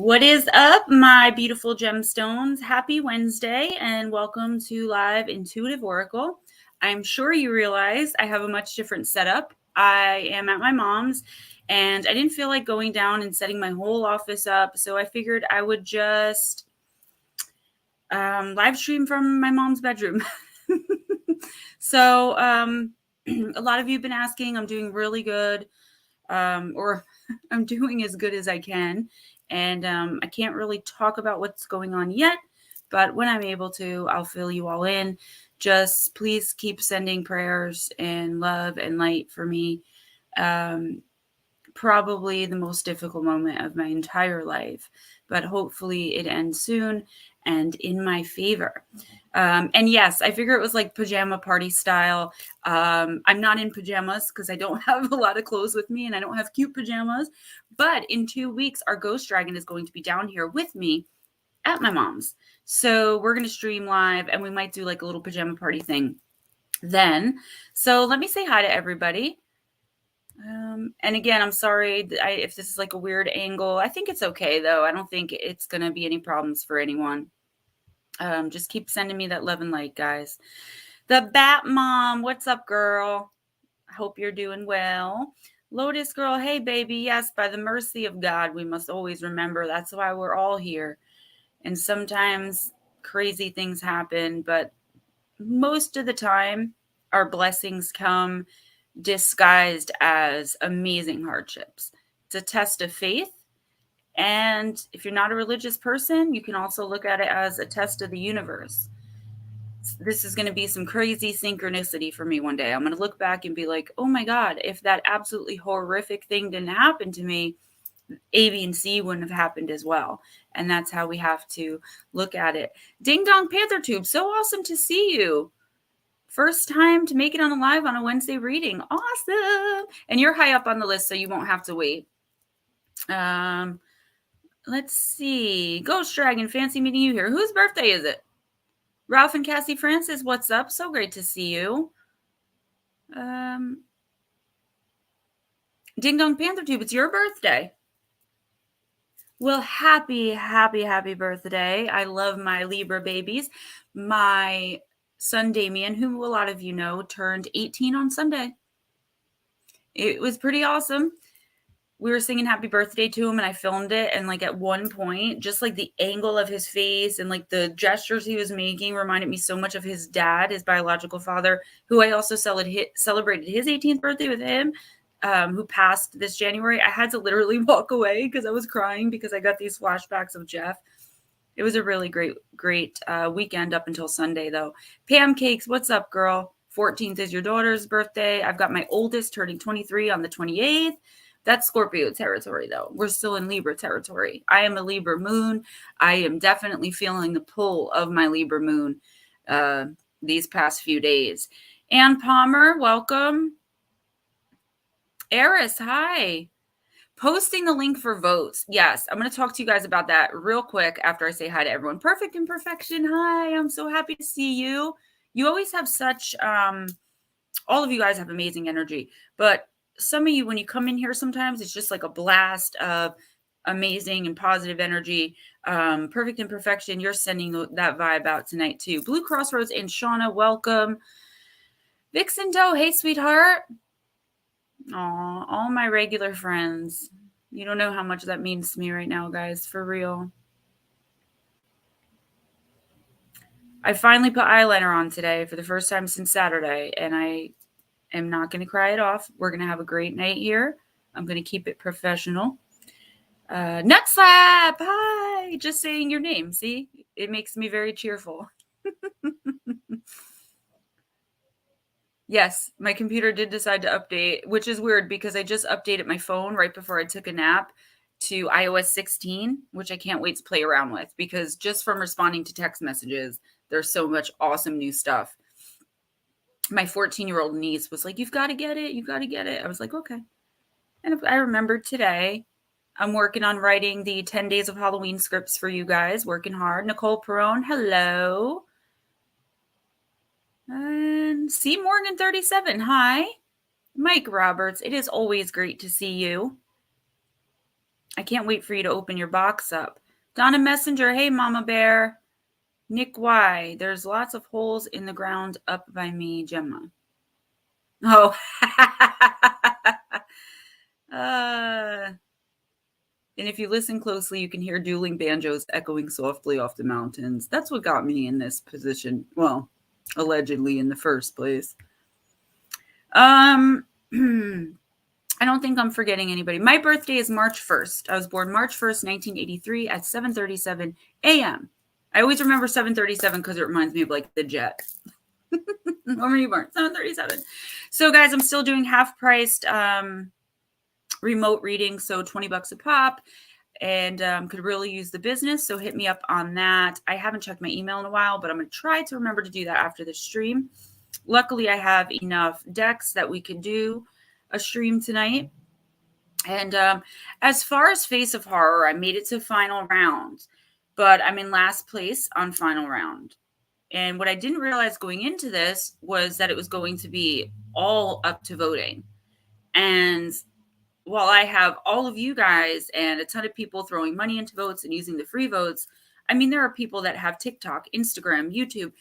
What is up, my beautiful gemstones? Happy Wednesday and welcome to Live Intuitive Oracle. I'm sure you realize I have a much different setup. I am at my mom's and I didn't feel like going down and setting my whole office up, so I figured I would just live stream from my mom's bedroom. So a lot of you have been asking. I'm doing really good, or I'm doing as good as I can. And I can't really talk about what's going on yet, but when I'm able to, I'll fill you all in. Just please keep sending prayers and love and light for me. Probably the most difficult moment of my entire life, but hopefully it ends soon and in my favor. And yes, I figure it was like pajama party style. I'm not in pajamas because I don't have a lot of clothes with me and I don't have cute pajamas. But in 2 weeks, our ghost dragon is going to be down here with me at my mom's. So we're going to stream live and we might do like a little pajama party thing then. So let me say hi to everybody. And again, I'm sorry if this is like a weird angle. I think it's okay though. I don't think it's going to be any problems for anyone. Just keep sending me that love and light, guys. The Bat Mom, what's up, girl? I hope you're doing well. Lotus Girl, hey, baby. Yes, by the mercy of God, we must always remember that's why we're all here. And sometimes crazy things happen, but most of the time, our blessings come disguised as amazing hardships. It's a test of faith. And if you're not a religious person, you can also look at it as a test of the universe. This is going to be some crazy synchronicity for me one day. I'm going to look back and be like, oh my God, if that absolutely horrific thing didn't happen to me, A, B, and C wouldn't have happened as well. And that's how we have to look at it. Ding Dong Panther Tube, so awesome to see you. First time to make it on a live on a Wednesday reading. Awesome. And you're high up on the list, so you won't have to wait. Let's see. Ghost Dragon, fancy meeting you here. Whose birthday is it? Ralph and Cassie Francis, what's up? So great to see you. Ding Dong Panther Tube, it's your birthday. Well, happy birthday. I love my Libra babies. My son Damien, who a lot of you know, turned 18 on Sunday. It was pretty awesome. We were singing happy birthday to him and I filmed it. And like at one point, just like the angle of his face and like the gestures he was making reminded me so much of his dad, his biological father, who I also celebrated his 18th birthday with him, who passed this January. I had to literally walk away because I was crying because I got these flashbacks of Jeff. It was a really great weekend up until Sunday, though. Pam Cakes, what's up, girl? 14th is your daughter's birthday. I've got my oldest turning 23 on the 28th. That's Scorpio territory, though. We're still in Libra territory. I am a Libra moon. I am definitely feeling the pull of my Libra moon these past few days. Ann Palmer, welcome. Eris, hi. Posting the link for votes. Yes, I'm going to talk to you guys about that real quick after I say hi to everyone. Perfect Imperfection, hi. I'm so happy to see you. You always have such, all of you guys have amazing energy. But some of you, when you come in here sometimes, it's just like a blast of amazing and positive energy. Perfect Imperfection, you're sending that vibe out tonight too. Blue Crossroads and Shauna, welcome. Vixen Doe, hey, sweetheart. Aw, all my regular friends. You don't know how much that means to me right now, guys, for real. I finally put eyeliner on today for the first time since Saturday, and I am not going to cry it off. We're going to have a great night here. I'm going to keep it professional. Nut Slap, hi! Just saying your name, see? It makes me very cheerful. Yes, my computer did decide to update, which is weird because I just updated my phone right before I took a nap to iOS 16, which I can't wait to play around with because just from responding to text messages, there's so much awesome new stuff. My 14-year-old niece was like, you've got to get it. You've got to get it. I was like, okay. And I remembered today. I'm working on writing the 10 Days of Halloween scripts for you guys. Working hard. Nicole Perone, hello. And C. Morgan 37, hi. Mike Roberts, it is always great to see you. I can't wait for you to open your box up. Donna Messenger, hey, Mama Bear. Nick Y, there's lots of holes in the ground up by me, Gemma. Oh. And if you listen closely, you can hear dueling banjos echoing softly off the mountains. That's what got me in this position. Well, allegedly in the first place. I don't think I'm forgetting anybody. My birthday is March 1st. I was born March 1st, 1983 at 7:37 a.m. I always remember 7:37 because it reminds me of like the jet. When were you born? 7:37. So guys, I'm still doing half-priced remote readings, so $20 a pop, and could really use the business. So hit me up on that. I haven't checked my email in a while, but I'm going to try to remember to do that after the stream. Luckily, I have enough decks that we can do a stream tonight. And as far as Face of Horror, I made it to final round, but I'm in last place on final round. And what I didn't realize going into this was that it was going to be all up to voting. And while I have all of you guys and a ton of people throwing money into votes and using the free votes, I mean, there are people that have TikTok, Instagram, YouTube.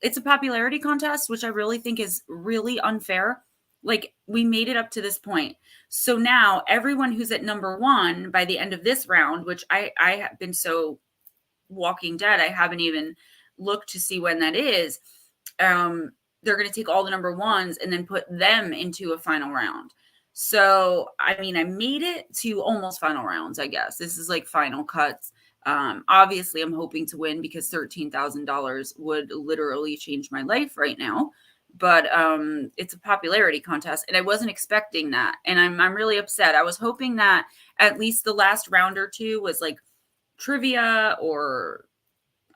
It's a popularity contest, which I really think is really unfair. Like, we made it up to this point. So now everyone who's at number one by the end of this round, which I have been so Walking Dead, I haven't even looked to see when that is. They're going to take all the number ones and then put them into a final round. So, I mean, I made it to almost final rounds, I guess. This is like final cuts. Obviously, I'm hoping to win because $13,000 would literally change my life right now. But it's a popularity contest, and I wasn't expecting that. And I'm really upset. I was hoping that at least the last round or two was like trivia, or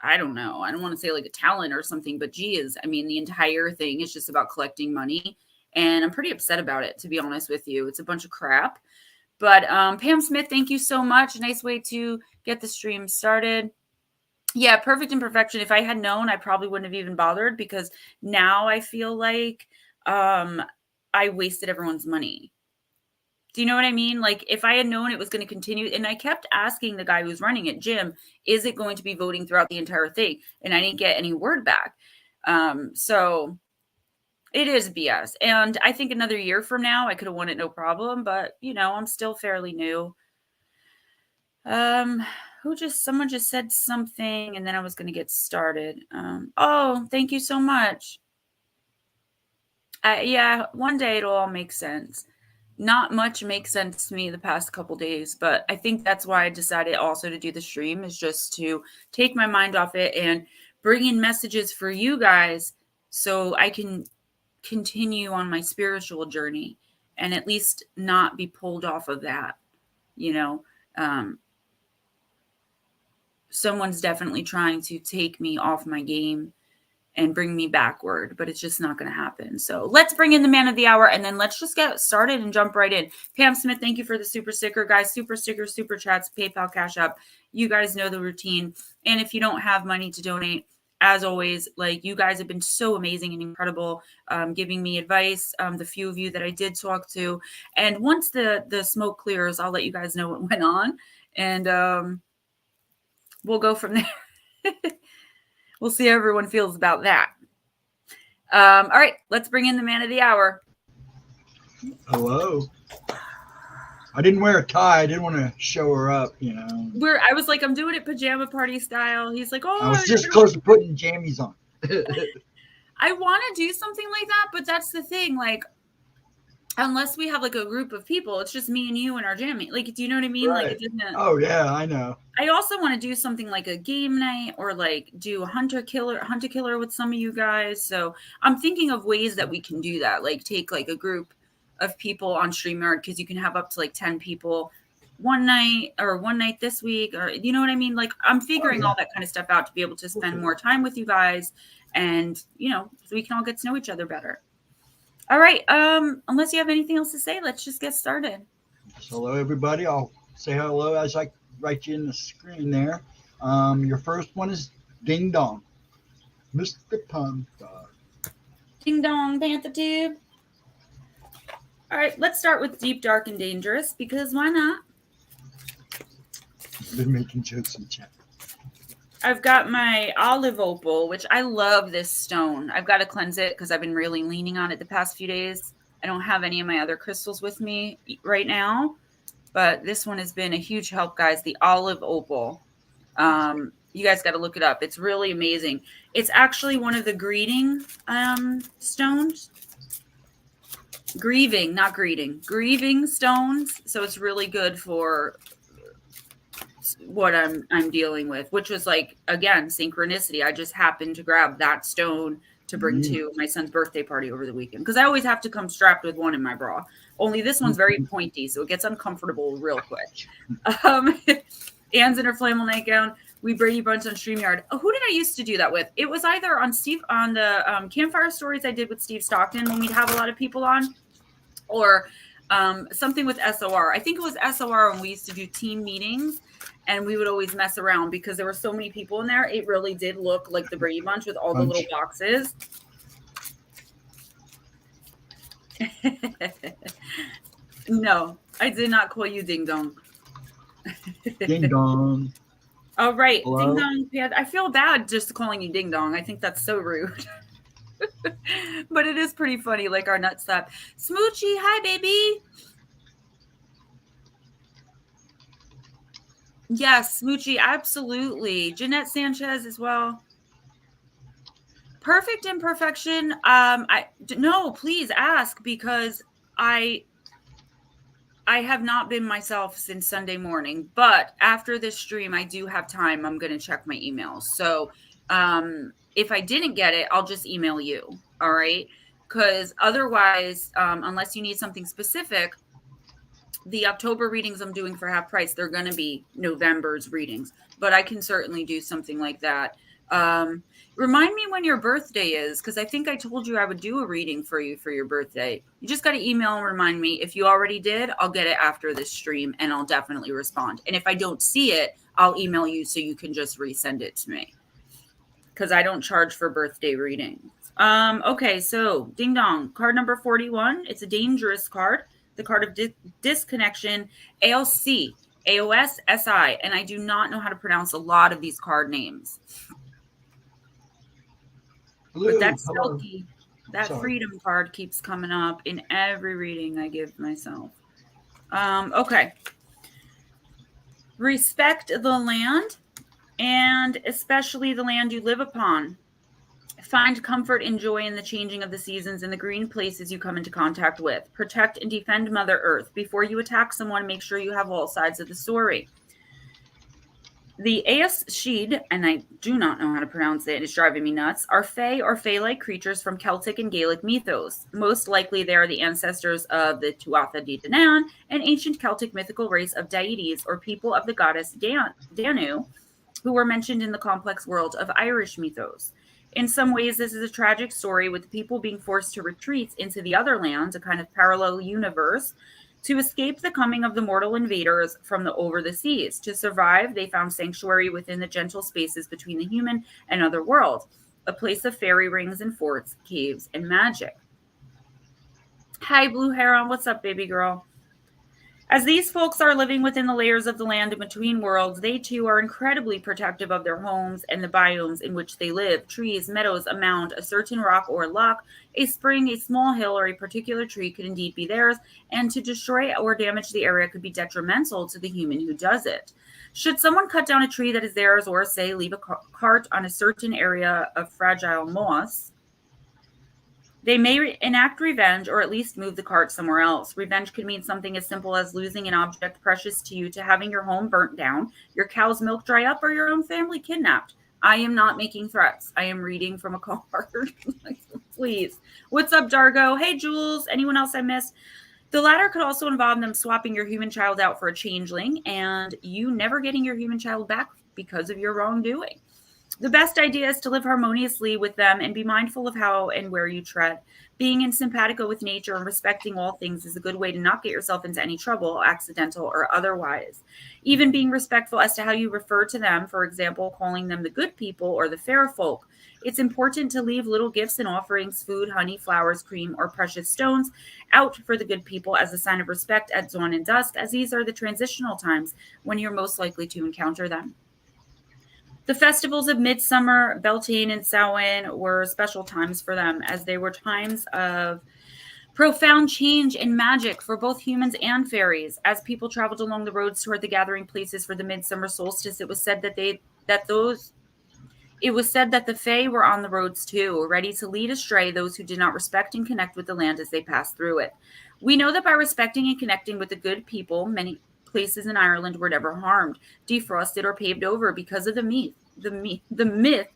I don't know. I don't want to say like a talent or something, but geez, I mean, the entire thing is just about collecting money. And I'm pretty upset about it, to be honest with you. It's a bunch of crap. But Pam Smith, thank you so much. Nice way to get the stream started. Yeah, Perfect Imperfection. If I had known, I probably wouldn't have even bothered, because now I feel like I wasted everyone's money. Do you know what I mean? Like, if I had known it was going to continue, and I kept asking the guy who's running it, Jim, is it going to be voting throughout the entire thing? And I didn't get any word back. So it is BS. And I think another year from now, I could have won it no problem. But, you know, I'm still fairly new. Someone just said something, and then I was going to get started. Oh, thank you so much. Yeah, one day it'll all make sense. Not much makes sense to me the past couple days, but I think that's why I decided also to do the stream, is just to take my mind off it and bring in messages for you guys so I can continue on my spiritual journey and at least not be pulled off of that. You know, someone's definitely trying to take me off my game and bring me backward, but it's just not going to happen. So let's bring in the man of the hour, and then let's just get started and jump right in. Pam Smith, thank you for the super sticker, guys. Super stickers, super chats, PayPal, Cash App. You guys know the routine. And if you don't have money to donate, as always, like, you guys have been so amazing and incredible, giving me advice, the few of you that I did talk to. And once the smoke clears, I'll let you guys know what went on, and we'll go from there. We'll see how everyone feels about that. All right, let's bring in the man of the hour. Hello. I didn't wear a tie. I didn't want to show her up, you know. I was like, I'm doing it pajama party style. He's like, oh. I was just close to putting jammies on. I want to do something like that, but that's the thing. Like, unless we have like a group of people, it's just me and you and our jammy. Like, do you know what I mean? Right. Like, it doesn't. Oh yeah, I know. I also want to do something like a game night, or like do a hunter killer with some of you guys. So I'm thinking of ways that we can do that. Like, take like a group of people on StreamYard, because you can have up to like 10 people one night this week, or you know what I mean? Like, I'm figuring all that kind of stuff out to be able to spend more time with you guys, and you know, so we can all get to know each other better. All right. Unless you have anything else to say, let's just get started. Hello, everybody. I'll say hello as I write you in the screen there. Your first one is Ding Dong, Mr. Panther. Ding Dong, Panther Tube. All right, let's start with Deep, Dark, and Dangerous, because why not? Been making jokes in chat. I've got my olive opal, which I love this stone. I've got to cleanse it because I've been really leaning on it the past few days. I don't have any of my other crystals with me right now, but this one has been a huge help, guys. The olive opal. You guys got to look it up. It's really amazing. It's actually one of the greeting stones. Grieving, not greeting. Grieving stones. So it's really good for what I'm dealing with, which was like, again, synchronicity. I just happened to grab that stone to bring to my son's birthday party over the weekend, because I always have to come strapped with one in my bra. Only this one's very pointy, so it gets uncomfortable real quick. Anne's in her flannel nightgown. We Brady Bunch on StreamYard. Oh, who did I used to do that with? It was either on the campfire stories I did with Steve Stockton when we'd have a lot of people on, or something with SOR. I think it was SOR when we used to do team meetings, and we would always mess around because there were so many people in there. It really did look like the Brady Bunch with all the little boxes. No, I did not call you Ding Dong. Ding Dong. Oh, right. Hello? Ding Dong. Yeah, I feel bad just calling you Ding Dong. I think that's so rude. But it is pretty funny, like our nut slap. Smoochie, hi, baby. Yes, Smoochie, absolutely. Jeanette Sanchez as well. Perfect imperfection. No, please ask, because I have not been myself since Sunday morning, but after this stream, I do have time. I'm going to check my emails. So if I didn't get it, I'll just email you. All right. Because otherwise, unless you need something specific, the October readings I'm doing for half price, they're going to be November's readings, but I can certainly do something like that. Remind me when your birthday is, because I think I told you I would do a reading for you for your birthday. You just got to email and remind me. If you already did, I'll get it after this stream, and I'll definitely respond. And if I don't see it, I'll email you so you can just resend it to me, because I don't charge for birthday readings. Okay, so Ding Dong, card number 41. It's a dangerous card. The card of disconnection, AOC, AOS, SI, and I do not know how to pronounce a lot of these card names. Blue, but that hello. Celtic, that Sorry. freedom card keeps coming up in every reading I give myself. Okay. Respect the land, and especially the land you live upon. Find comfort and joy in the changing of the seasons and the green places you come into contact with. Protect and defend Mother Earth. Before you attack someone, make sure you have all sides of the story. The Aes Sheed, and I do not know how to pronounce it, it's driving me nuts, are fae or fae-like creatures from Celtic and Gaelic mythos. Most likely they are the ancestors of the Tuatha De Danann, an ancient Celtic mythical race of deities or people of the goddess Danu, who were mentioned in the complex world of Irish mythos. In some ways, this is a tragic story with the people being forced to retreat into the other lands, a kind of parallel universe, to escape the coming of the mortal invaders from over the seas. To survive, they found sanctuary within the gentle spaces between the human and other world, a place of fairy rings and forts, caves, and magic. Hi, Blue Heron. What's up, baby girl? As these folks are living within the layers of the land in between worlds, they too are incredibly protective of their homes and the biomes in which they live. Trees, meadows, a mound, a certain rock or loch, a spring, a small hill, or a particular tree could indeed be theirs, and to destroy or damage the area could be detrimental to the human who does it. Should someone cut down a tree that is theirs, or say leave a cart on a certain area of fragile moss, they may enact revenge or at least move the cart somewhere else. Revenge could mean something as simple as losing an object precious to you, to having your home burnt down, your cow's milk dry up, or your own family kidnapped. I am not making threats. I am reading from a card. Please. What's up, Dargo? Hey, Jules. Anyone else I missed? The latter could also involve them swapping your human child out for a changeling and you never getting your human child back because of your wrongdoing. The best idea is to live harmoniously with them and be mindful of how and where you tread. Being in simpatico with nature and respecting all things is a good way to not get yourself into any trouble, accidental or otherwise. Even being respectful as to how you refer to them, for example, calling them the good people or the fair folk, It's important to leave little gifts and offerings, food, honey, flowers, cream, or precious stones out for the good people as a sign of respect at dawn and dusk, as these are the transitional times when you're most likely to encounter them. The festivals of Midsummer, Beltane, and Samhain were special times for them, as they were times of profound change and magic for both humans and fairies. As people traveled along the roads toward the gathering places for the midsummer solstice, it was said that the Fae were on the roads too, ready to lead astray those who did not respect and connect with the land as they passed through it. We know that by respecting and connecting with the good people, many places in Ireland were never harmed, defrosted, or paved over because of the myth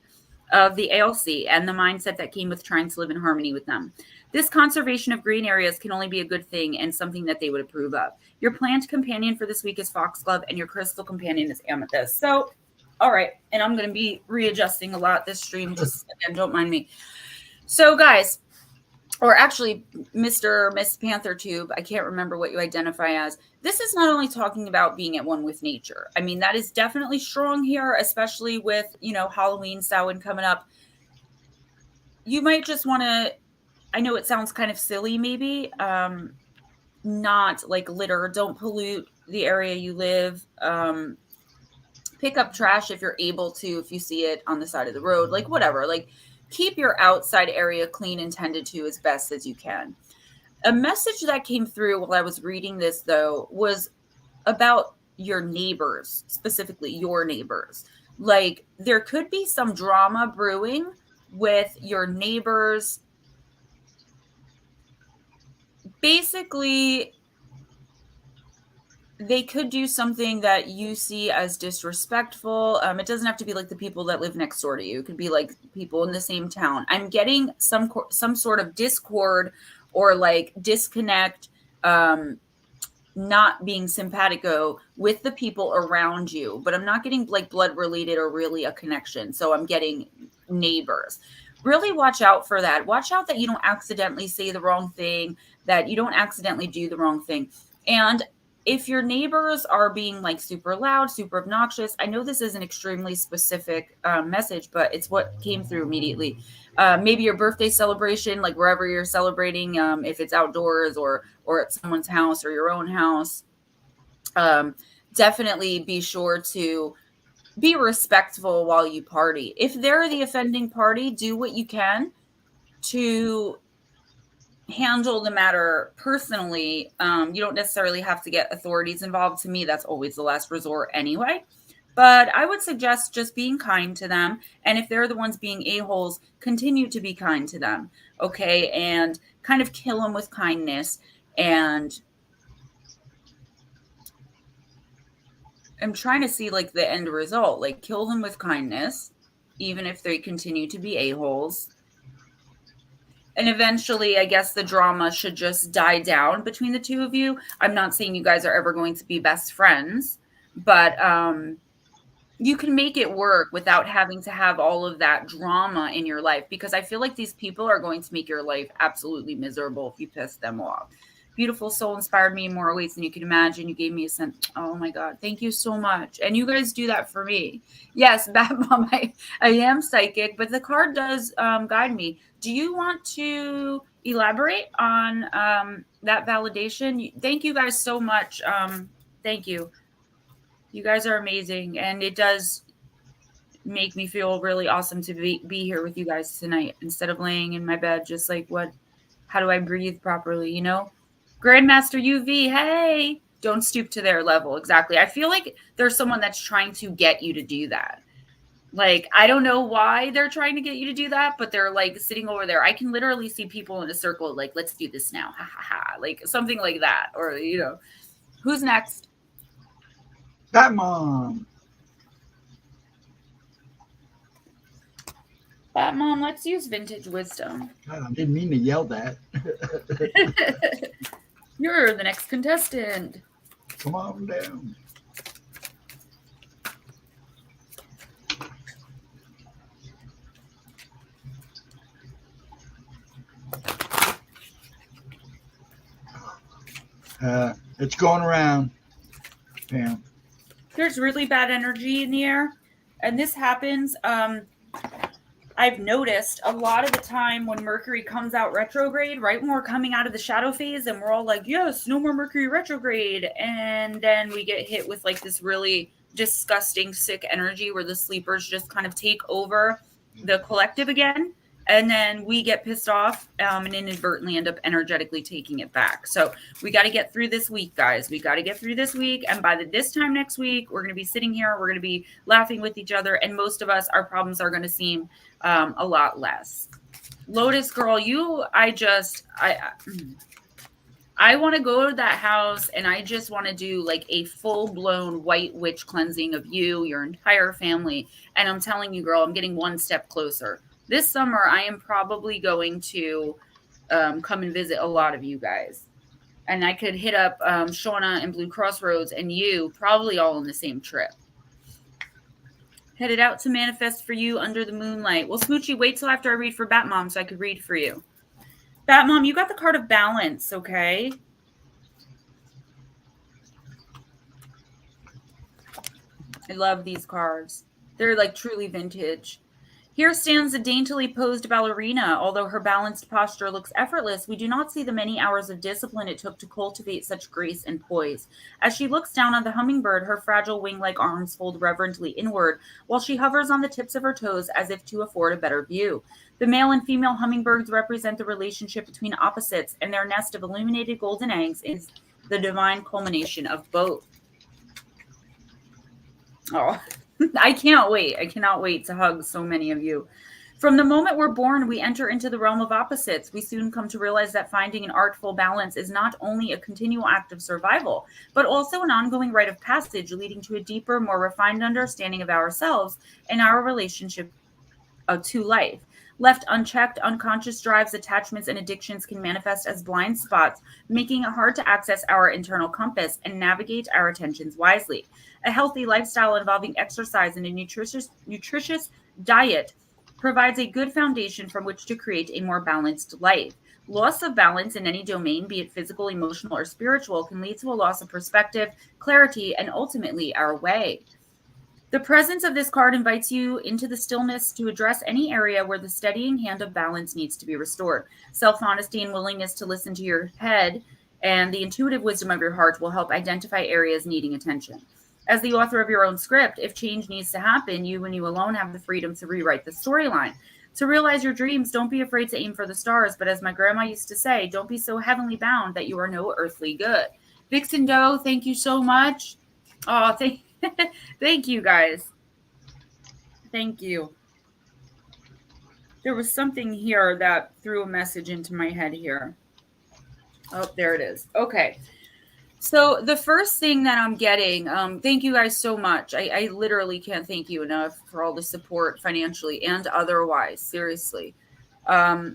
of the Ailsie and the mindset that came with trying to live in harmony with them. This conservation of green areas can only be a good thing and something that they would approve of. Your plant companion for this week is foxglove, and your crystal companion is amethyst. So, all right, and I'm going to be readjusting a lot this stream, just again, don't mind me. So, guys, or actually, Mr. Miss Panther Tube, I can't remember what you identify as. This is not only talking about being at one with nature. I mean, that is definitely strong here, especially with, Halloween, Samhain coming up. You might just want to, I know it sounds kind of silly, maybe, not like litter. Don't pollute the area you live. Pick up trash if you're able to, if you see it on the side of the road, like whatever. Like, keep your outside area clean and tended to as best as you can. A message that came through while I was reading this, though, was about your neighbors, specifically your neighbors. Like, there could be some drama brewing with your neighbors. Basically, they could do something that you see as disrespectful. It doesn't have to be like the people that live next door to you. It could be like people in the same town. I'm getting some sort of discord or like disconnect, not being simpatico with the people around you, but I'm not getting like blood related or really a connection. So I'm getting neighbors. Really watch out for that. Watch out that you don't accidentally say the wrong thing, that you don't accidentally do the wrong thing. And if your neighbors are being like super loud, super obnoxious, I know this is an extremely specific message, but it's what came through immediately. Maybe your birthday celebration, like wherever you're celebrating, if it's outdoors or at someone's house or your own house, definitely be sure to be respectful while you party. If they're the offending party, do what you can to handle the matter personally. You don't necessarily have to get authorities involved. To me, that's always the last resort anyway. But I would suggest just being kind to them. And if they're the ones being a-holes, continue to be kind to them. Okay. And kind of kill them with kindness. And I'm trying to see like the end result, like kill them with kindness, even if they continue to be a-holes. And eventually, I guess the drama should just die down between the two of you. I'm not saying you guys are ever going to be best friends, but you can make it work without having to have all of that drama in your life, because I feel like these people are going to make your life absolutely miserable if you piss them off. Beautiful soul inspired me in more ways than you can imagine. You gave me a sense. Oh my God. Thank you so much. And you guys do that for me. Yes, Bad Mom, I am psychic, but the card does guide me. Do you want to elaborate on that validation? Thank you guys so much. Thank you. You guys are amazing. And it does make me feel really awesome to be here with you guys tonight instead of laying in my bed just like, how do I breathe properly, Grandmaster UV, hey, don't stoop to their level. Exactly. I feel like there's someone that's trying to get you to do that. Like, I don't know why they're trying to get you to do that, but they're like sitting over there. I can literally see people in a circle, like, let's do this now. Ha ha ha. Like something like that. Or, who's next? That Mom. Mom, let's use vintage wisdom. I didn't mean to yell that. You're the next contestant. Come on down. It's going around. Pam. There's really bad energy in the air, and this happens I've noticed a lot of the time when Mercury comes out retrograde, right when we're coming out of the shadow phase and we're all like, yes, no more Mercury retrograde. And then we get hit with like this really disgusting, sick energy where the sleepers just kind of take over the collective again. And then we get pissed off and inadvertently end up energetically taking it back. So we got to get through this week, guys. We got to get through this week. And by this time next week, we're going to be sitting here. We're going to be laughing with each other. And most of us, our problems are going to seem a lot less. Lotus girl, I want to go to that house and I just want to do like a full-blown white witch cleansing of you, your entire family. And I'm telling you, girl, I'm getting one step closer. This summer, I am probably going to come and visit a lot of you guys. And I could hit up Shauna and Blue Crossroads and you probably all on the same trip. Headed out to manifest for you under the moonlight. Well, Smoochie, wait till after I read for Bat Mom so I could read for you. Bat Mom, you got the card of balance, okay? I love these cards. They're like truly vintage. Here stands a daintily posed ballerina. Although her balanced posture looks effortless, we do not see the many hours of discipline it took to cultivate such grace and poise. As she looks down on the hummingbird, her fragile wing-like arms fold reverently inward, while she hovers on the tips of her toes as if to afford a better view. The male and female hummingbirds represent the relationship between opposites, and their nest of illuminated golden eggs is the divine culmination of both. Oh, I can't wait. I cannot wait to hug so many of you. From the moment we're born, we enter into the realm of opposites. We soon come to realize that finding an artful balance is not only a continual act of survival, but also an ongoing rite of passage leading to a deeper, more refined understanding of ourselves and our relationship to life. Left unchecked, unconscious drives, attachments, and addictions can manifest as blind spots, making it hard to access our internal compass and navigate our attentions wisely. A healthy lifestyle involving exercise and a nutritious diet provides a good foundation from which to create a more balanced life. Loss of balance in any domain, be it physical, emotional, or spiritual, can lead to a loss of perspective, clarity, and ultimately our way. The presence of this card invites you into the stillness to address any area where the steadying hand of balance needs to be restored. Self-honesty and willingness to listen to your head and the intuitive wisdom of your heart will help identify areas needing attention. As the author of your own script, if change needs to happen, you and you alone have the freedom to rewrite the storyline. To realize your dreams, don't be afraid to aim for the stars, but as my grandma used to say, don't be so heavenly bound that you are no earthly good. Vixen Doe, thank you so much. Oh, thank you, guys. Thank you. There was something here that threw a message into my head here. Oh, there it is. Okay. So the first thing that I'm getting, thank you guys so much. I literally can't thank you enough for all the support financially and otherwise. Seriously. I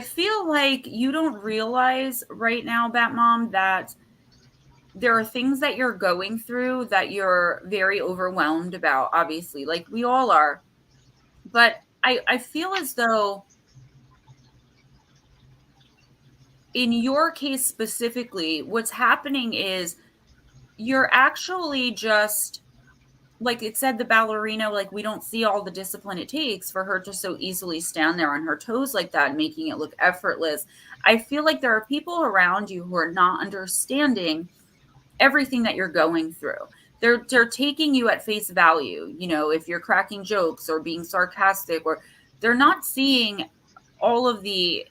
feel like you don't realize right now, Bat Mom, that there are things that you're going through that you're very overwhelmed about, obviously, like we all are. But I feel as though in your case specifically, what's happening is you're actually just, like it said, the ballerina, like we don't see all the discipline it takes for her to so easily stand there on her toes like that, making it look effortless. I feel like there are people around you who are not understanding everything that you're going through. They're taking you at face value, you know, if you're cracking jokes or being sarcastic, or they're not seeing all of the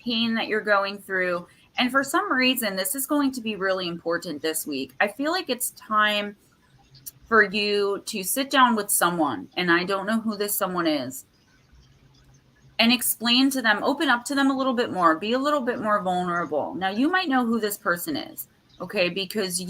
pain that you're going through. And for some reason, this is going to be really important this week. I feel like it's time for you to sit down with someone, and I don't know who this someone is, and explain to them, open up to them a little bit more, be a little bit more vulnerable. Now, you might know who this person is, okay? Because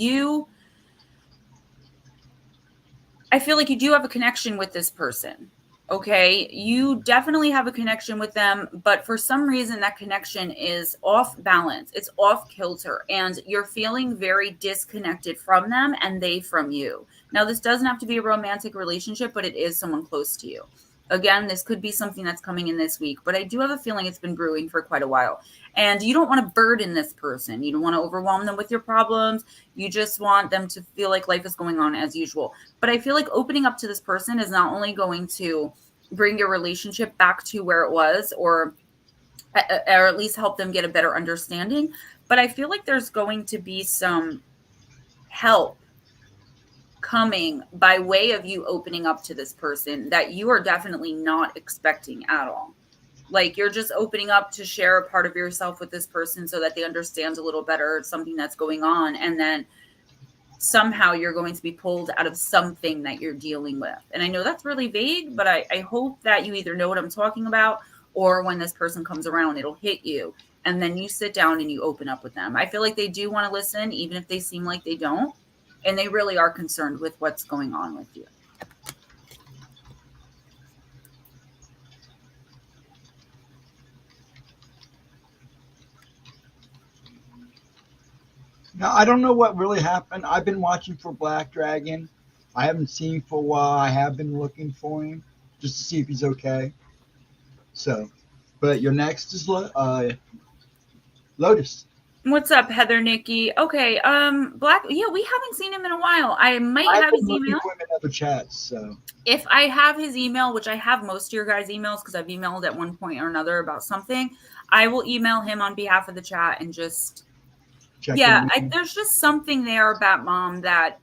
I feel like you do have a connection with this person. Okay, you definitely have a connection with them, but for some reason that connection is off balance. It's off kilter, and you're feeling very disconnected from them and they from you. Now, this doesn't have to be a romantic relationship, but it is someone close to you. Again, this could be something that's coming in this week, but I do have a feeling it's been brewing for quite a while. And you don't want to burden this person. You don't want to overwhelm them with your problems. You just want them to feel like life is going on as usual. But I feel like opening up to this person is not only going to bring your relationship back to where it was, or at least help them get a better understanding, but I feel like there's going to be some help coming by way of you opening up to this person that you are definitely not expecting at all. Like, you're just opening up to share a part of yourself with this person so that they understand a little better something that's going on, and then somehow you're going to be pulled out of something that you're dealing with. And I know that's really vague, but I hope that you either know what I'm talking about, or when this person comes around, it'll hit you, and then you sit down and you open up with them. I feel like they do want to listen, even if they seem like they don't. And they really are concerned with what's going on with you. Now, I don't know what really happened. I've been watching for Black Dragon. I haven't seen him for a while. I have been looking for him just to see if he's okay. So, but your next is Lotus. What's up, Heather Nikki? Okay, Black. Yeah, we haven't seen him in a while. I might have his email. For him in other chats, so. If I have his email, which I have most of your guys' emails because I've emailed at one point or another about something, I will email him on behalf of the chat and just check. Yeah, there's just something there, Bat Mom, that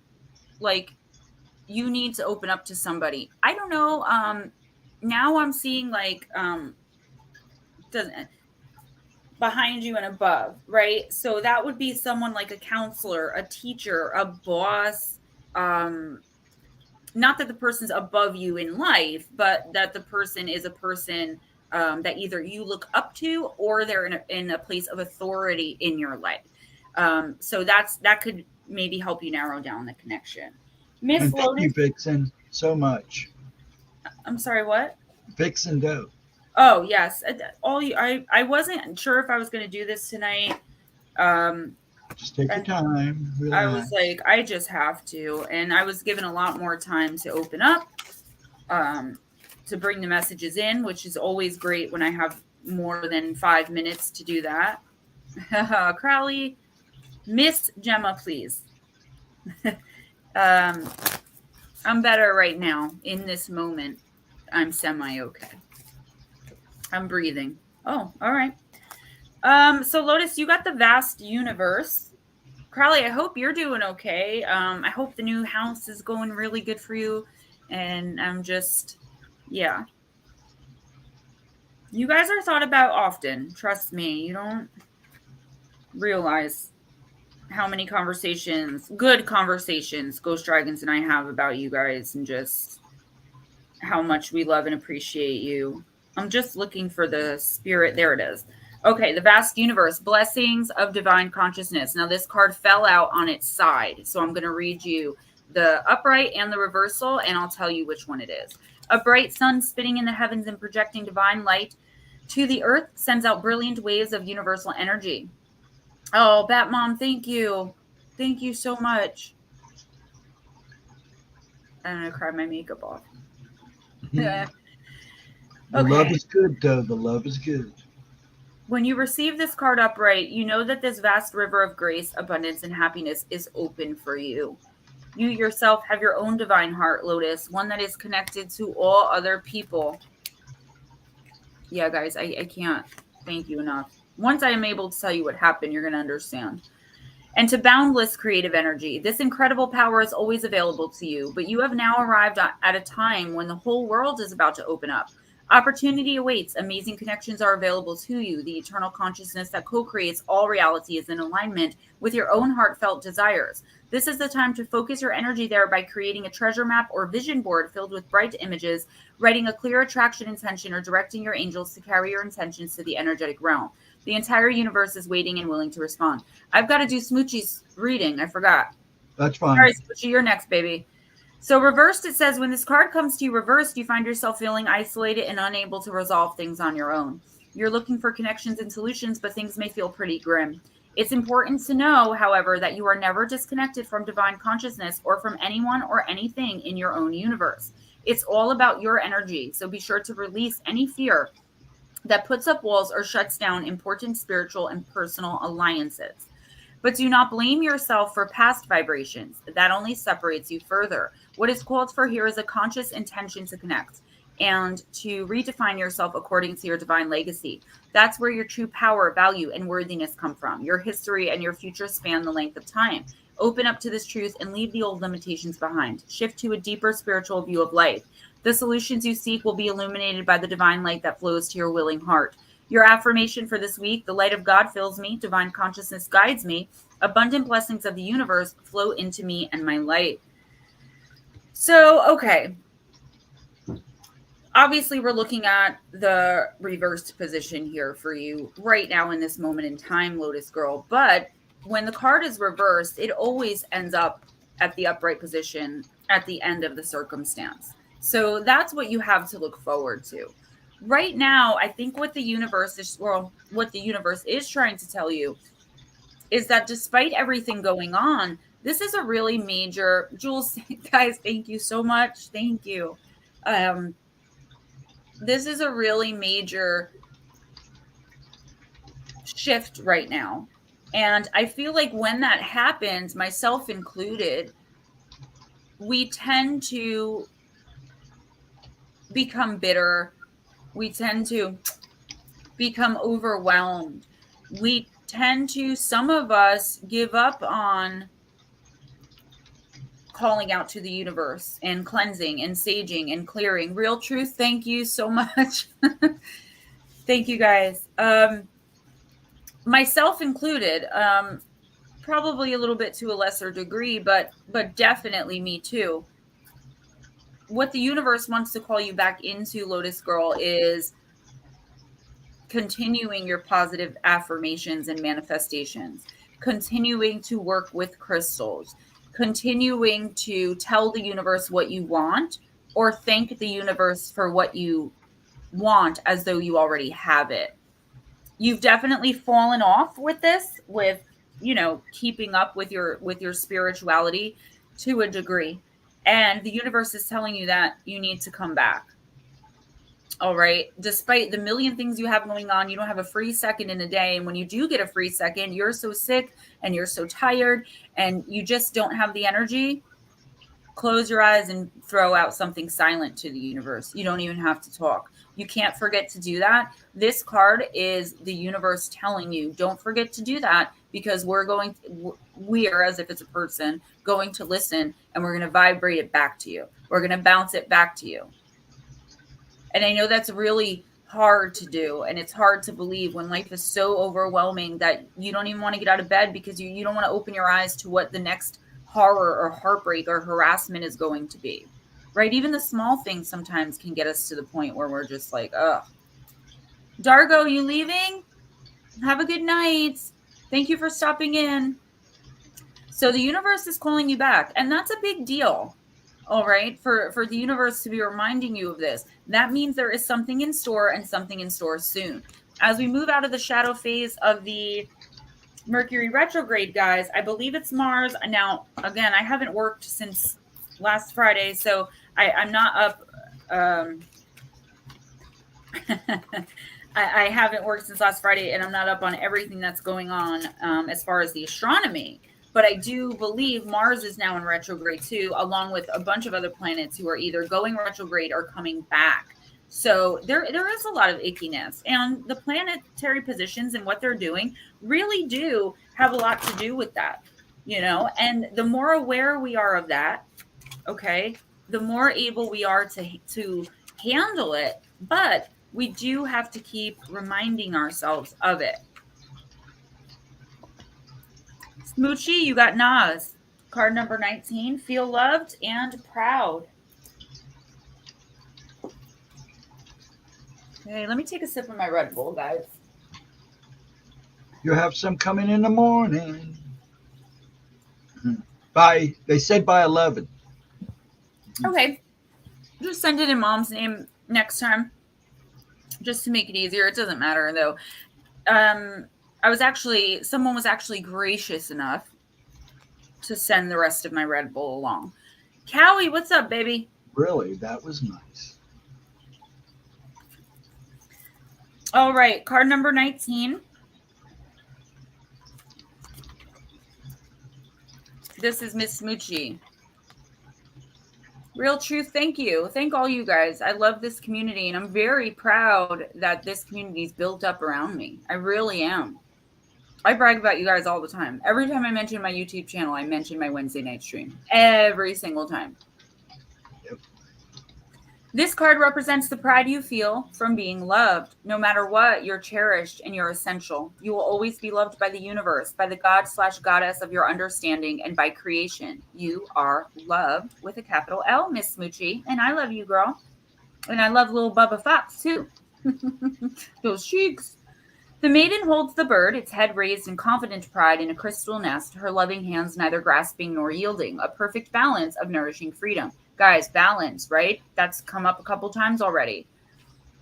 like you need to open up to somebody. I don't know. Now I'm seeing like doesn't. Behind you and above, right? So that would be someone like a counselor, a teacher, a boss. Not that the person's above you in life, but that the person is a person that either you look up to, or they're in a place of authority in your life. So that could maybe help you narrow down the connection. Miss Lotus, thank you, Vixen, so much. I'm sorry, what? Vixen Doe. Oh, yes. I wasn't sure if I was going to do this tonight. Just take your time. Relax. I was like, I just have to. And I was given a lot more time to open up, to bring the messages in, which is always great when I have more than 5 minutes to do that. Crowley, Miss Gemma, please. I'm better right now. In this moment, I'm semi-okay. I'm breathing. Oh, all right. So Lotus, you got the vast universe. Crowley, I hope you're doing okay. I hope the new house is going really good for you. And I'm just, yeah. You guys are thought about often. Trust me. You don't realize how many conversations, good conversations, Ghost Dragons and I have about you guys, and just how much we love and appreciate you. I'm just looking for the spirit. There it is. Okay, the vast universe, blessings of divine consciousness. Now, this card fell out on its side, so I'm going to read you the upright and the reversal, and I'll tell you which one it is. A bright sun spinning in the heavens and projecting divine light to the earth sends out brilliant waves of universal energy. Oh, Bat Mom, thank you. Thank you so much. I'm going to cry my makeup off. Yeah. The love is good, though. The love is good. When you receive this card upright, you know that this vast river of grace, abundance, and happiness is open for you. You yourself have your own divine heart, Lotus, one that is connected to all other people. Yeah, guys, I can't thank you enough. Once I am able to tell you what happened, you're going to understand. And to boundless creative energy. This incredible power is always available to you, but you have now arrived at a time when the whole world is about to open up. Opportunity awaits. Amazing connections are available to you. The eternal consciousness that co-creates all reality is in alignment with your own heartfelt desires. This is the time to focus your energy there by creating a treasure map or vision board filled with bright images, writing a clear attraction intention, or directing your angels to carry your intentions to the energetic realm. The entire universe is waiting and willing to respond. I've got to do Smoochie's reading. I forgot. That's fine. All right, Smoochie, you're next, baby. So reversed, it says, when this card comes to you reversed, you find yourself feeling isolated and unable to resolve things on your own. You're looking for connections and solutions, but things may feel pretty grim. It's important to know, however, that you are never disconnected from divine consciousness or from anyone or anything in your own universe. It's all about your energy. So be sure to release any fear that puts up walls or shuts down important spiritual and personal alliances. But do not blame yourself for past vibrations. That only separates you further. What is called for here is a conscious intention to connect and to redefine yourself according to your divine legacy. That's where your true power, value, and worthiness come from. Your history and your future span the length of time. Open up to this truth and leave the old limitations behind. Shift to a deeper spiritual view of life. The solutions you seek will be illuminated by the divine light that flows to your willing heart. Your affirmation for this week: the light of God fills me, divine consciousness guides me, abundant blessings of the universe flow into me and my light. So, okay. Obviously, we're looking at the reversed position here for you right now in this moment in time, Lotus Girl. But when the card is reversed, it always ends up at the upright position at the end of the circumstance. So that's what you have to look forward to. Right now, I think what the universe is trying to tell you is that despite everything going on, this is a really major, Jules, guys, thank you so much. Thank you. This is a really major shift right now. And I feel like when that happens, myself included, we tend to become bitter. We tend to become overwhelmed. We tend to, some of us, give up on calling out to the universe and cleansing and saging and clearing. Real Truth, thank you so much. Thank you, guys. Myself included, probably a little bit to a lesser degree, but definitely me too. What the universe wants to call you back into, Lotus Girl, is continuing your positive affirmations and manifestations, continuing to work with crystals, continuing to tell the universe what you want, or thank the universe for what you want as though you already have it. You've definitely fallen off with this, with, keeping up with your spirituality to a degree. And the universe is telling you that you need to come back. All right. Despite the million things you have going on, you don't have a free second in a day. And when you do get a free second, you're so sick and you're so tired and you just don't have the energy. Close your eyes and throw out something silent to the universe. You don't even have to talk. You can't forget to do that. This card is the universe telling you, don't forget to do that, because we are, as if it's a person, going to listen, and we're going to vibrate it back to you. We're going to bounce it back to you. And I know that's really hard to do. And it's hard to believe when life is so overwhelming that you don't even want to get out of bed, because you don't want to open your eyes to what the next horror or heartbreak or harassment is going to be. Right? Even the small things sometimes can get us to the point where we're just like, ugh. Dargo, you leaving? Have a good night. Thank you for stopping in. So the universe is calling you back. And that's a big deal. All right. For the universe to be reminding you of this. That means there is something in store, and something in store soon. As we move out of the shadow phase of the Mercury retrograde, guys, I believe it's Mars. Now, again, I haven't worked since last Friday, so I'm not up. I haven't worked since last Friday, and I'm not up on everything that's going on as far as the astronomy. But I do believe Mars is now in retrograde too, along with a bunch of other planets who are either going retrograde or coming back. So there is a lot of ickiness, and the planetary positions and what they're doing really do have a lot to do with that, and the more aware we are of that, okay, the more able we are to handle it. But we do have to keep reminding ourselves of it. Smoochie, you got Nas. Card number 19, feel loved and proud. Okay, let me take a sip of my Red Bull, guys. You have some coming in the morning. They said by 11. Okay. Just send it in Mom's name next time, just to make it easier. It doesn't matter, though. Someone was actually gracious enough to send the rest of my Red Bull along. Cowie, what's up, baby? Really, that was nice. All right, card number 19. This is Miss Smoochie. Real truth, thank you. Thank all you guys. I love this community, and I'm very proud that this community is built up around me. I really am. I brag about you guys all the time. Every time I mention my YouTube channel, I mention my Wednesday night stream. Every single time. Yep. This card represents the pride you feel from being loved. No matter what, you're cherished and you're essential. You will always be loved by the universe, by the god/goddess of your understanding, and by creation. You are loved with a capital L, Miss Smoochie. And I love you, girl. And I love little Bubba Fox, too. Those cheeks. The maiden holds the bird, its head raised in confident pride in a crystal nest, her loving hands neither grasping nor yielding, a perfect balance of nourishing freedom. Guys, balance, right? That's come up a couple times already.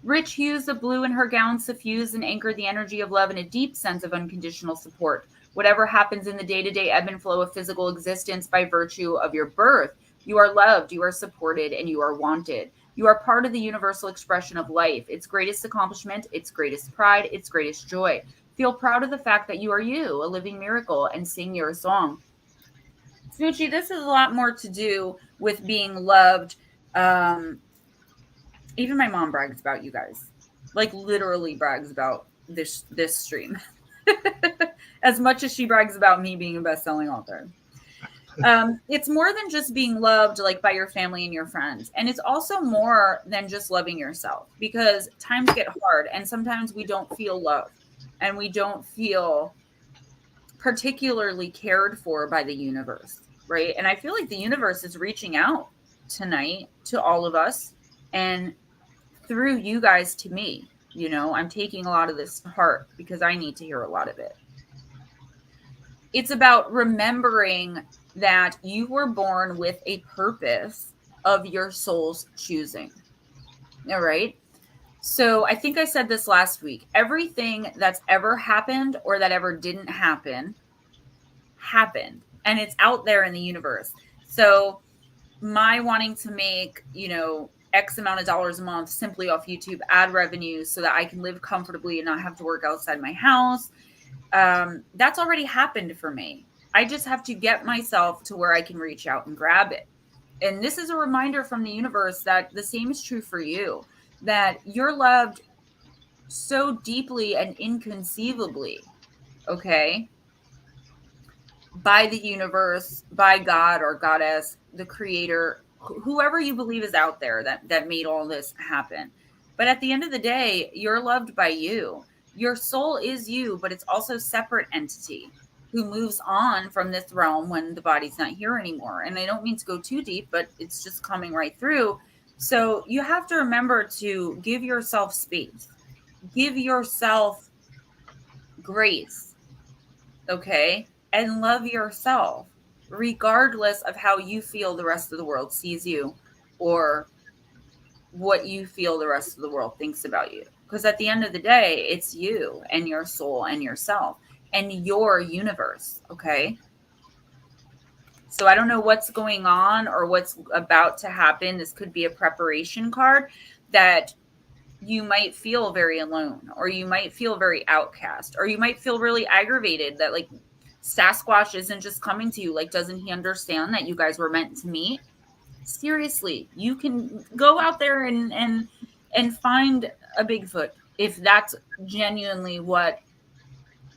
Rich hues of blue in her gown suffuse and anchor the energy of love in a deep sense of unconditional support. Whatever happens in the day-to-day ebb and flow of physical existence by virtue of your birth, you are loved, you are supported, and you are wanted. You are part of the universal expression of life, its greatest accomplishment, its greatest pride, its greatest joy. Feel proud of the fact that you are you, a living miracle, and sing your song. Smoochie, this is a lot more to do with being loved. Even my mom brags about you guys. Like literally brags about this stream. As much as she brags about me being a best-selling author. It's more than just being loved like by your family and your friends. And it's also more than just loving yourself, because times get hard and sometimes we don't feel love and we don't feel particularly cared for by the universe, right? And I feel like the universe is reaching out tonight to all of us, and through you guys to me. You know, I'm taking a lot of this to heart because I need to hear a lot of it. It's about remembering that you were born with a purpose of your soul's choosing. All right. So I think I said this last week. Everything that's ever happened or that ever didn't happen happened, and it's out there in the universe. So my wanting to make, you know, X amount of dollars a month simply off YouTube ad revenue so that I can live comfortably and not have to work outside my house, that's already happened for me. I just have to get myself to where I can reach out and grab it. And this is a reminder from the universe that the same is true for you, that you're loved so deeply and inconceivably, okay, by the universe, by God or goddess, the creator, whoever you believe is out there that made all this happen. But at the end of the day, you're loved by you. Your soul is you, but it's also a separate entity who moves on from this realm when the body's not here anymore. And I don't mean to go too deep, but it's just coming right through. So you have to remember to give yourself space, give yourself grace, okay? And love yourself, regardless of how you feel the rest of the world sees you or what you feel the rest of the world thinks about you. Because at the end of the day, it's you and your soul and yourself and your universe, okay? So I don't know what's going on or what's about to happen. This could be a preparation card that you might feel very alone, or you might feel very outcast, or you might feel really aggravated that like Sasquatch isn't just coming to you. Like, doesn't he understand that you guys were meant to meet? Seriously, you can go out there and find a Bigfoot if that's genuinely what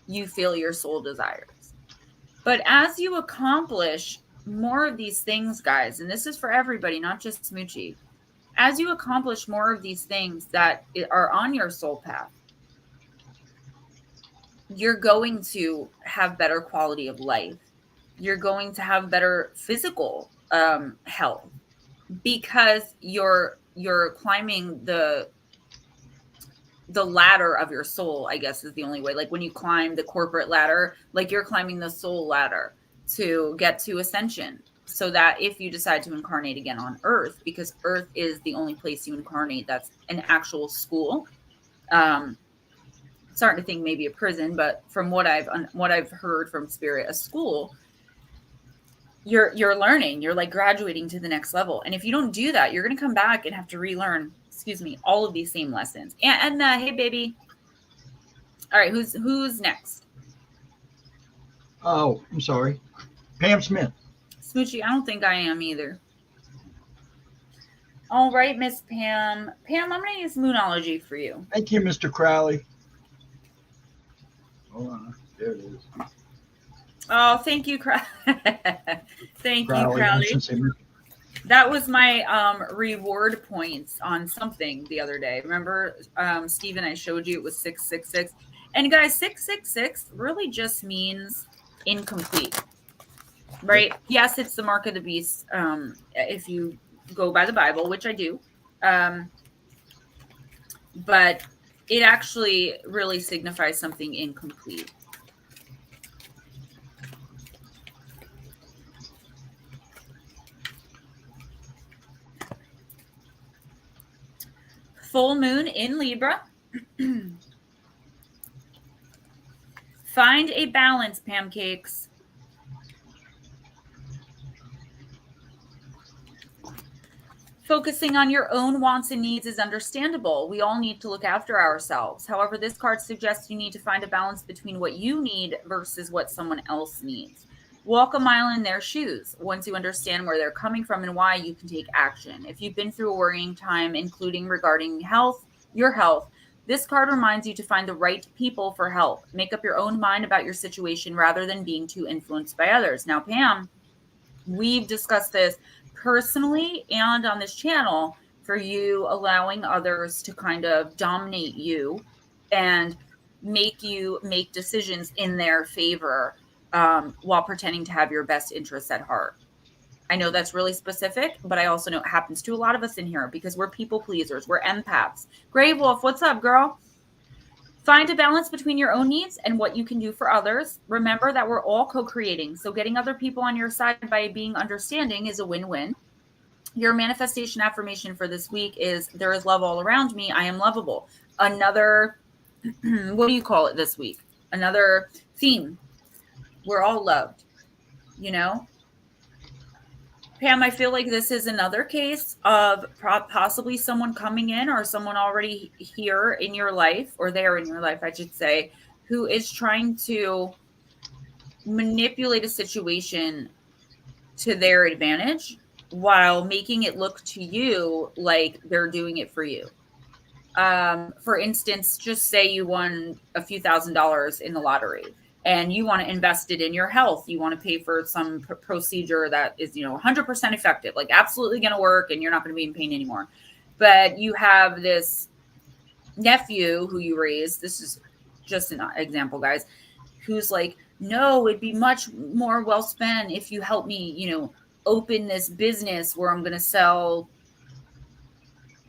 you feel your soul desires. But as you accomplish more of these things, guys, and this is for everybody, not just Smoochie, as you accomplish more of these things that are on your soul path, you're going to have better quality of life. You're going to have better physical health because you're climbing the ladder of your soul, I guess is the only way. Like when you climb the corporate ladder, like you're climbing the soul ladder to get to ascension, so that if you decide to incarnate again on Earth, because Earth is the only place you incarnate that's an actual school. Starting to think maybe a prison, but from what I've heard from Spirit, a school, you're learning, you're like graduating to the next level. And if you don't do that, you're going to come back and have to relearn, all of these same lessons. And hey, baby. All right, who's next? Oh, I'm sorry. Pam Smith. Smoochie, I don't think I am either. All right, Miss Pam. Pam, I'm going to use Moonology for you. Thank you, Mr. Crowley. Hold on. There it is. Oh, thank you, Thank you, Crowley. That was my reward points on something the other day. Remember, Steven, I showed you it was 666. And guys, 666 really just means incomplete, right? Yep. Yes, it's the mark of the beast. If you go by the Bible, which I do. But it actually really signifies something incomplete. Full moon in Libra. Find a balance, pancakes. Focusing on your own wants and needs is understandable. We all need to look after ourselves. However, this card suggests you need to find a balance between what you need versus what someone else needs. Walk a mile in their shoes. Once you understand where they're coming from and why, you can take action. If you've been through a worrying time, including regarding your health, this card reminds you to find the right people for help. Make up your own mind about your situation rather than being too influenced by others. Now, Pam, we've discussed this personally and on this channel for you allowing others to kind of dominate you and make you make decisions in their favor while pretending to have your best interests at heart. I know that's really specific, but I also know it happens to a lot of us in here because we're people pleasers. We're empaths. Grey Wolf, what's up, girl? Find a balance between your own needs and what you can do for others. Remember that we're all co-creating. So getting other people on your side by being understanding is a win-win. Your manifestation affirmation for this week is there is love all around me. I am lovable. Another, what do you call it this week? Another theme. We're all loved, you know? Pam, I feel like this is another case of possibly someone coming in or someone already here in your life, or there in your life, I should say, who is trying to manipulate a situation to their advantage while making it look to you like they're doing it for you. For instance, just say you won a few $1,000s in the lottery. And you want to invest it in your health. You want to pay for some procedure that is, 100% effective, like absolutely going to work and you're not going to be in pain anymore. But you have this nephew who you raised. This is just an example, guys, who's like, no, it'd be much more well spent if you help me, open this business where I'm going to sell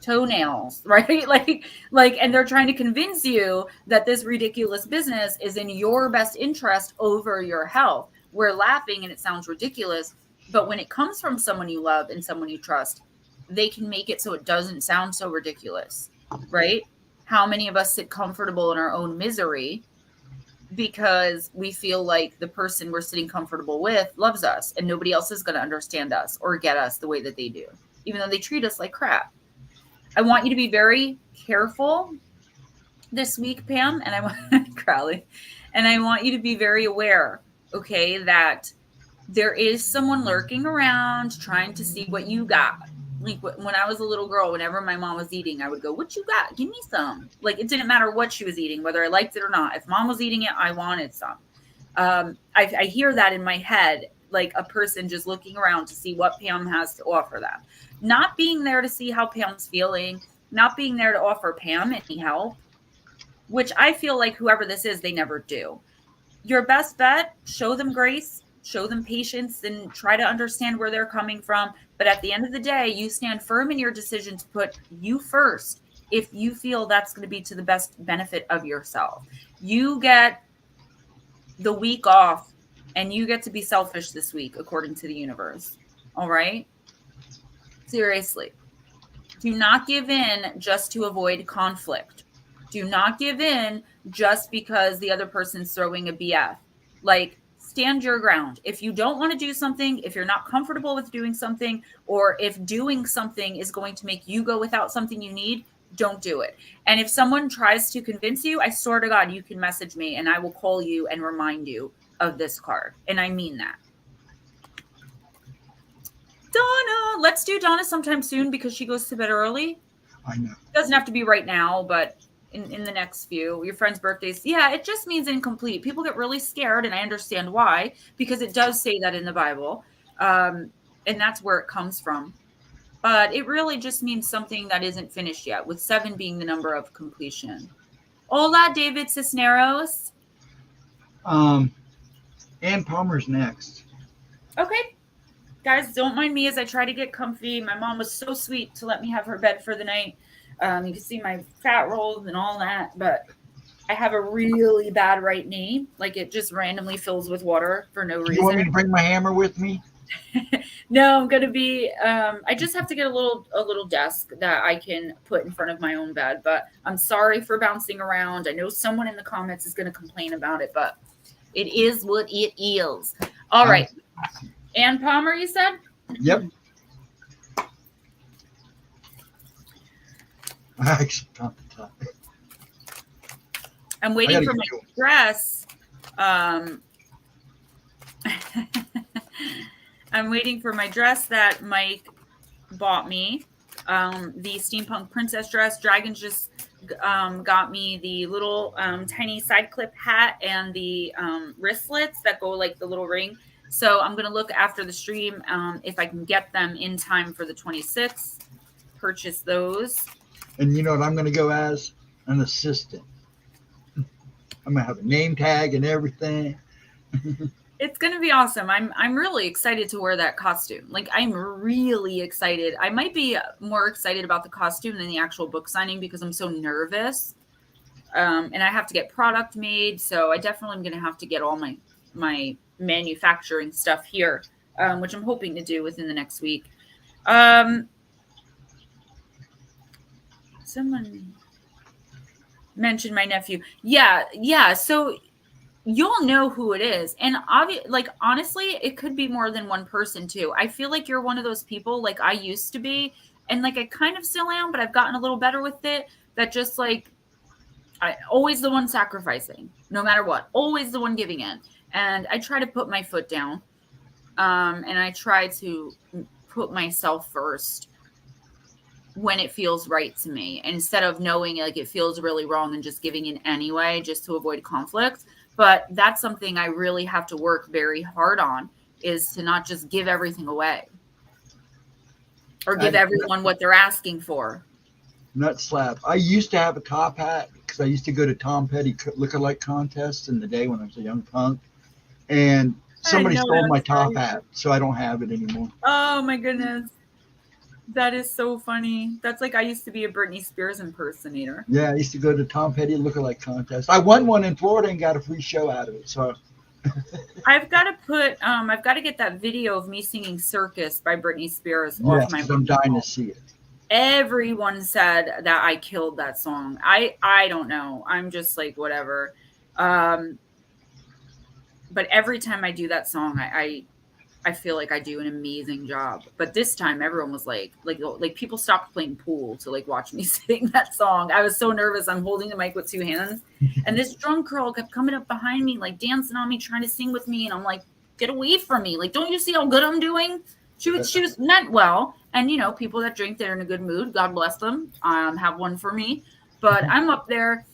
toenails, right? Like, and they're trying to convince you that this ridiculous business is in your best interest over your health. We're laughing and it sounds ridiculous, but when it comes from someone you love and someone you trust, they can make it so it doesn't sound so ridiculous, right? How many of us sit comfortable in our own misery because we feel like the person we're sitting comfortable with loves us and nobody else is going to understand us or get us the way that they do, even though they treat us like crap. I want you to be very careful this week, Pam, and I want Crowley, and I want you to be very aware, okay, that there is someone lurking around trying to see what you got. Like when I was a little girl, whenever my mom was eating, I would go, "What you got? Give me some." Like it didn't matter what she was eating, whether I liked it or not. If mom was eating it, I wanted some. I hear that in my head, like a person just looking around to see what Pam has to offer them. Not being there to see how Pam's feeling, not being there to offer Pam any help, which I feel like whoever this is, they never do. Your best bet, show them grace, show them patience, and try to understand where they're coming from. But at the end of the day, you stand firm in your decision to put you first if you feel that's going to be to the best benefit of yourself. You get the week off and you get to be selfish this week, according to the universe. All right? Seriously. Do not give in just to avoid conflict. Do not give in just because the other person's throwing a BF. Like, stand your ground. If you don't want to do something, if you're not comfortable with doing something, or if doing something is going to make you go without something you need, don't do it. And if someone tries to convince you, I swear to God, you can message me and I will call you and remind you of this card. And I mean that. Donna, let's do Donna sometime soon because she goes to bed early. I know. Doesn't have to be right now, but in the next few. Your friend's birthdays. Yeah, it just means incomplete. People get really scared, and I understand why, because it does say that in the Bible. And that's where it comes from. But it really just means something that isn't finished yet, with 7 being the number of completion. Hola, David Cisneros. Ann Palmer's next. Okay. Guys, don't mind me as I try to get comfy. My mom was so sweet to let me have her bed for the night. You can see my fat rolls and all that, but I have a really bad right knee. Like, it just randomly fills with water for no reason. You want me to bring my hammer with me? No, I'm going to be, I just have to get a little desk that I can put in front of my own bed, but I'm sorry for bouncing around. I know someone in the comments is going to complain about it, but it is what it is. All right. Ann Palmer, you said? Yep. Actually, I'm waiting for my dress. I'm waiting for my dress that Mike bought me. The steampunk princess dress. Dragons just got me the little tiny side clip hat and the wristlets that go like the little ring. So I'm going to look after the stream if I can get them in time for the 26th. Purchase those. And you know what I'm going to go as? An assistant. I'm going to have a name tag and everything. It's going to be awesome. I'm really excited to wear that costume. Like, I'm really excited. I might be more excited about the costume than the actual book signing because I'm so nervous. And I have to get product made. So I definitely am going to have to get all my manufacturing stuff here, which I'm hoping to do within the next week. Someone mentioned my nephew. Yeah. So you'll know who it is. And honestly, it could be more than one person too. I feel like you're one of those people like I used to be. And like, I kind of still am, but I've gotten a little better with it. That just like, I always the one sacrificing, no matter what, always the one giving in. And I try to put my foot down. And I try to put myself first when it feels right to me, instead of knowing like it feels really wrong and just giving in anyway, just to avoid conflict. But that's something I really have to work very hard on, is to not just give everything away or give everyone what they're asking for. Nut slap. I used to have a top hat because I used to go to Tom Petty lookalike contests in the day when I was a young punk. And somebody stole my top hat, so I don't have it anymore. Oh my goodness. That is so funny. That's like I used to be a Britney Spears impersonator. Yeah, I used to go to Tom Petty lookalike contest. I won one in Florida and got a free show out of it. So I've got to get that video of me singing Circus by Britney Spears off my I'm dying to see it. Everyone said that I killed that song. I don't know. I'm just like, whatever. But every time I do that song, I feel like I do an amazing job. But this time everyone was like people stopped playing pool to like watch me sing that song. I was so nervous. I'm holding the mic with 2 hands. And this drunk girl kept coming up behind me, like dancing on me, trying to sing with me. And I'm like, get away from me. Like, don't you see how good I'm doing? She was meant well. And, you know, people that drink, they're in a good mood. God bless them. Have one for me. But I'm up there.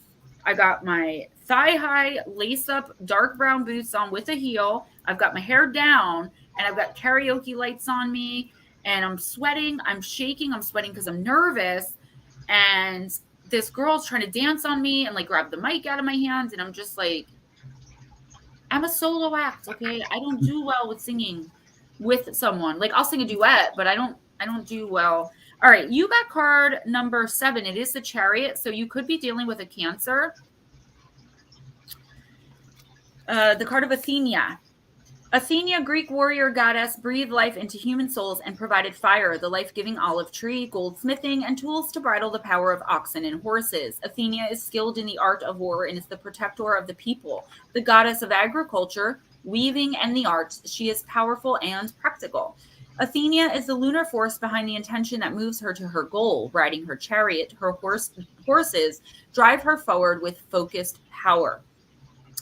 I got my thigh-high lace-up dark brown boots on with a heel. I've got my hair down. And I've got karaoke lights on me, and I'm sweating. I'm shaking. I'm sweating because I'm nervous. And this girl's trying to dance on me and like grab the mic out of my hands. And I'm just like, I'm a solo act. Okay. I don't do well with singing with someone. Like, I'll sing a duet, but I don't do well. All right. You got card number 7. It is the Chariot. So you could be dealing with a Cancer. The card of Athena. Athena, Greek warrior goddess, breathed life into human souls and provided fire, the life-giving olive tree, goldsmithing, and tools to bridle the power of oxen and horses. Athena is skilled in the art of war and is the protector of the people, the goddess of agriculture, weaving, and the arts. She is powerful and practical. Athena is the lunar force behind the intention that moves her to her goal. Riding her chariot, her horses drive her forward with focused power.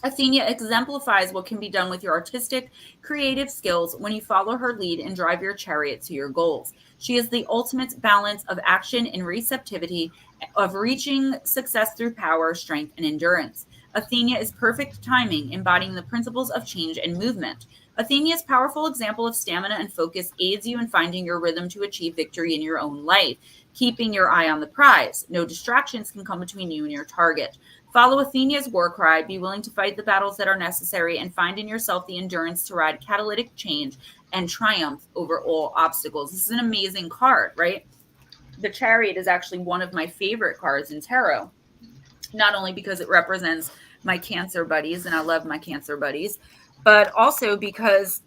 Athena exemplifies what can be done with your artistic, creative skills when you follow her lead and drive your chariot to your goals. She is the ultimate balance of action and receptivity, of reaching success through power, strength, and endurance. Athena is perfect timing, embodying the principles of change and movement. Athena's powerful example of stamina and focus aids you in finding your rhythm to achieve victory in your own life, keeping your eye on the prize. No distractions can come between you and your target. Follow Athena's war cry, be willing to fight the battles that are necessary, and find in yourself the endurance to ride catalytic change and triumph over all obstacles. This is an amazing card, right? The Chariot is actually one of my favorite cards in tarot, not only because it represents my Cancer buddies, and I love my Cancer buddies, but also because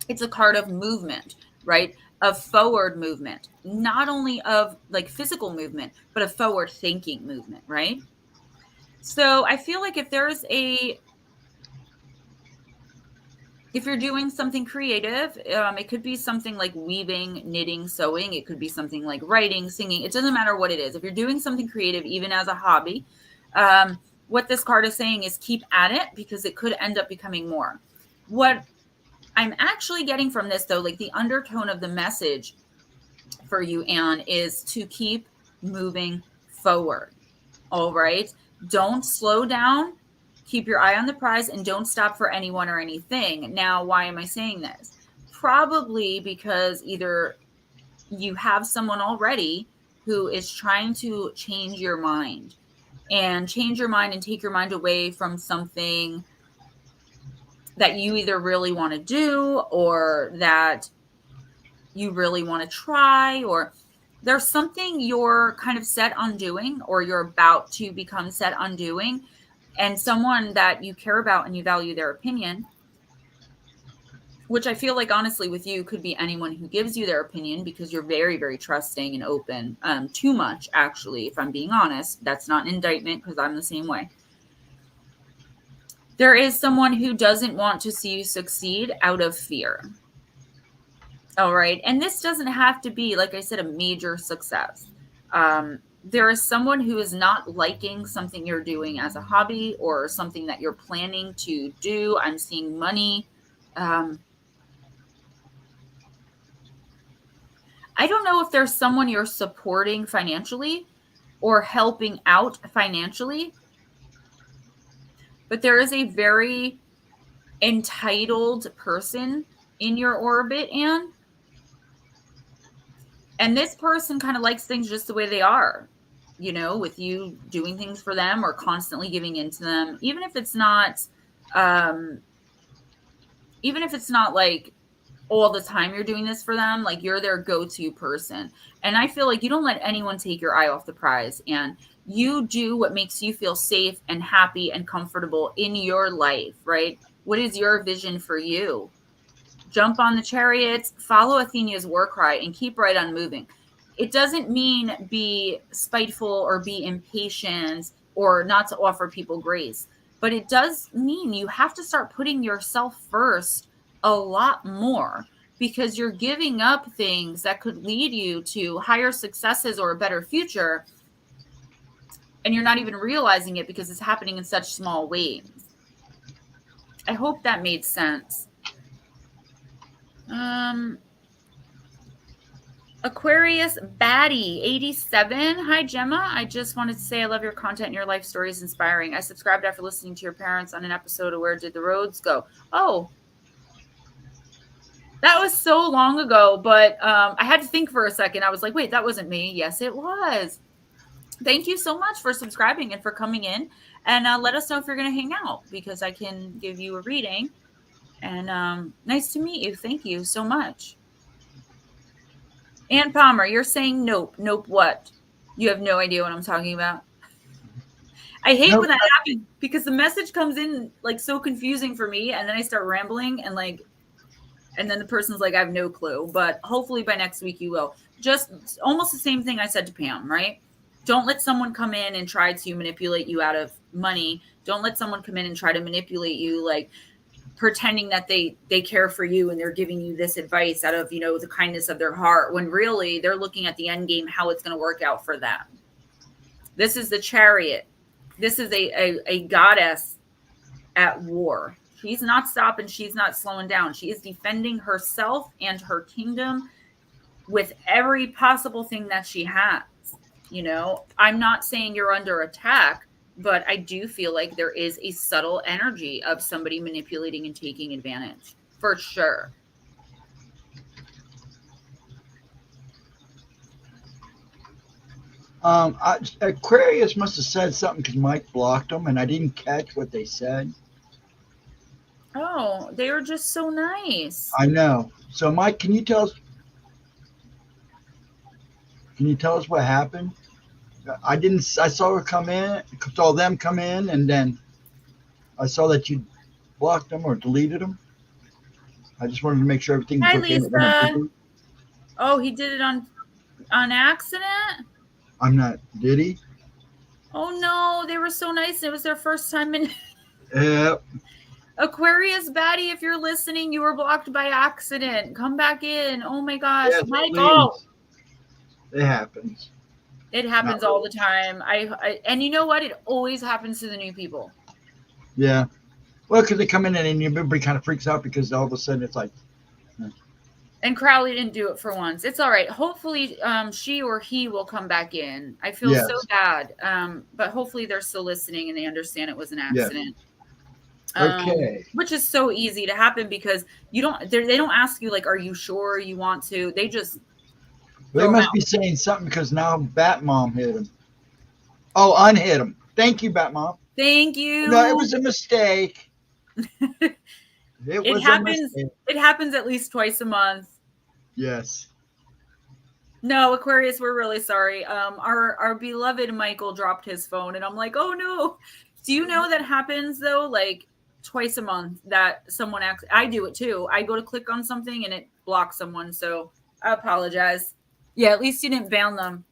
it's a card of movement, right? Of forward movement, not only of like physical movement, but of forward thinking movement, right? So I feel like if you're doing something creative, it could be something like weaving, knitting, sewing. It could be something like writing, singing. It doesn't matter what it is. If you're doing something creative, even as a hobby, what this card is saying is keep at it, because it could end up becoming more. What I'm actually getting from this, though, like the undertone of the message for you, Anne, is to keep moving forward. All right. Don't slow down. Keep your eye on the prize and don't stop for anyone or anything. Now, why am I saying this? Probably because either you have someone already who is trying to change your mind and take your mind away from something that you either really want to do or that you really want to try, or there's something you're kind of set on doing or you're about to become set on doing, and someone that you care about and you value their opinion, which I feel like honestly with you could be anyone who gives you their opinion, because you're very, very trusting and open, too much, actually, if I'm being honest. That's not an indictment, because I'm the same way. There is someone who doesn't want to see you succeed out of fear. All right. And this doesn't have to be, like I said, a major success. There is someone who is not liking something you're doing as a hobby or something that you're planning to do. I'm seeing money. I don't know if there's someone you're supporting financially or helping out financially, but there is a very entitled person in your orbit, Anne. And this person kind of likes things just the way they are, you know, with you doing things for them or constantly giving into them, even if it's not like all the time you're doing this for them, like you're their go-to person. And I feel like you don't let anyone take your eye off the prize, and you do what makes you feel safe and happy and comfortable in your life, right? What is your vision for you? Jump on the chariots, follow Athena's war cry, and keep right on moving. It doesn't mean be spiteful or be impatient or not to offer people grace, but it does mean you have to start putting yourself first a lot more, because you're giving up things that could lead you to higher successes or a better future, and you're not even realizing it because it's happening in such small ways. I hope that made sense. Aquarius Batty 87. Hi, Gemma. I just wanted to say I love your content and your life story is inspiring. I subscribed after listening to your parents on an episode of Where Did the Roads Go? Oh, that was so long ago, but I had to think for a second. I was like, wait, that wasn't me. Yes, it was. Thank you so much for subscribing and for coming in. And let us know if you're going to hang out, because I can give you a reading. And nice to meet you. Thank you so much. Ann Palmer, you're saying nope. Nope what? You have no idea what I'm talking about? I hate when that happens, because the message comes in like so confusing for me, and then I start rambling and then the person's like, I have no clue. But hopefully by next week you will. Just almost the same thing I said to Pam, right? Don't let someone come in and try to manipulate you out of money. Don't let someone come in and try to manipulate you. Like, pretending that they care for you and they're giving you this advice out of, you know, the kindness of their heart, when really they're looking at the end game, how it's going to work out for them. This is the Chariot. This is a goddess at war. She's not stopping. She's not slowing down. She is defending herself and her kingdom with every possible thing that she has. You know, I'm not saying you're under attack, but I do feel like there is a subtle energy of somebody manipulating and taking advantage, for sure. Aquarius must have said something because Mike blocked them, and I didn't catch what they said. Oh, they were just so nice. I know. So, Mike, can you tell us? Can you tell us what happened? I didn't. I saw her come in. Saw them come in, and then I saw that you blocked them or deleted them. I just wanted to make sure everything was Hi, okay. Lisa. Oh, he did it on accident? I'm not. Did he? Oh no, they were so nice. It was their first time in. Yep. Aquarius Baddie, if you're listening, you were blocked by accident. Come back in. Oh my gosh, Yes, Michael. It happens. It happens all the time. I and you know what? It always happens to the new people. Yeah. Well, because they come in and everybody kind of freaks out because all of a sudden it's like. And Crowley didn't do it for once. It's all right. Hopefully, she or he will come back in. I feel so bad, but hopefully they're still listening and they understand it was an accident. Okay. Which is so easy to happen because you don't. They don't ask you like, "Are you sure you want to?" They just. They must be saying something because now Bat Mom hit him. Oh, unhit him. Thank you, Bat Mom. Thank you. No, it was a mistake. It happens. It happens at least twice a month. Yes. No, Aquarius, we're really sorry. Our beloved Michael dropped his phone, and I'm like, oh no. Do you know that happens though? Like twice a month that someone acts. I do it too. I go to click on something and it blocks someone. So I apologize. Yeah, at least you didn't ban them.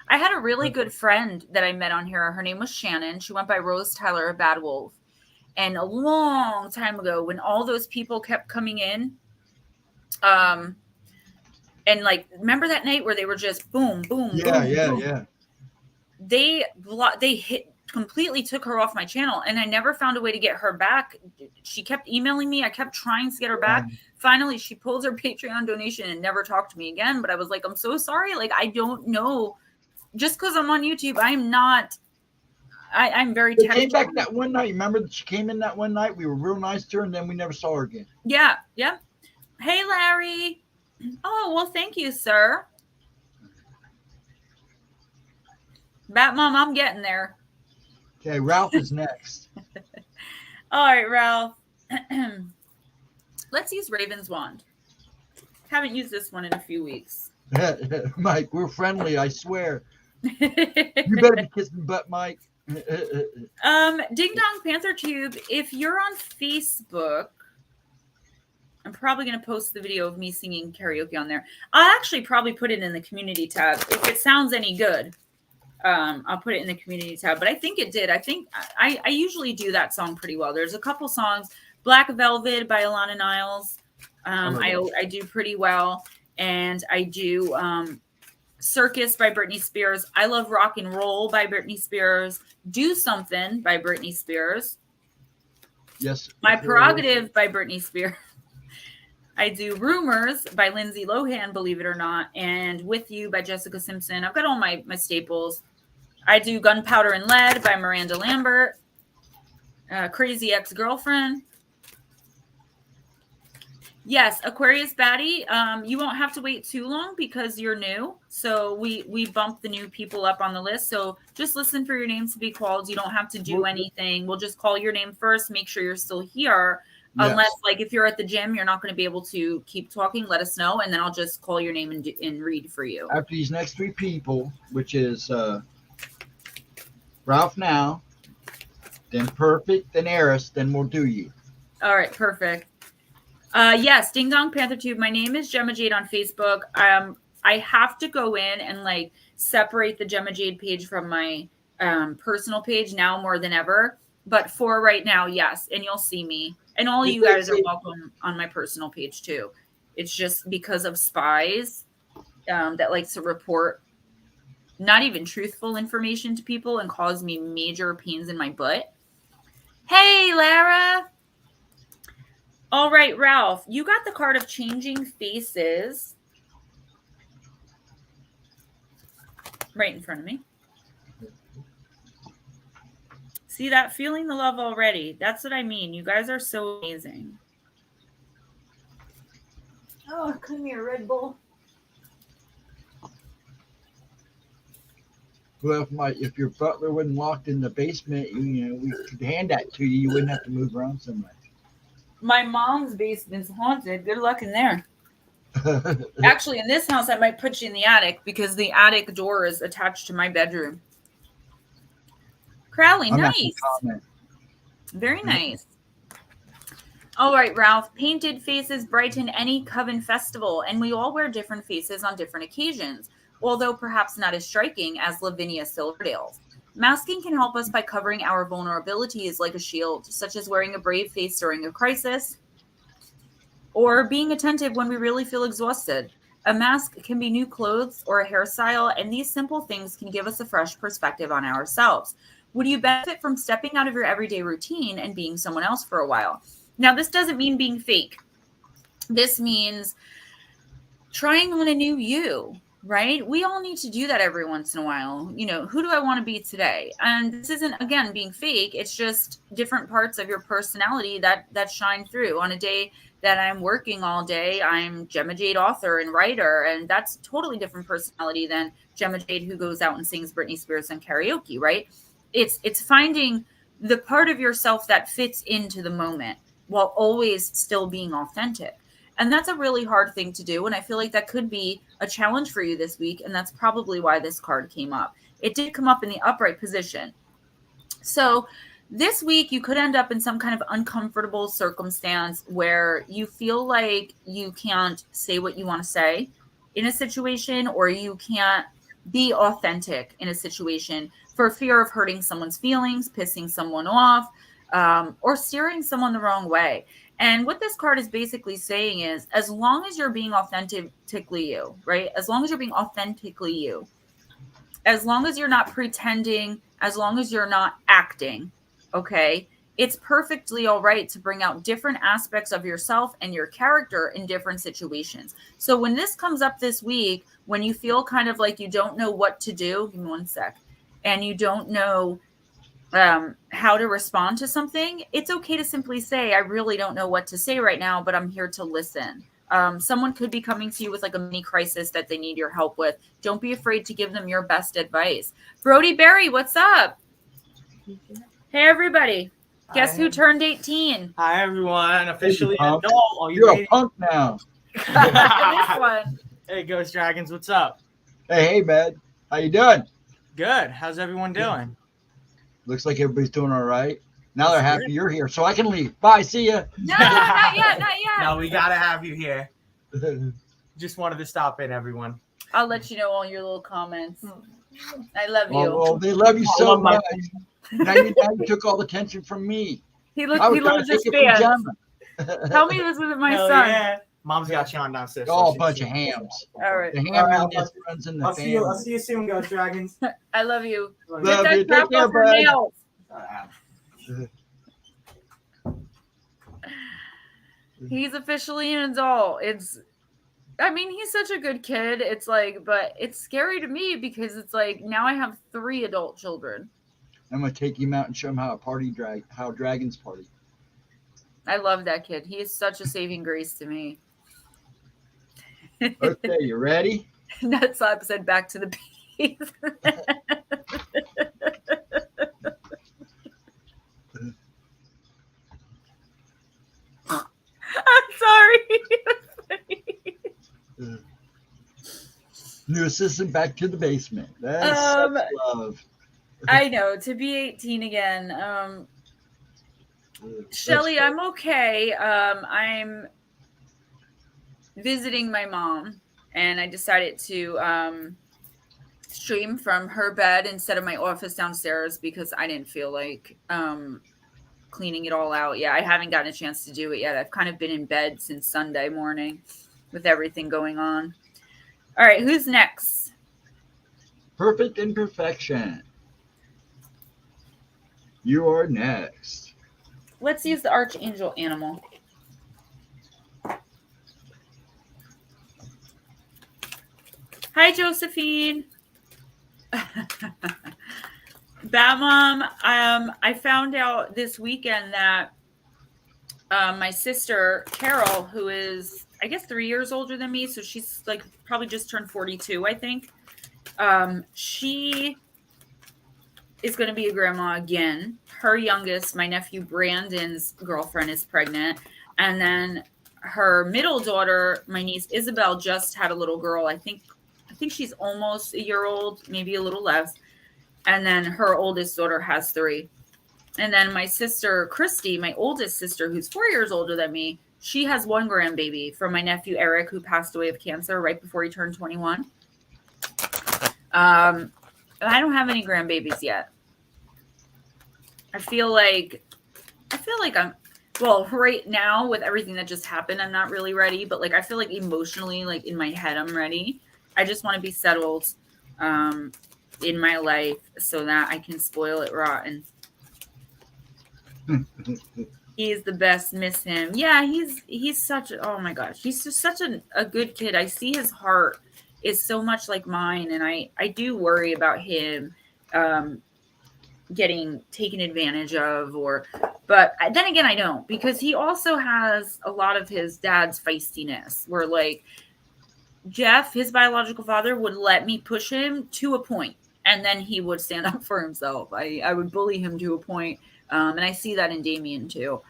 I had a really good friend that I met on here. Her name was Shannon. She went by Rose Tyler of Bad Wolf. And a long time ago, when all those people kept coming in, and like, remember that night where they were just boom, boom, boom. They completely took her off my channel, and I never found a way to get her back. She kept emailing me. I kept trying to get her back. Finally, she pulled her Patreon donation and never talked to me again. But I was like, I'm so sorry. Like, I don't know. Just because I'm on YouTube, I'm not. I'm very. She came back that one night. Remember that she came in that one night? We were real nice to her, and then we never saw her again. Yeah. Yeah. Hey, Larry. Oh, well, thank you, sir. Bat Mom, I'm getting there. Okay, Ralph is next. All right, Ralph. Let's use Raven's Wand. Haven't used this one in a few weeks. Mike, we're friendly, I swear. You better be kissing butt, Mike. Ding Dong Panther Tube, if you're on Facebook, I'm probably going to post the video of me singing karaoke on there. I'll actually probably put it in the community tab. If it sounds any good, I'll put it in the community tab. But I think it did. I think I usually do that song pretty well. There's a couple songs. Black Velvet by Alana Niles. I do pretty well. And I do Circus by Britney Spears. I Love Rock and Roll by Britney Spears. Do Something by Britney Spears. Yes. My Prerogative by Britney Spears. I do Rumors by Lindsay Lohan, believe it or not, and With You by Jessica Simpson. I've got all my staples. I do Gunpowder and Lead by Miranda Lambert. Crazy Ex-Girlfriend. Yes, Aquarius Baddie, you won't have to wait too long because you're new. So we bump the new people up on the list. So just listen for your name to be called. You don't have to do anything. We'll just call your name first, make sure you're still here. Yes. Unless, like, if you're at the gym, you're not going to be able to keep talking, let us know, and then I'll just call your name and read for you. After these next three people, which is Ralph now, then Perfect, then Eris, then we'll do you. All right, perfect. Yes, Ding Dong Panther Tube. My name is Gemma Jade on Facebook. I have to go in and, like, separate the Gemma Jade page from my personal page now more than ever. But for right now, yes, and you'll see me. And all of you guys are welcome on my personal page too. It's just because of spies that likes to report not even truthful information to people and cause me major pains in my butt. Hey, Lara. All right, Ralph, you got the card of changing faces right in front of me. See that? Feeling the love already. That's what I mean. You guys are so amazing. Oh, come here, Red Bull. Well, if your butler wasn't locked in the basement, we could hand that to you. You wouldn't have to move around so much. My mom's basement's haunted. Good luck in there. Actually, in this house, I might put you in the attic because the attic door is attached to my bedroom. Crowley, nice. Very nice. All right, Ralph. Painted faces brighten any coven festival, and we all wear different faces on different occasions, although perhaps not as striking as Lavinia Silverdale's. Masking can help us by covering our vulnerabilities like a shield, such as wearing a brave face during a crisis, or being attentive when we really feel exhausted. A mask can be new clothes or a hairstyle, and these simple things can give us a fresh perspective on ourselves. Would you benefit from stepping out of your everyday routine and being someone else for a while? Now, this doesn't mean being fake. This means trying on a new you, right? We all need to do that every once in a while. Who do I want to be today? And this isn't, again, being fake. It's just different parts of your personality that shine through. On a day that I'm working all day, I'm Gemma Jade, author and writer, and that's a totally different personality than Gemma Jade who goes out and sings Britney Spears and karaoke, right? It's finding the part of yourself that fits into the moment while always still being authentic. And that's a really hard thing to do. And I feel like that could be a challenge for you this week. And that's probably why this card came up. It did come up in the upright position. So this week you could end up in some kind of uncomfortable circumstance where you feel like you can't say what you want to say in a situation, or you can't be authentic in a situation for fear of hurting someone's feelings, pissing someone off, or steering someone the wrong way. And what this card is basically saying is, as long as you're being authentically you, right? As long as you're being authentically you, as long as you're not pretending, as long as you're not acting, okay, it's perfectly all right to bring out different aspects of yourself and your character in different situations. So when this comes up this week, when you feel kind of like you don't know what to do, give me one sec, and you don't know how to respond to something, it's okay to simply say, I really don't know what to say right now, but I'm here to listen. Someone could be coming to you with like a mini crisis that they need your help with. Don't be afraid to give them your best advice. Brody Berry, what's up? Hey, everybody. Guess who turned 18? Hi, everyone. Officially an adult. You're a punk now. This one. Hey, Ghostdragonzw, what's up? Hey, man. How you doing? Good. How's everyone doing? Looks like everybody's doing all right. Now they're happy you're here, so I can leave. Bye. See ya. No, not yet. Not yet. No, we got to have you here. Just wanted to stop in, everyone. I'll let you know all your little comments. I love you. Oh, they love you so much. Now you took all the attention from me. He loves his fans. Tell me this was my Hell son. Yeah. Mom's got you on downstairs. Oh, a bunch of hams. All right. The ham runs in the family. I'll see you soon, Ghostdragonzw. I love you. Love you. Get that crap off your nails. He's officially an adult. He's such a good kid. It's like, but it's scary to me because it's like now I have 3 adult children. I'm gonna take him out and show him how dragons party. I love that kid. He is such a saving grace to me. Okay, you ready? Nutsob said back to the bees. I'm sorry. New assistant back to the basement. That's love. I know, to be 18 again. Shelly, I'm okay. I'm visiting my mom, and I decided to stream from her bed instead of my office downstairs because I didn't feel like cleaning it all out. Yeah, I haven't gotten a chance to do it yet. I've kind of been in bed since Sunday morning with everything going on. All right, who's next? Perfect Imperfection. You are next. Let's use the Archangel animal. Hi, Josephine. Batmom, I found out this weekend that my sister, Carol, who is, I guess, 3 years older than me, so she's like probably just turned 42, I think. She is going to be a grandma again. Her youngest, my nephew Brandon's girlfriend, is pregnant. And then her middle daughter, my niece Isabel, just had a little girl. I think she's almost a year old, maybe a little less. And then her oldest daughter has 3. And then my sister Christy, my oldest sister, who's 4 years older than me, she has 1 grandbaby from my nephew Eric, who passed away of cancer right before he turned 21. I don't have any grandbabies yet. I feel like I'm, well, right now with everything that just happened, I'm not really ready, but like I feel like emotionally, like in my head, I'm ready. I just want to be settled in my life so that I can spoil it rotten. He's the best, miss him. Yeah, he's such a, oh my gosh, he's just such a good kid. I see his heart is so much like mine, and I do worry about him getting taken advantage of, but then again I don't, because he also has a lot of his dad's feistiness, where like Jeff, his biological father, would let me push him to a point, and then he would stand up for himself. I would bully him to a point, and I see that in Damien too.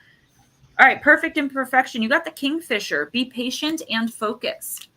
All right, Perfect Imperfection. You got the Kingfisher. Be patient and focused.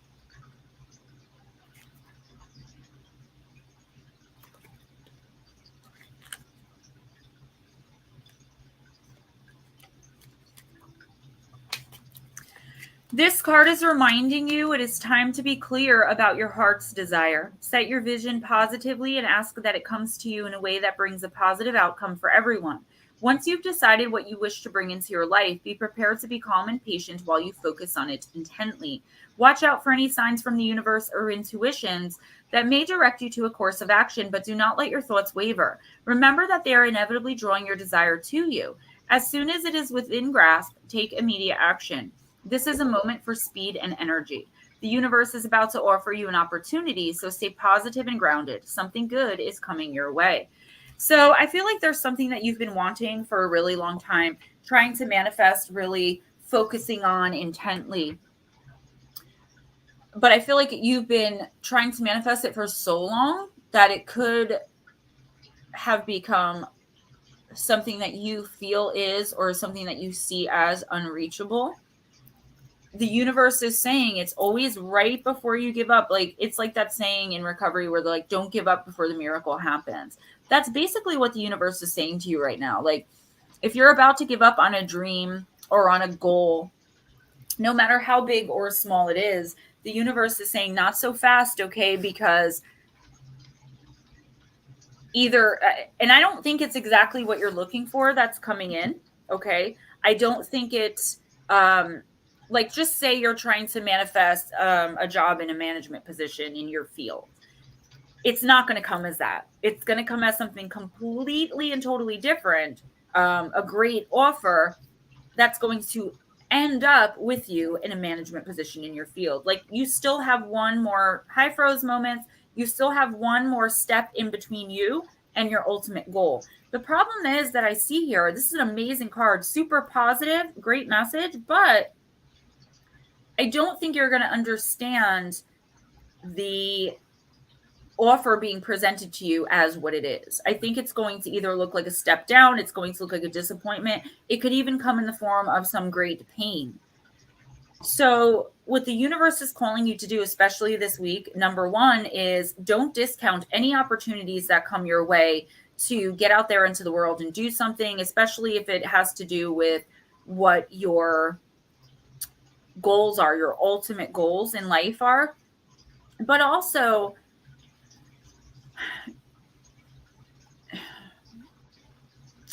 This card is reminding you it is time to be clear about your heart's desire. Set your vision positively and ask that it comes to you in a way that brings a positive outcome for everyone. Once you've decided what you wish to bring into your life, be prepared to be calm and patient while you focus on it intently. Watch out for any signs from the universe or intuitions that may direct you to a course of action, but do not let your thoughts waver. Remember that they are inevitably drawing your desire to you. As soon as it is within grasp, take immediate action. This is a moment for speed and energy. The universe is about to offer you an opportunity, so stay positive and grounded. Something good is coming your way. So I feel like there's something that you've been wanting for a really long time, trying to manifest, really focusing on intently. But I feel like you've been trying to manifest it for so long that it could have become something that you feel is, or something that you see as unreachable. The universe is saying it's always right before you give up. Like, it's like that saying in recovery where they're like, don't give up before the miracle happens. That's basically what the universe is saying to you right now. Like, if you're about to give up on a dream or on a goal, no matter how big or small it is, the universe is saying not so fast, okay? Because either, and I don't think it's exactly what you're looking for that's coming in, okay? I don't think it's, like, just say you're trying to manifest a job in a management position in your field. It's not going to come as that. It's going to come as something completely and totally different, a great offer that's going to end up with you in a management position in your field. Like, you still have one more high froze moment. You still have one more step in between you and your ultimate goal. The problem is that I see here, this is an amazing card, super positive, great message, but I don't think you're going to understand the offer being presented to you as what it is. I think it's going to either look like a step down, it's going to look like a disappointment. It could even come in the form of some great pain. So what the universe is calling you to do, especially this week, number one, is don't discount any opportunities that come your way to get out there into the world and do something, especially if it has to do with what your goals are, your ultimate goals in life are. But also,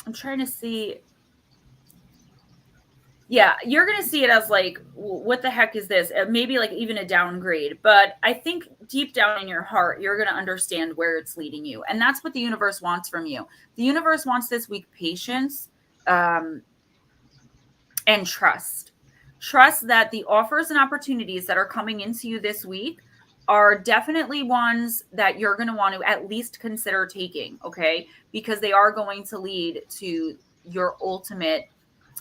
I'm trying to see, Yeah, you're going to see it as like, what the heck is this? Maybe like even a downgrade. But I think deep down in your heart, you're going to understand where it's leading you. And that's what the universe wants from you. The universe wants this week patience and trust. Trust that the offers and opportunities that are coming into you this week are definitely ones that you're going to want to at least consider taking, okay? Because they are going to lead to your ultimate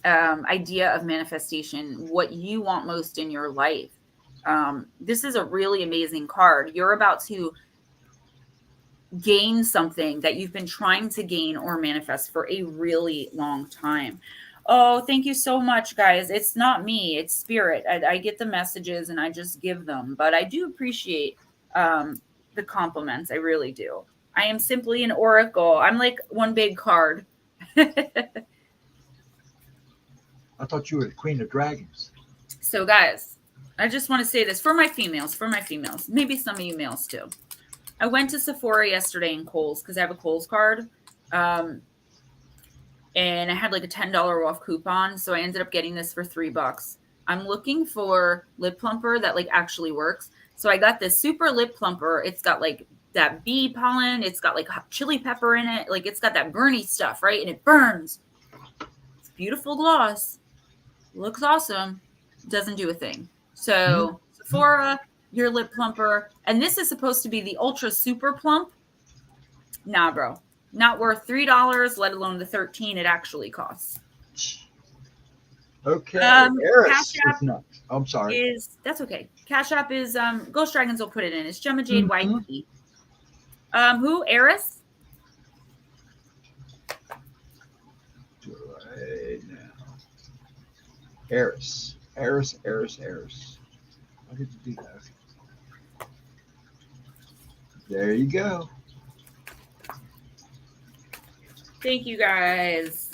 idea of manifestation, what you want most in your life. This is a really amazing card. You're about to gain something that you've been trying to gain or manifest for a really long time. Oh, thank you so much, guys. It's not me, it's spirit. I get the messages and I just give them, but I do appreciate the compliments. I really do. I am simply an oracle. I'm like one big card. I thought you were the Queen of Dragons. So, guys, I just want to say this for my females, maybe some of you males too. I went to Sephora yesterday in Kohl's because I have a Kohl's card. And I had like a $10 off coupon. So I ended up getting this for $3. I'm looking for lip plumper that like actually works. So I got this super lip plumper. It's got like that bee pollen. It's got like chili pepper in it. Like it's got that burny stuff, right? And it burns. It's beautiful gloss. Looks awesome. Doesn't do a thing. So Sephora, your lip plumper. And this is supposed to be the ultra super plump. Nah, bro. Not worth $3, let alone the $13 it actually costs. Okay. CashApp no, I'm sorry. That's okay. CashApp is Ghostdragonzw will put it in. It's GemmaJadeYT. Who? Eris? Right now. Eris. I get to do that. There you go. Thank you, guys.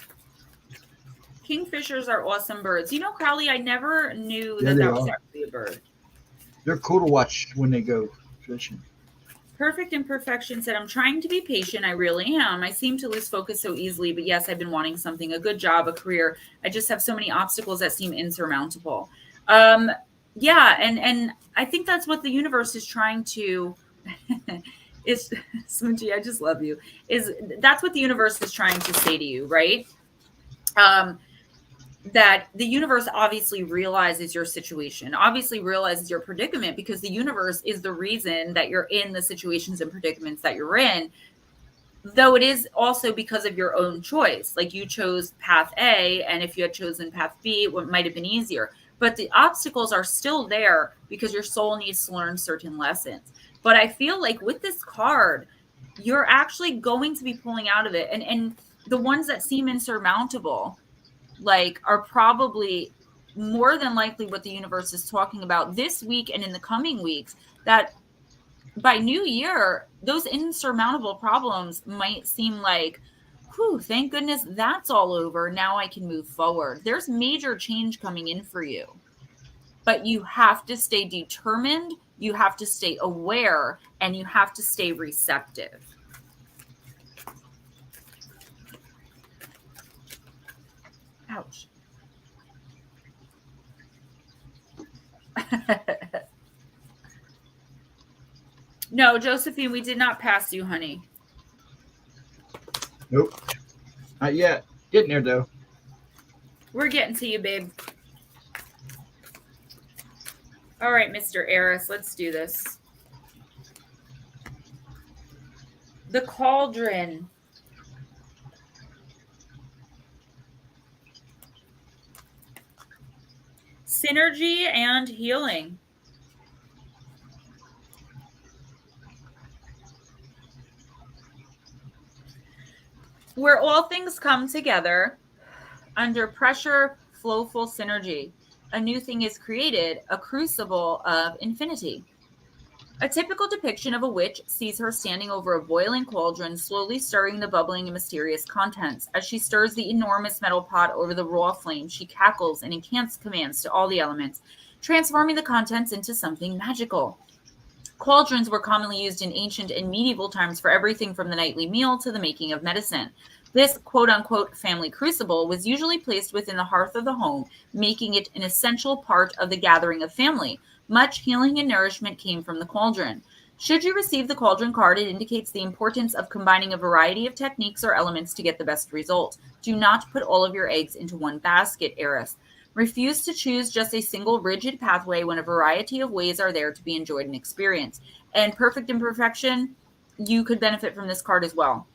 Kingfishers are awesome birds. You know, Crowley, I never knew that was actually a bird. They're cool to watch when they go fishing. Perfect Imperfection said, I'm trying to be patient. I really am. I seem to lose focus so easily, but yes, I've been wanting something, a good job, a career. I just have so many obstacles that seem insurmountable. Yeah, and I think that's what the universe is trying to is Smoochie, I just love you. That's what the universe is trying to say to you, right? That the universe obviously realizes your situation, obviously realizes your predicament, because the universe is the reason that you're in the situations and predicaments that you're in, though it is also because of your own choice. Like you chose path A, and if you had chosen path B, it might have been easier. But the obstacles are still there because your soul needs to learn certain lessons. But I feel like with this card, you're actually going to be pulling out of it. And the ones that seem insurmountable, like, are probably more than likely what the universe is talking about this week and in the coming weeks, that by New Year, those insurmountable problems might seem like, whew, thank goodness that's all over. Now I can move forward. There's major change coming in for you. But you have to stay determined, you have to stay aware, and you have to stay receptive. Ouch. No, Josephine, we did not pass you, honey. Nope. Not yet. Getting there, though. We're getting to you, babe. All right, Mr. Eris, let's do this. The Cauldron. Synergy and healing. Where all things come together, under pressure, flowful synergy. A new thing is created, a crucible of infinity. A typical depiction of a witch sees her standing over a boiling cauldron, slowly stirring the bubbling and mysterious contents. As she stirs the enormous metal pot over the raw flame, she cackles and incants commands to all the elements, transforming the contents into something magical. Cauldrons were commonly used in ancient and medieval times for everything from the nightly meal to the making of medicine. This quote-unquote family crucible was usually placed within the hearth of the home, making it an essential part of the gathering of family. Much healing and nourishment came from the cauldron. Should you receive the cauldron card, it indicates the importance of combining a variety of techniques or elements to get the best result. Do not put all of your eggs into one basket, Eris. Refuse to choose just a single rigid pathway when a variety of ways are there to be enjoyed and experienced. And perfect imperfection, you could benefit from this card as well.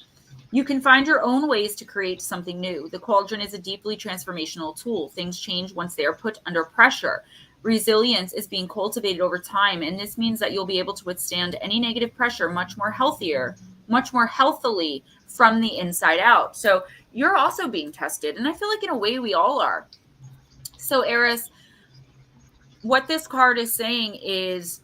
You can find your own ways to create something new. The cauldron is a deeply transformational tool. Things change once they are put under pressure. Resilience is being cultivated over time, and this means that you'll be able to withstand any negative pressure much more healthily from the inside out. So you're also being tested, and I feel like in a way we all are. So Eris, what this card is saying is,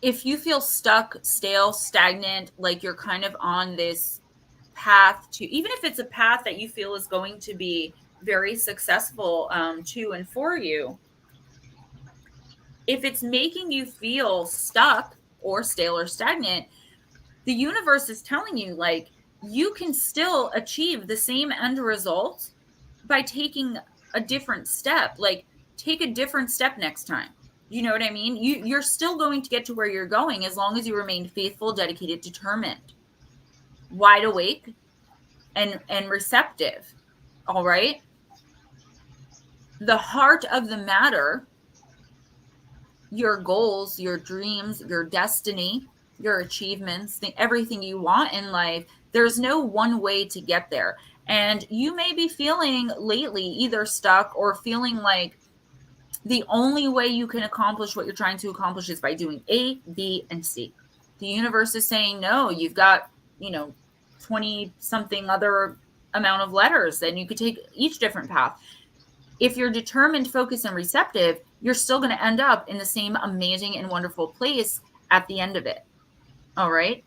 if you feel stuck, stale, stagnant, like you're kind of on this path to, even if it's a path that you feel is going to be very successful to and for you, if it's making you feel stuck or stale or stagnant, the universe is telling you, like, you can still achieve the same end result by taking a different step. Like, take a different step next time. You know what I mean? You're still going to get to where you're going as long as you remain faithful, dedicated, determined, wide awake, and receptive. All right? The heart of the matter, your goals, your dreams, your destiny, your achievements, everything you want in life, there's no one way to get there. And you may be feeling lately either stuck or feeling like the only way you can accomplish what you're trying to accomplish is by doing A, B, and C. The universe is saying, no, you've got, 20 something other amount of letters, and you could take each different path. If you're determined, focused, and receptive, you're still going to end up in the same amazing and wonderful place at the end of it. All right?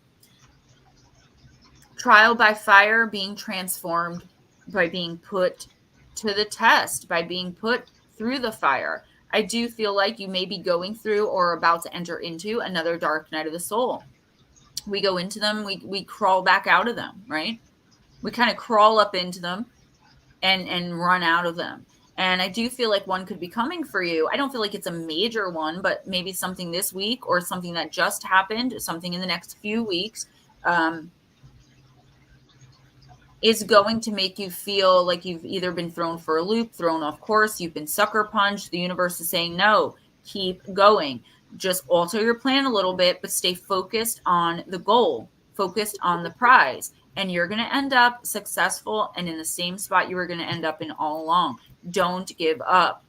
Trial by fire, being transformed by being put to the test, by being put through the fire. I do feel like you may be going through or about to enter into another dark night of the soul. We go into them, we crawl back out of them, right? We kind of crawl up into them and run out of them. And I do feel like one could be coming for you. I don't feel like it's a major one, but maybe something this week or something that just happened, something in the next few weeks, is going to make you feel like you've either been thrown for a loop, thrown off course, you've been sucker punched. The universe is saying, no, keep going. Just alter your plan a little bit, but stay focused on the goal, focused on the prize. And you're going to end up successful and in the same spot you were going to end up in all along. Don't give up.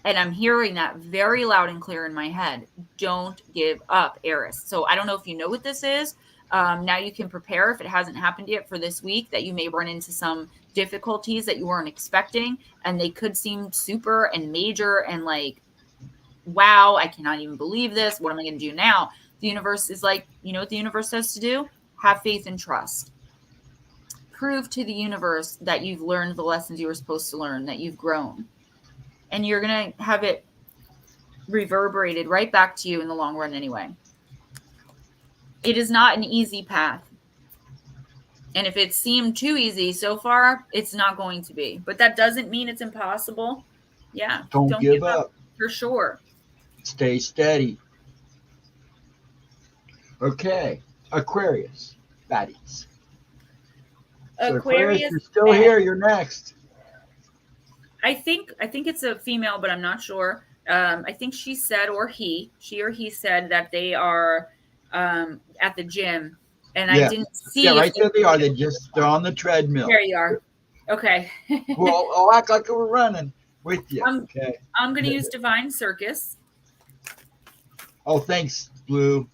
And I'm hearing that very loud and clear in my head. Don't give up, Eris. So I don't know if you know what this is. Now you can prepare, if it hasn't happened yet, for this week, that you may run into some difficulties that you weren't expecting, and they could seem super and major and like, wow, I cannot even believe this. What am I going to do now? The universe is like, you know what the universe says to do? Have faith and trust. Prove to the universe that you've learned the lessons you were supposed to learn, that you've grown. And you're going to have it reverberated right back to you in the long run anyway. It is not an easy path. And if it seemed too easy so far, it's not going to be. But that doesn't mean it's impossible. Yeah. Don't give up. For sure. Stay steady. Okay. Aquarius. Baddies. So Aquarius, you're still here. You're next. I think it's a female, but I'm not sure. I think she said, or she or he said that they are at the gym, and I didn't see. Yeah, right there they are. They're on the treadmill. There you are. Okay. Well, I'll act like we're running with you. Okay. I'm going to use Divine Circus. Oh, thanks, Blue.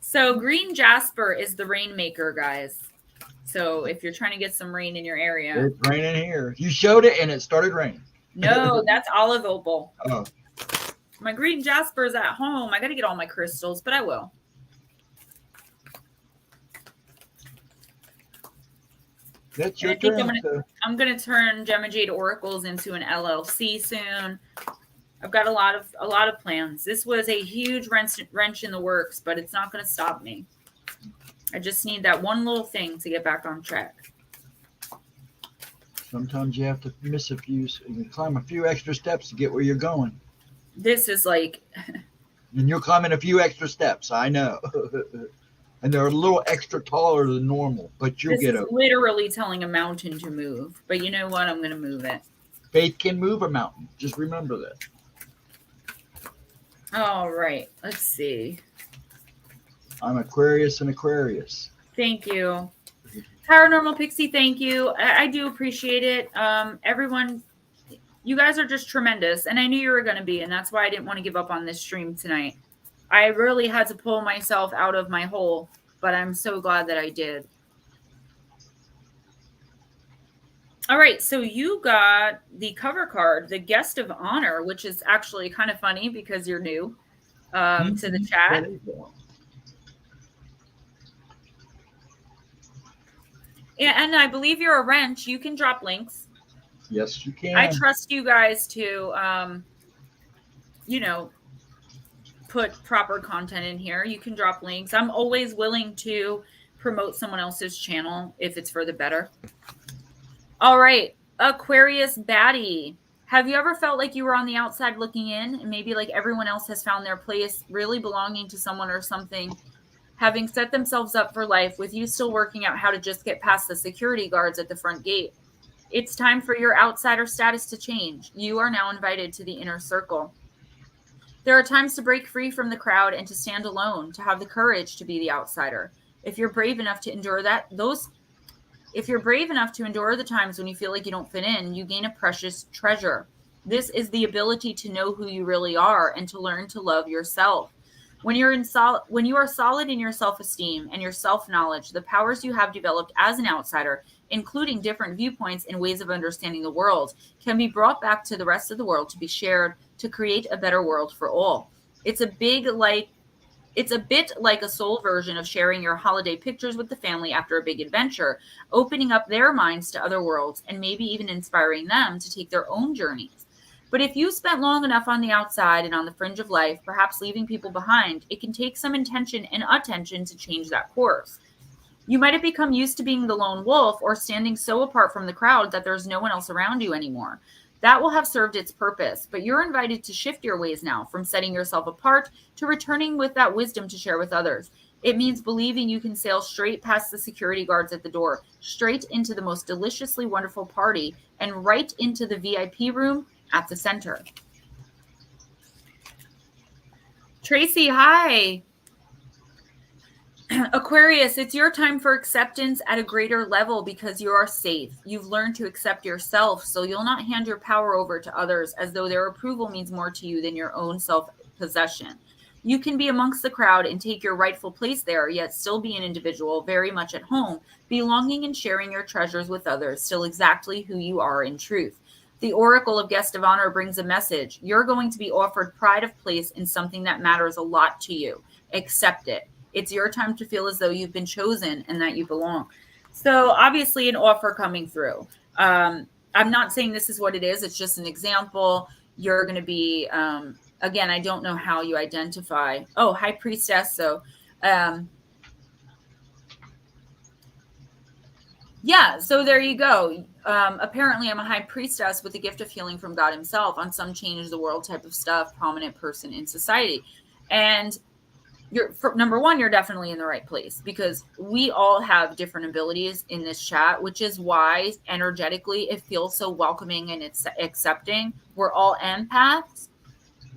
So green jasper is the rainmaker, guys. So if you're trying to get some rain in your area. It's raining here. You showed it and it started raining. No, that's olive opal. Oh. My green jasper is at home. I got to get all my crystals, but I will. That's your turn. I'm gonna turn Gemma Jade Oracles into an LLC soon. I've got a lot of plans. This was a huge wrench in the works, but it's not going to stop me. I just need that one little thing to get back on track. Sometimes you have to climb a few extra steps to get where you're going. This is like... And you're climbing a few extra steps, I know. And they're a little extra taller than normal, but you'll get over. Literally telling a mountain to move. But you know what? I'm going to move it. Faith can move a mountain. Just remember that. All right. Let's see. I'm Aquarius and Aquarius. Thank you. Paranormal Pixie, thank you. I do appreciate it. Everyone, you guys are just tremendous. And I knew you were going to be. And that's why I didn't want to give up on this stream tonight. I really had to pull myself out of my hole. But I'm so glad that I did. All right. So you got the cover card, the Guest of Honor, which is actually kind of funny because you're new to the chat. Yeah, and I believe you're a wrench. You can drop links. Yes, you can. I trust you guys to, put proper content in here. You can drop links. I'm always willing to promote someone else's channel if it's for the better. All right, Aquarius Baddie. Have you ever felt like you were on the outside looking in and maybe like everyone else has found their place, really belonging to someone or something, having set themselves up for life with you still working out how to just get past the security guards at the front gate? It's time for your outsider status to change. You are now invited to the inner circle. There are times to break free from the crowd and to stand alone, to have the courage to be the outsider. If you're brave enough to endure if you're brave enough to endure the times when you feel like you don't fit in, you gain a precious treasure. This is the ability to know who you really are and to learn to love yourself. When you are solid in your self-esteem and your self-knowledge, the powers you have developed as an outsider, including different viewpoints and ways of understanding the world, can be brought back to the rest of the world to be shared to create a better world for all. It's a bit like a soul version of sharing your holiday pictures with the family after a big adventure, opening up their minds to other worlds and maybe even inspiring them to take their own journeys. But if you spent long enough on the outside and on the fringe of life, perhaps leaving people behind, it can take some intention and attention to change that course. You might have become used to being the lone wolf or standing so apart from the crowd that there's no one else around you anymore. That will have served its purpose, but you're invited to shift your ways now from setting yourself apart to returning with that wisdom to share with others. It means believing you can sail straight past the security guards at the door, straight into the most deliciously wonderful party, and right into the VIP room at the center. Tracy, hi. Aquarius, it's your time for acceptance at a greater level because you are safe. You've learned to accept yourself, so you'll not hand your power over to others as though their approval means more to you than your own self-possession. You can be amongst the crowd and take your rightful place there, yet still be an individual very much at home, belonging and sharing your treasures with others, still exactly who you are in truth. The Oracle of Guest of Honor brings a message. You're going to be offered pride of place in something that matters a lot to you. Accept it. It's your time to feel as though you've been chosen and that you belong. So obviously an offer coming through. I'm not saying this is what it is. It's just an example. You're going to be, again, I don't know how you identify. Oh, High Priestess. So, yeah, so there you go. Apparently I'm a High Priestess with the gift of healing from God himself on some change the world type of stuff, prominent person in society. And number one, you're definitely in the right place because we all have different abilities in this chat, which is why energetically it feels so welcoming and it's accepting. We're all empaths,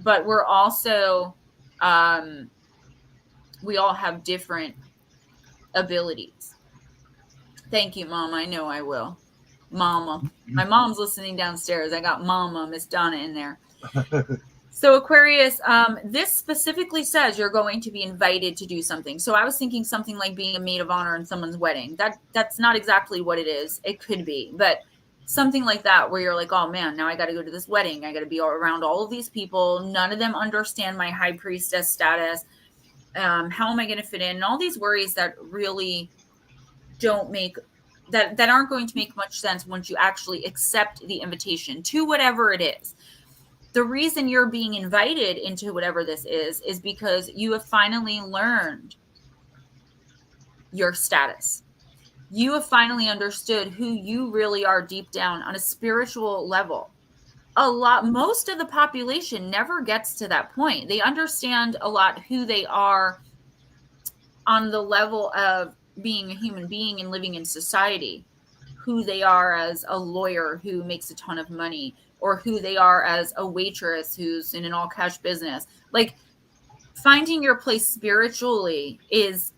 but we're also, we all have different abilities. Thank you, Mom. I know I will. Mama. My mom's listening downstairs. I got Mama, Miss Donna in there. So Aquarius, this specifically says you're going to be invited to do something. So I was thinking something like being a maid of honor in someone's wedding. That's not exactly what it is. It could be, but something like that where you're like, oh man, now I got to go to this wedding. I got to be around all of these people. None of them understand my High Priestess status. How am I going to fit in? And all these worries that really don't make that aren't going to make much sense once you actually accept the invitation to whatever it is. The reason you're being invited into whatever this is because you have finally learned your status. You have finally understood who you really are deep down on a spiritual level. Most of the population never gets to that point. They understand a lot who they are on the level of being a human being and living in society, who they are as a lawyer who makes a ton of money, or who they are as a waitress who's in an all cash business. Like, finding your place spiritually is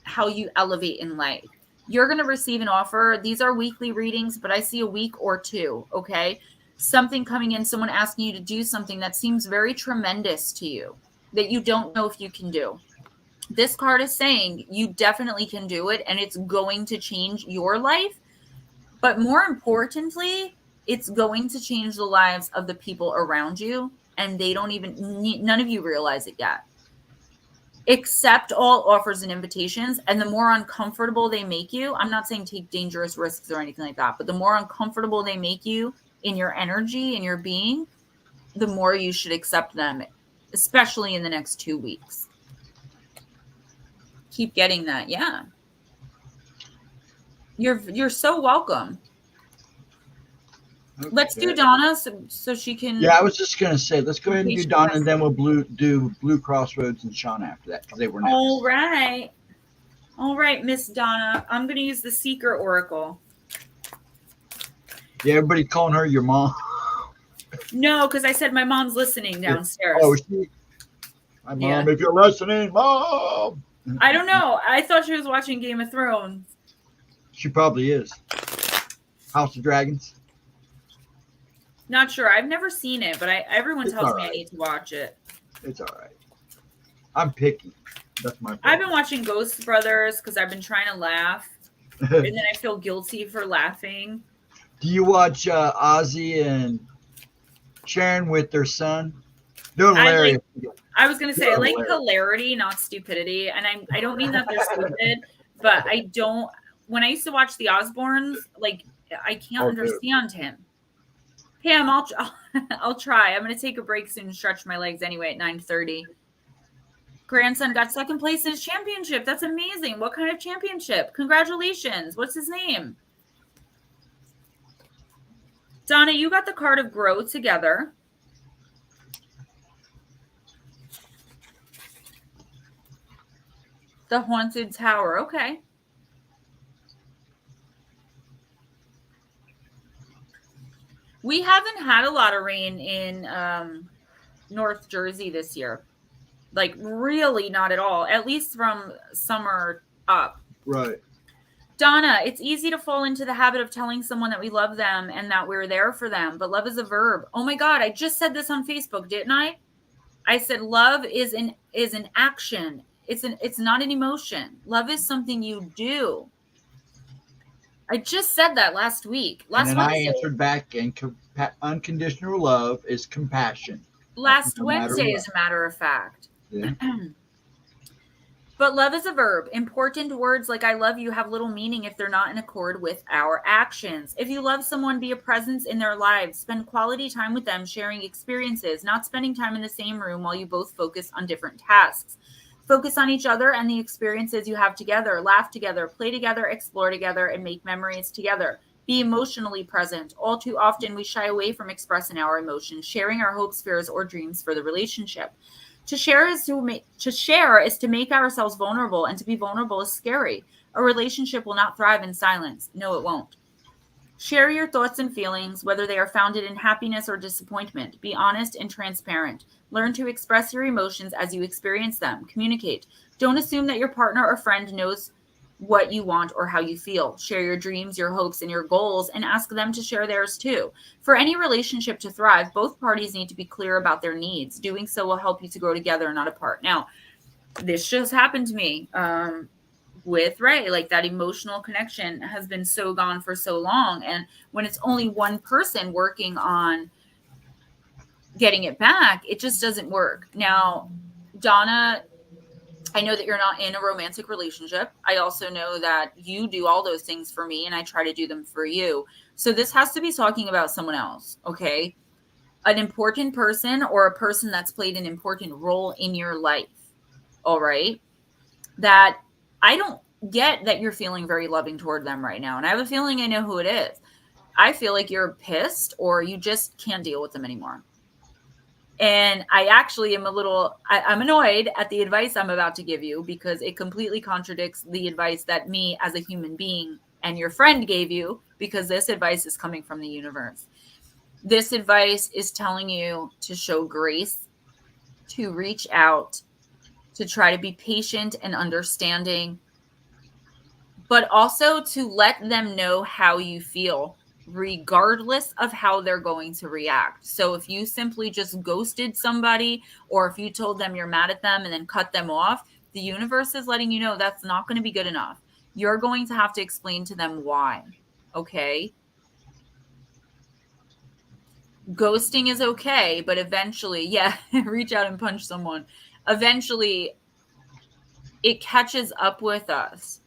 how you elevate in life. You're going to receive an offer. These are weekly readings, but I see a week or two. Okay. Something coming in, someone asking you to do something that seems very tremendous to you that you don't know if you can do. This card is saying you definitely can do it, and it's going to change your life. But more importantly, it's going to change the lives of the people around you, and none of you realize it yet. Accept all offers and invitations, and the more uncomfortable they make you, I'm not saying take dangerous risks or anything like that, but the more uncomfortable they make you in your energy, in your being, the more you should accept them, especially in the next 2 weeks. Keep getting that. Yeah. You're so welcome. Okay. Let's do Donna so she can. Yeah, I was just gonna say, let's go ahead and do Donna, and then we'll do Blue Crossroads and Sean after that, because they were next. All right, Miss Donna. I'm gonna use the Seeker Oracle. Yeah, everybody calling her your mom. No, because I said my mom's listening downstairs. Oh, my mom, if you're listening, Mom. I don't know. I thought she was watching Game of Thrones. She probably is. House of Dragons. Not sure. I've never seen it, but everyone tells me I need to watch it. It's all right. I'm picky. That's my problem. I've been watching Ghost Brothers because I've been trying to laugh, and then I feel guilty for laughing. Do you watch Ozzy and Sharon with their son? They're hilarious. I was going to say, I like hilarity, not stupidity. And I don't mean that they're stupid, but I don't. When I used to watch the Osbournes, like, I can't understand him. Pam, I'll try. I'm going to take a break soon and stretch my legs anyway at 9:30. Grandson got second place in his championship. That's amazing. What kind of championship? Congratulations. What's his name? Donna, you got the card of Grow Together. The Haunted Tower. Okay. We haven't had a lot of rain in North Jersey this year. Like, really not at all. At least from summer up. Right. Donna, it's easy to fall into the habit of telling someone that we love them and that we're there for them. But love is a verb. Oh my God, I just said this on Facebook, didn't I? I said love is an action. It's not an emotion. Love is something you do. I just said that last week. And I answered back, and unconditional love is compassion. Last Wednesday, as a matter of fact. Yeah. But love is a verb. Important words like I love you have little meaning if they're not in accord with our actions. If you love someone, be a presence in their lives. Spend quality time with them, sharing experiences, not spending time in the same room while you both focus on different tasks. Focus on each other and the experiences you have together. Laugh together, play together, explore together, and make memories together. Be emotionally present. All too often, we shy away from expressing our emotions, sharing our hopes, fears, or dreams for the relationship. To share is to make ourselves vulnerable, and to be vulnerable is scary. A relationship will not thrive in silence. No, it won't. Share your thoughts and feelings, whether they are founded in happiness or disappointment. Be honest and transparent. Learn to express your emotions as you experience them. Communicate. Don't assume that your partner or friend knows what you want or how you feel. Share your dreams, your hopes, and your goals, and ask them to share theirs too. For any relationship to thrive, both parties need to be clear about their needs. Doing so will help you to grow together, not apart. Now, this just happened to me with Ray. Like, that emotional connection has been so gone for so long. And when it's only one person working on getting it back, it just doesn't work. Now, Donna, I know that you're not in a romantic relationship. I also know that you do all those things for me, and I try to do them for you. So this has to be talking about someone else, okay? An important person, or a person that's played an important role in your life, all right? That get that you're feeling very loving toward them right now. And I have a feeling I know who it is. I feel like you're pissed or you just can't deal with them anymore. And I actually am I'm annoyed at the advice I'm about to give you because it completely contradicts the advice that me as a human being and your friend gave you, because this advice is coming from the universe. This advice is telling you to show grace, to reach out, to try to be patient and understanding, but also to let them know how you feel, regardless of how they're going to react. So if you simply just ghosted somebody, or if you told them you're mad at them and then cut them off, the universe is letting you know that's not going to be good enough. You're going to have to explain to them why. Okay? Ghosting is okay, but eventually, reach out and punch someone. Eventually, it catches up with us.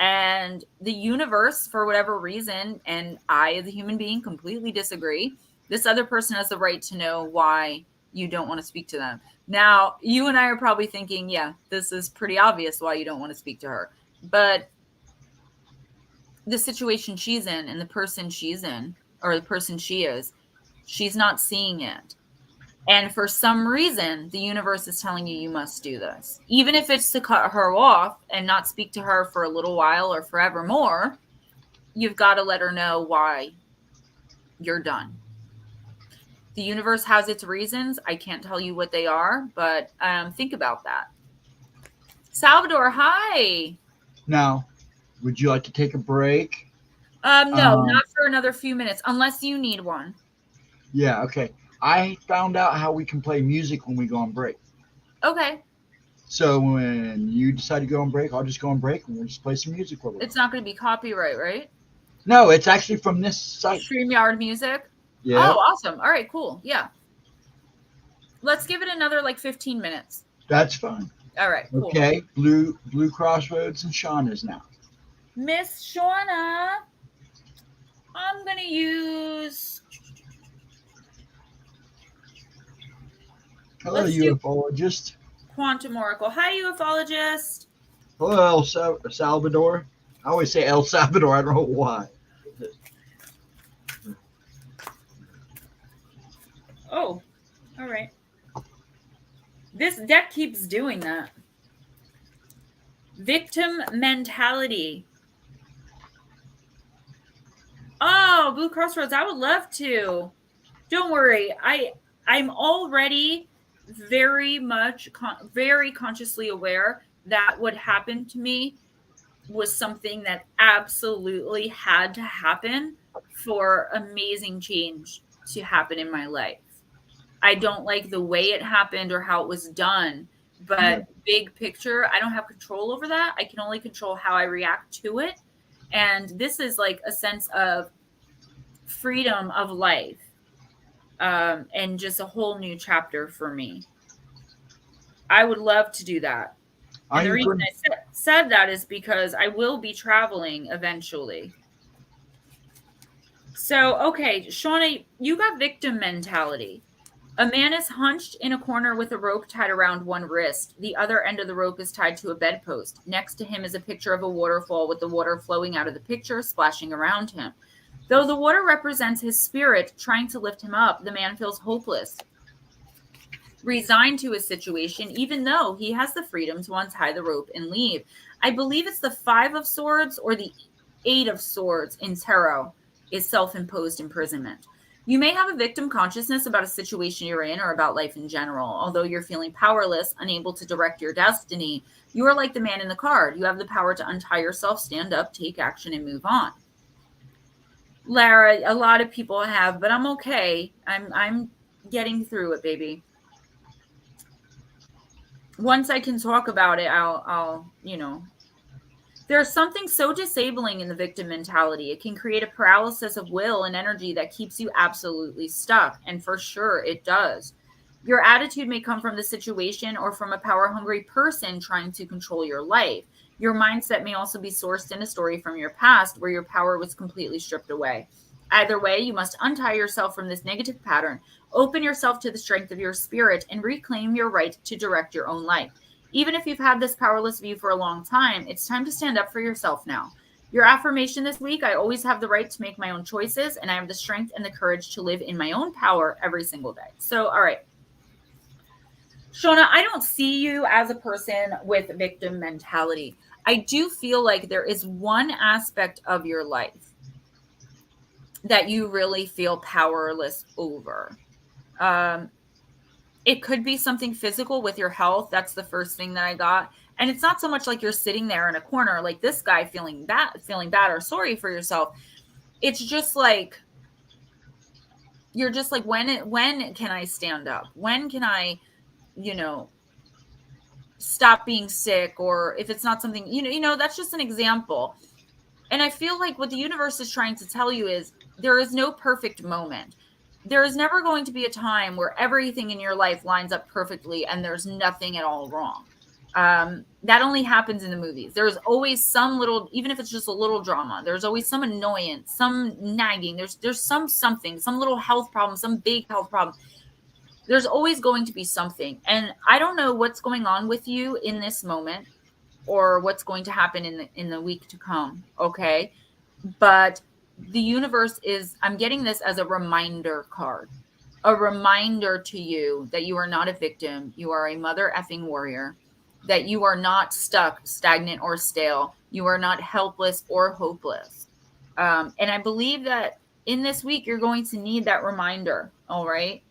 And the universe, for whatever reason, and I, as a human being, completely disagree. This other person has the right to know why you don't want to speak to them. Now, you and I are probably thinking, yeah, this is pretty obvious why you don't want to speak to her. But the situation she's in and the person she's in, or the person she is, she's not seeing it. And for some reason, the universe is telling you must do this. Even if it's to cut her off and not speak to her for a little while or forevermore, you've got to let her know why you're done. The universe has its reasons. I can't tell you what they are, but think about that. Salvador, hi. Now, would you like to take a break? No, not for another few minutes, unless you need one. Yeah, okay. I found out how we can play music when we go on break. Okay. So when you decide to go on break, I'll just go on break and we'll just play some music for a while. It's not going to be copyright, right? No, it's actually from this site. StreamYard Music? Yeah. Oh, awesome. All right, cool. Yeah. Let's give it another 15 minutes. That's fine. All right, cool. Okay, Blue Crossroads and Shauna's now. Miss Shauna, I'm going to use... Hello, Let's do ufologist. Quantum Oracle. Hi, ufologist. Hello, Salvador. I always say El Salvador. I don't know why. Oh, all right. This deck keeps doing that. Victim mentality. Oh, Blue Crossroads, I would love to. Don't worry. I'm already very consciously aware that what happened to me was something that absolutely had to happen for amazing change to happen in my life. I don't like the way it happened or how it was done, but big picture, I don't have control over that. I can only control how I react to it. And this is a sense of freedom of life. And just a whole new chapter for me. I would love to do that. And the reason I said that is because I will be traveling eventually. So, okay, Shauna, you got victim mentality. A man is hunched in a corner with a rope tied around one wrist. The other end of the rope is tied to a bedpost. Next to him is a picture of a waterfall with the water flowing out of the picture, splashing around him. Though the water represents his spirit trying to lift him up, the man feels hopeless, resigned to his situation, even though he has the freedom to untie the rope and leave. I believe it's the 5 of Swords or the 8 of Swords in tarot is self-imposed imprisonment. You may have a victim consciousness about a situation you're in or about life in general. Although you're feeling powerless, unable to direct your destiny, you are like the man in the card. You have the power to untie yourself, stand up, take action, and move on. Lara, a lot of people have, but I'm okay. I'm getting through it, baby. Once I can talk about it, I'll There's something so disabling in the victim mentality. It can create a paralysis of will and energy that keeps you absolutely stuck. And for sure, it does. Your attitude may come from the situation or from a power-hungry person trying to control your life. Your mindset may also be sourced in a story from your past where your power was completely stripped away. Either way, you must untie yourself from this negative pattern, open yourself to the strength of your spirit, and reclaim your right to direct your own life. Even if you've had this powerless view for a long time, it's time to stand up for yourself now. Your affirmation this week: I always have the right to make my own choices, and I have the strength and the courage to live in my own power every single day. So, all right. Shona, I don't see you as a person with victim mentality. I do feel like there is one aspect of your life that you really feel powerless over. It could be something physical with your health. That's the first thing that I got. And it's not so much like you're sitting there in a corner like this guy feeling bad or sorry for yourself. It's just like, you're just like, when can I stand up? When can I, stop being sick? Or if it's not something, that's just an example. And I feel like what the universe is trying to tell you is there is no perfect moment. There is never going to be a time where everything in your life lines up perfectly and there's nothing at all wrong. That only happens in the movies. There's always some little, even if it's just a little drama, there's always some annoyance, some nagging. There's something, some little health problem, some big health problem. There's always going to be something. And I don't know what's going on with you in this moment or what's going to happen in the week to come. Okay. But the universe I'm getting this as a reminder card, a reminder to you that you are not a victim. You are a mother effing warrior, that you are not stuck, stagnant, or stale. You are not helpless or hopeless. And I believe that in this week, you're going to need that reminder. All right.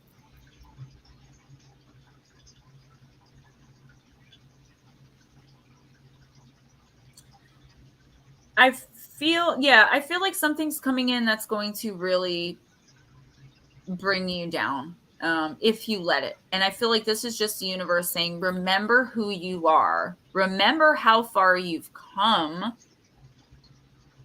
I feel like something's coming in that's going to really bring you down if you let it. And I feel like this is just the universe saying, remember who you are. Remember how far you've come.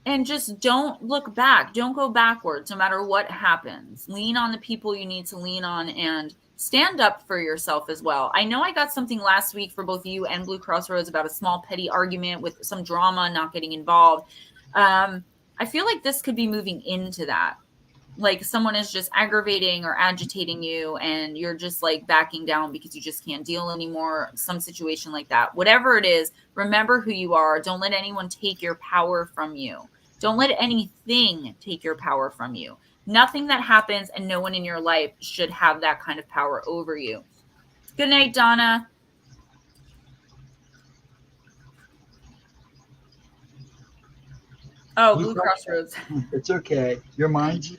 And just don't look back. Don't go backwards no matter what happens. Lean on the people you need to lean on and stand up for yourself as well. I know I got something last week for both you and Blue Crossroads about a small petty argument with some drama, not getting involved. I feel like this could be moving into that. Like someone is just aggravating or agitating you and you're just like backing down because you just can't deal anymore. Some situation like that. Whatever it is, remember who you are. Don't let anyone take your power from you. Don't let anything take your power from you. Nothing that happens and no one in your life should have that kind of power over you. Good night, Donna. Oh, Blue Crossroads. It's okay. Your mind's,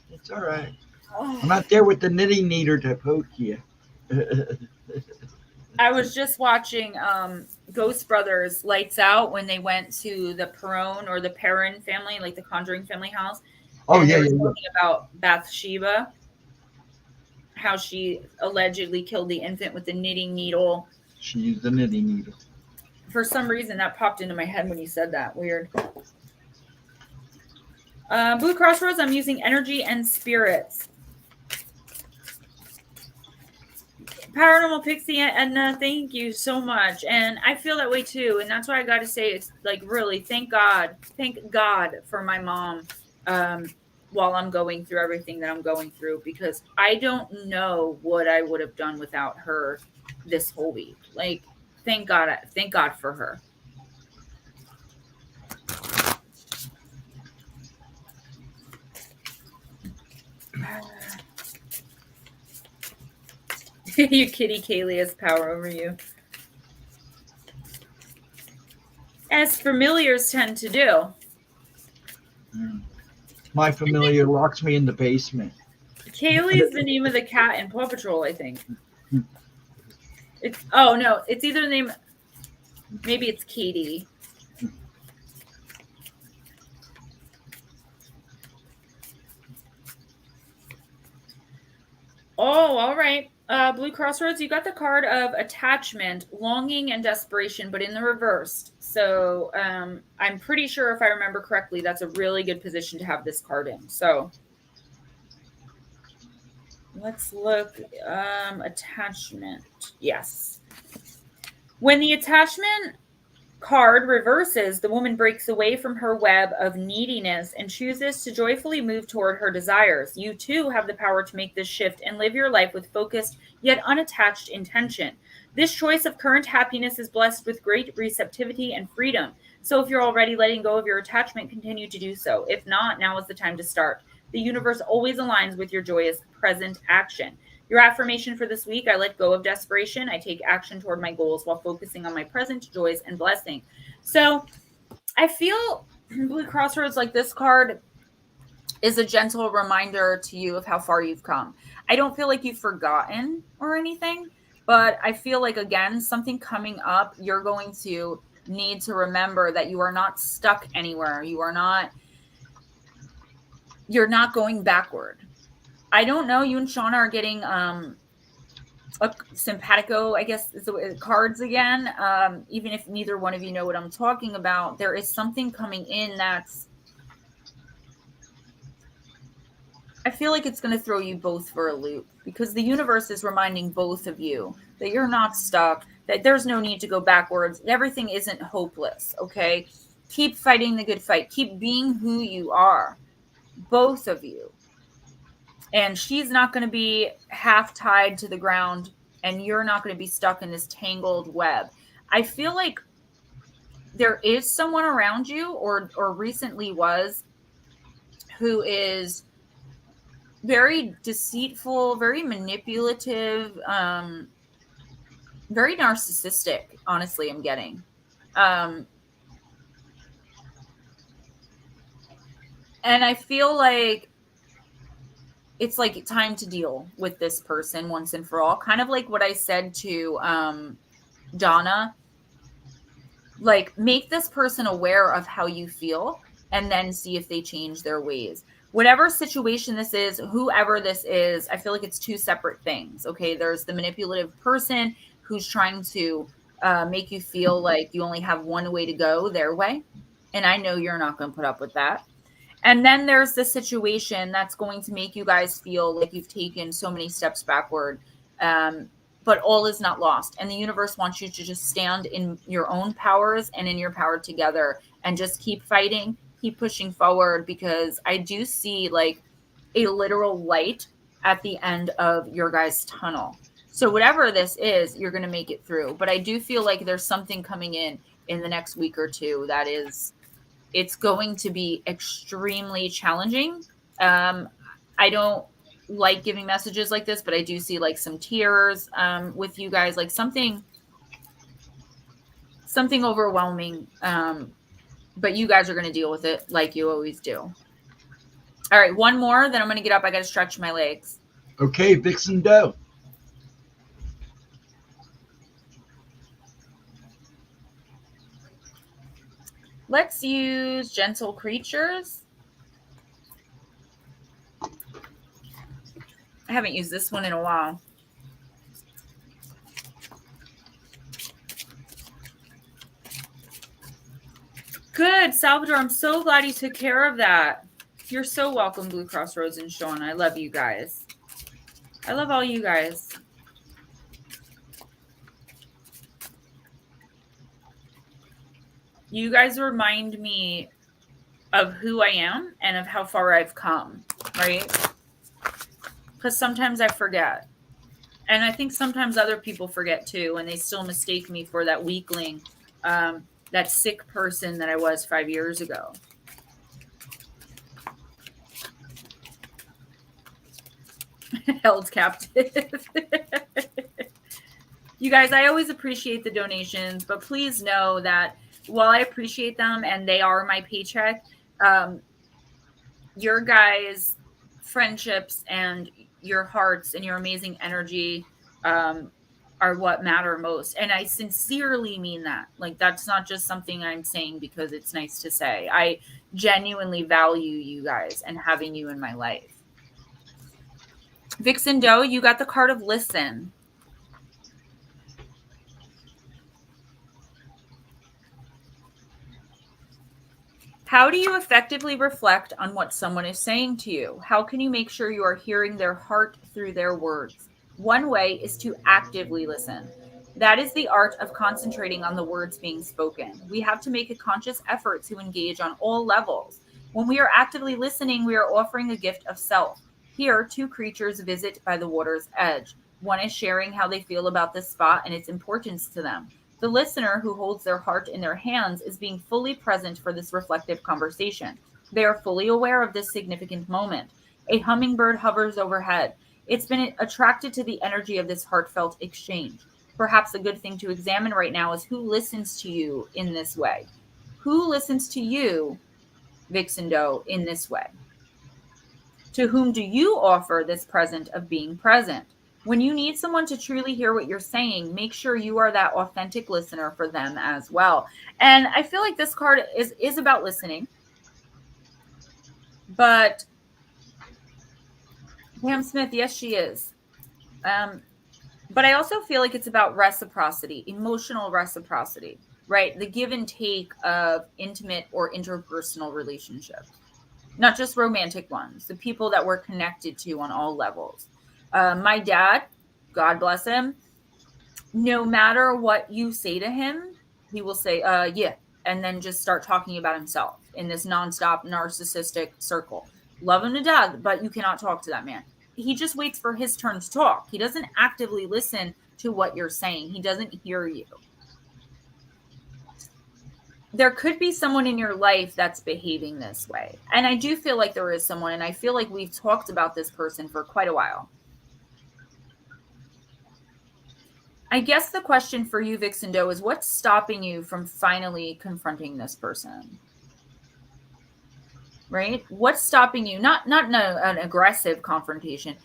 it's all right. I'm not there with the knitting needle to poke you. I was just watching Ghost Brothers Lights Out when they went to the Perron or the Perrin family, like the Conjuring family house. Oh, and yeah, they were yeah. talking about Bathsheba, how she allegedly killed the infant with the knitting needle. She used the knitting needle. For some reason, that popped into my head when you said that. Weird. Blue Crossroads, I'm using energy and spirits. Paranormal Pixie Edna, thank you so much. And I feel that way too. And that's why I got to say, it's like, really, thank God for my mom while I'm going through everything that I'm going through, because I don't know what I would have done without her this whole week. Like, thank God for her. Your kitty Kaylee has power over you. As familiars tend to do. My familiar locks me in the basement. Kaylee's the name of the cat in Paw Patrol, I think. It's either the name, maybe it's Katie. Oh, all right. Blue Crossroads, you got the card of attachment, longing, and desperation, but in the reverse. So I'm pretty sure, if I remember correctly, that's a really good position to have this card in. So let's look. Attachment. Yes. When the attachment card reverses, the woman breaks away from her web of neediness and chooses to joyfully move toward her desires. You too have the power to make this shift and live your life with focused yet unattached intention. This choice of current happiness is blessed with great receptivity and freedom. So if you're already letting go of your attachment, continue to do so. If not, now is the time to start. The universe always aligns with your joyous present action. Your affirmation for this week: I let go of desperation. I take action toward my goals while focusing on my present joys and blessing. So I feel Blue Crossroads, like this card is a gentle reminder to you of how far you've come. I don't feel like you've forgotten or anything, but I feel like, again, something coming up, you're going to need to remember that you are not stuck anywhere. You're not going backward. I don't know. You and Shauna are getting a simpatico, I guess, is the cards again. Even if neither one of you know what I'm talking about, there is something coming in that's, I feel like it's going to throw you both for a loop, because the universe is reminding both of you that you're not stuck, that there's no need to go backwards. Everything isn't hopeless. Okay. Keep fighting the good fight. Keep being who you are, both of you. And she's not going to be half tied to the ground, and you're not going to be stuck in this tangled web. I feel like there is someone around you, or recently was, who is very deceitful, very manipulative, very narcissistic, honestly, I'm getting. And I feel like it's like time to deal with this person once and for all. Kind of like what I said to Donna. Like, make this person aware of how you feel and then see if they change their ways. Whatever situation this is, whoever this is, I feel like it's two separate things. Okay, there's the manipulative person who's trying to make you feel like you only have one way to go, their way. And I know you're not going to put up with that. And then there's the situation that's going to make you guys feel like you've taken so many steps backward, but all is not lost. And the universe wants you to just stand in your own powers and in your power together and just keep fighting, keep pushing forward, because I do see like a literal light at the end of your guys' tunnel. So whatever this is, you're going to make it through. But I do feel like there's something coming in the next week or two that is, it's going to be extremely challenging. I don't like giving messages like this, but I do see like some tears with you guys, like something overwhelming. But you guys are going to deal with it like you always do. All right, one more, then I'm going to get up. I got to stretch my legs. Okay, Vixen Doe. Let's use Gentle Creatures. I haven't used this one in a while. Good, Salvador. I'm so glad you took care of that. You're so welcome, Blue Crossroads and Sean. I love you guys. I love all you guys. You guys remind me of who I am and of how far I've come, right? Because sometimes I forget. And I think sometimes other people forget too, and they still mistake me for that weakling, that sick person that I was 5 years ago. Held captive. You guys, I always appreciate the donations, but please know that while I appreciate them and they are my paycheck, your guys' friendships and your hearts and your amazing energy are what matter most. And I sincerely mean that. Like, that's not just something I'm saying because it's nice to say. I genuinely value you guys and having you in my life. Vixen Doe, you got the card of Listen. How do you effectively reflect on what someone is saying to you? How can you make sure you are hearing their heart through their words? One way is to actively listen. That is the art of concentrating on the words being spoken. We have to make a conscious effort to engage on all levels. When we are actively listening, we are offering a gift of self. Here, two creatures visit by the water's edge. One is sharing how they feel about this spot and its importance to them. The listener, who holds their heart in their hands, is being fully present for this reflective conversation. They are fully aware of this significant moment. A hummingbird hovers overhead. It's been attracted to the energy of this heartfelt exchange. Perhaps a good thing to examine right now is who listens to you in this way. Who listens to you, Vixen Doe, in this way? To whom do you offer this present of being present? When you need someone to truly hear what you're saying, make sure you are that authentic listener for them as well. And I feel like this card is about listening. But Pam Smith, yes, she is. But I also feel like it's about reciprocity, emotional reciprocity, right? The give and take of intimate or interpersonal relationships, not just romantic ones, the people that we're connected to on all levels. My dad, God bless him, no matter what you say to him, he will say, yeah, and then just start talking about himself in this nonstop narcissistic circle. Love him to death, but you cannot talk to that man. He just waits for his turn to talk. He doesn't actively listen to what you're saying. He doesn't hear you. There could be someone in your life that's behaving this way. And I do feel like there is someone, and I feel like we've talked about this person for quite a while. I guess the question for you, Vixen Doe, is what's stopping you from finally confronting this person? Right? What's stopping you? Not an aggressive confrontation,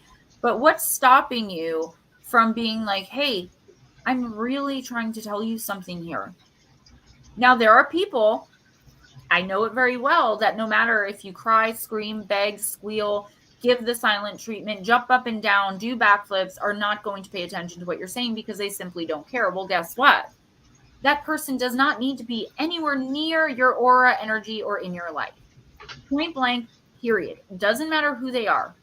but what's stopping you from being like, hey, I'm really trying to tell you something here. Now, there are people, I know it very well, that no matter if you cry, scream, beg, squeal, give the silent treatment, jump up and down, do backflips, are not going to pay attention to what you're saying because they simply don't care. Well, guess what? That person does not need to be anywhere near your aura, energy, or in your life. Point blank, period. Doesn't matter who they are.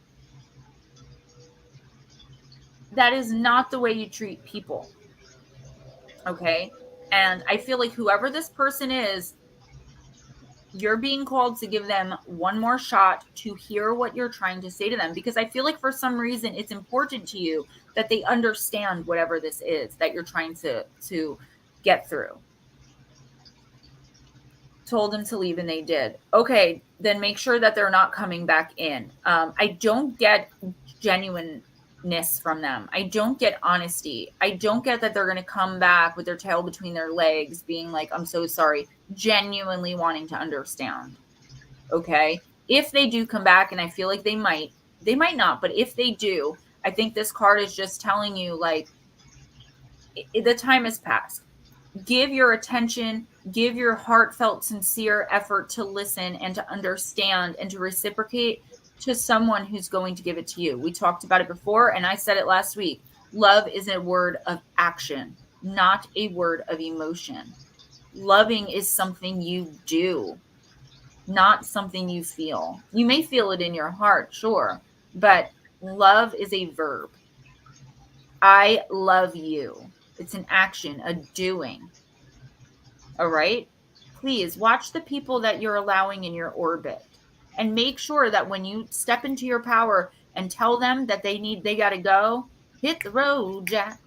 That is not the way you treat people. Okay? And I feel like whoever this person is, you're being called to give them one more shot to hear what you're trying to say to them. Because I feel like for some reason it's important to you that they understand whatever this is that you're trying to get through. Told them to leave and they did. Okay, then make sure that they're not coming back in. I don't get genuineness from them. I don't get honesty. I don't get that they're going to come back with their tail between their legs being like, I'm so sorry, genuinely wanting to understand. Okay? If they do come back, and I feel like they might not, but if they do, I think this card is just telling you, like, the time has passed. Give your attention, give your heartfelt, sincere effort to listen and to understand and to reciprocate to someone who's going to give it to you. We talked about it before, and I said it last week. Love is a word of action, not a word of emotion. Loving is something you do, not something you feel. You may feel it in your heart, sure, but love is a verb. I love you. It's an action, a doing. All right? Please watch the people that you're allowing in your orbit and make sure that when you step into your power and tell them that they got to go, hit the road, Jack,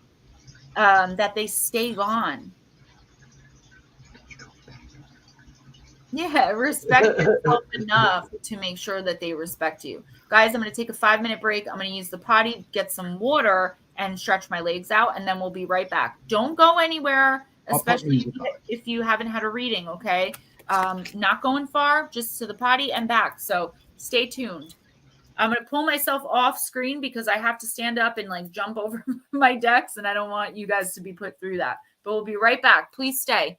that they stay gone. Yeah, respect yourself enough to make sure that they respect you. Guys, I'm going to take a 5-minute break. I'm going to use the potty, get some water, and stretch my legs out, and then we'll be right back. Don't go anywhere, especially if you haven't had a reading, okay? Not going far, just to the potty and back. So stay tuned. I'm going to pull myself off screen because I have to stand up and like jump over my decks, and I don't want you guys to be put through that. But we'll be right back. Please stay.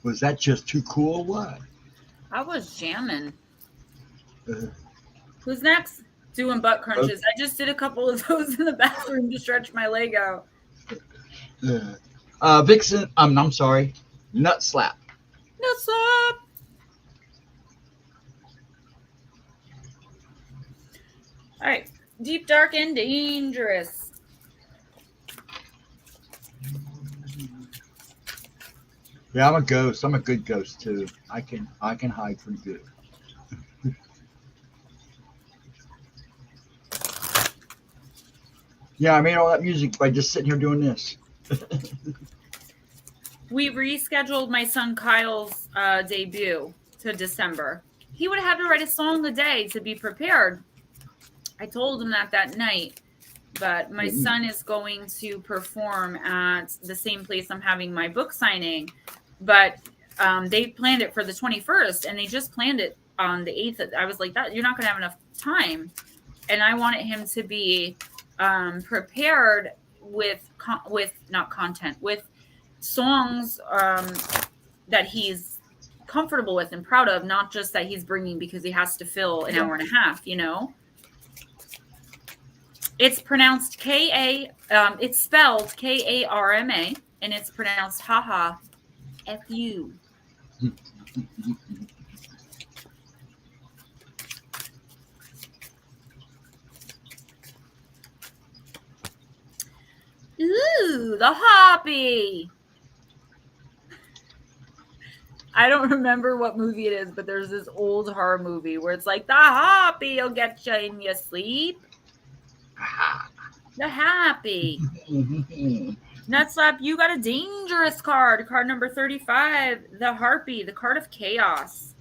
Was that just too cool or what? I was jamming. Uh, Who's next? Doing butt crunches. I just did a couple of those in the bathroom to stretch my leg out. Vixen, I'm sorry, Nut Slap. What's up? All right. Deep, dark, and dangerous. Yeah, I'm a ghost. I'm a good ghost too. I can hide pretty good. Yeah, I made all that music by just sitting here doing this. We rescheduled my son Kyle's debut to December. He would have had to write a song a day to be prepared. I told him that night, but my son is going to perform at the same place I'm having my book signing. But they planned it for the 21st, and they just planned it on the 8th. I was like, that you're not going to have enough time. And I wanted him to be prepared with songs that he's comfortable with and proud of, not just that he's bringing because he has to fill an hour and a half, you know. It's pronounced it's spelled Karma, and it's pronounced haha fu. Ooh, the Hoppy. I don't remember what movie it is, but there's this old horror movie where it's like, the Hoppy will get you in your sleep. The Happy. Nutslap, you got a dangerous card. Card number 35, the Harpy, the card of chaos.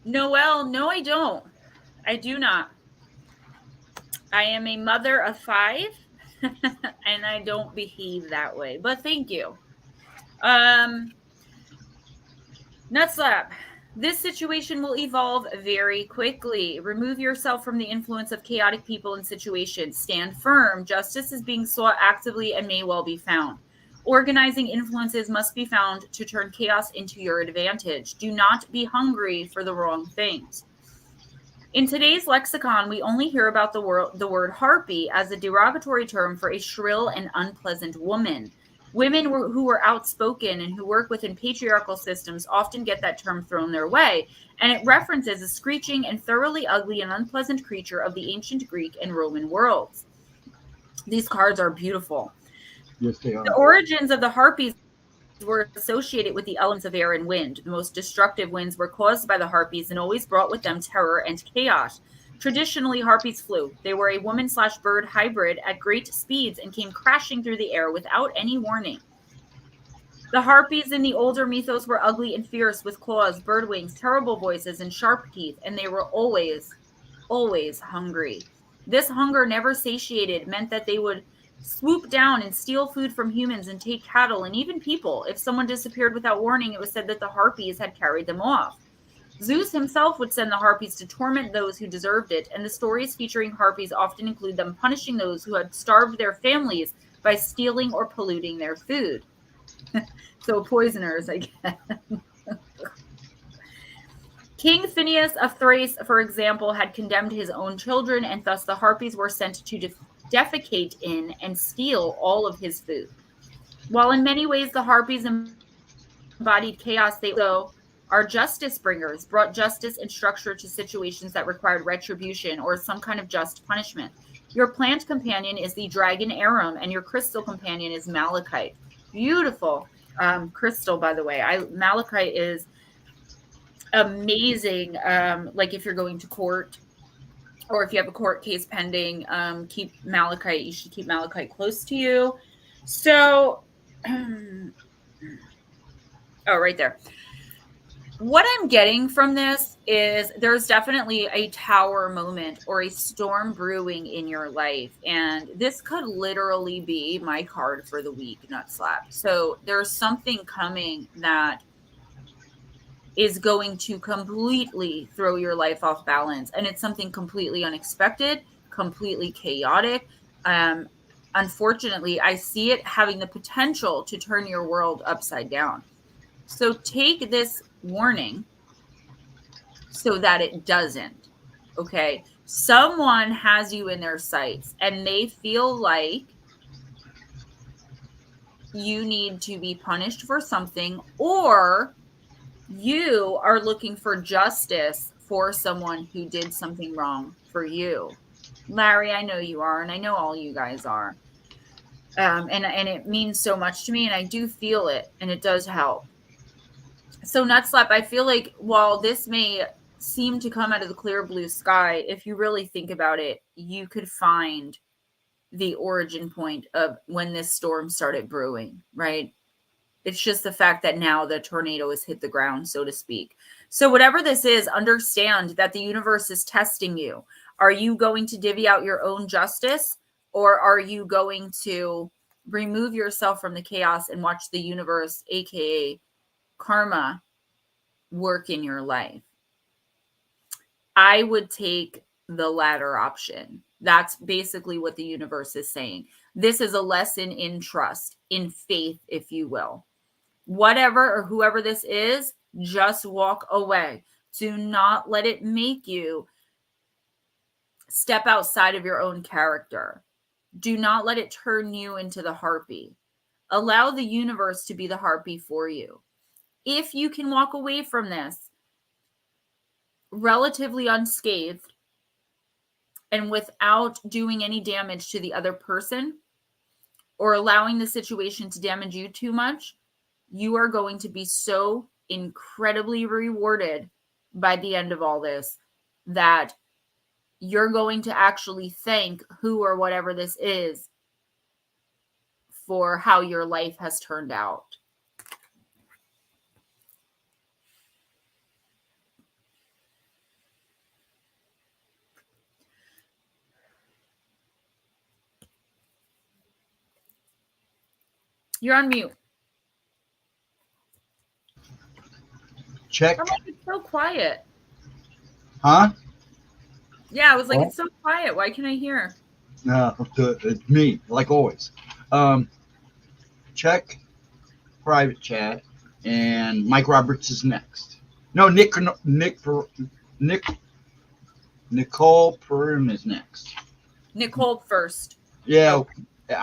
Noelle, no, I don't. I do not. I am a mother of 5, and I don't behave that way. But thank you. Nutslap, this situation will evolve very quickly. Remove yourself from the influence of chaotic people and situations. Stand firm. Justice is being sought actively and may well be found. Organizing influences must be found to turn chaos into your advantage. Do not be hungry for the wrong things. In today's lexicon, we only hear about the word harpy as a derogatory term for a shrill and unpleasant woman. Women who are outspoken and who work within patriarchal systems often get that term thrown their way, and it references a screeching and thoroughly ugly and unpleasant creature of the ancient Greek and Roman worlds. These cards are beautiful. Yes, they are. The origins of the harpies were associated with the elements of air and wind. The most destructive winds were caused by the harpies and always brought with them terror and chaos. Traditionally, harpies flew. They were a woman/bird hybrid at great speeds and came crashing through the air without any warning. The harpies in the older mythos were ugly and fierce with claws, bird wings, terrible voices, and sharp teeth, and they were always, always hungry. This hunger, never satiated, meant that they would swoop down and steal food from humans and take cattle and even people. If someone disappeared without warning, it was said that the harpies had carried them off. Zeus himself would send the harpies to torment those who deserved it, and the stories featuring harpies often include them punishing those who had starved their families by stealing or polluting their food. So poisoners, I guess. King Phineas of Thrace, for example, had condemned his own children, and thus the harpies were sent to defecate in and steal all of his food. While in many ways the harpies embodied chaos, they also are justice bringers, brought justice and structure to situations that required retribution or some kind of just punishment. Your plant companion is the dragon arum, and your crystal companion is malachite. Beautiful crystal, by the way. Malachite is amazing. Like if you're going to court, or if you have a court case pending, keep malachite. You should keep malachite close to you. So, right there. What I'm getting from this is there's definitely a tower moment or a storm brewing in your life. And this could literally be my card for the week, Nutslap. So there's something coming that is going to completely throw your life off balance. And it's something completely unexpected, completely chaotic. Unfortunately, I see it having the potential to turn your world upside down. So take this warning so that it doesn't. Okay. Someone has you in their sights and they feel like you need to be punished for something, or you are looking for justice for someone who did something wrong for you. Larry, I know you are, and I know all you guys are. And it means so much to me, and I do feel it, and it does help. So Nutslap, I feel like while this may seem to come out of the clear blue sky, if you really think about it, you could find the origin point of when this storm started brewing, right? It's just the fact that now the tornado has hit the ground, so to speak. So whatever this is, understand that the universe is testing you. Are you going to divvy out your own justice, or are you going to remove yourself from the chaos and watch the universe, aka karma, work in your life? I would take the latter option. That's basically what the universe is saying. This is a lesson in trust, in faith, if you will. Whatever or whoever this is, just walk away. Do not let it make you step outside of your own character. Do not let it turn you into the harpy. Allow the universe to be the harpy for you. If you can walk away from this relatively unscathed and without doing any damage to the other person or allowing the situation to damage you too much, you are going to be so incredibly rewarded by the end of all this that you're going to actually thank who or whatever this is for how your life has turned out. You're on mute. Check. I'm like, it's so quiet. Huh? Yeah, I was like, What? it's so quiet. Why can't I hear? No, it's me, like always. Check private chat, and Mike Roberts is next. No, Nicole Perim is next. Nicole first. Yeah,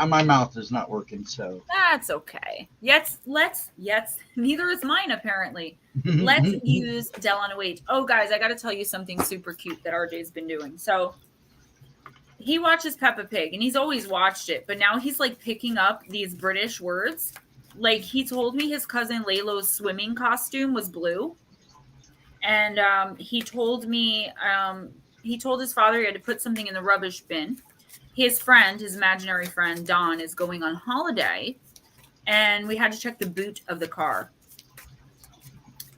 my mouth is not working, so. That's okay. Yes, neither is mine apparently. Let's use Delano Wait. Oh, guys, I got to tell you something super cute that RJ's been doing. So he watches Peppa Pig, and he's always watched it, but now he's like picking up these British words. Like he told me his cousin Laylo's swimming costume was blue, and he told me he told his father he had to put something in the rubbish bin. His friend, his imaginary friend Don, is going on holiday, and we had to check the boot of the car.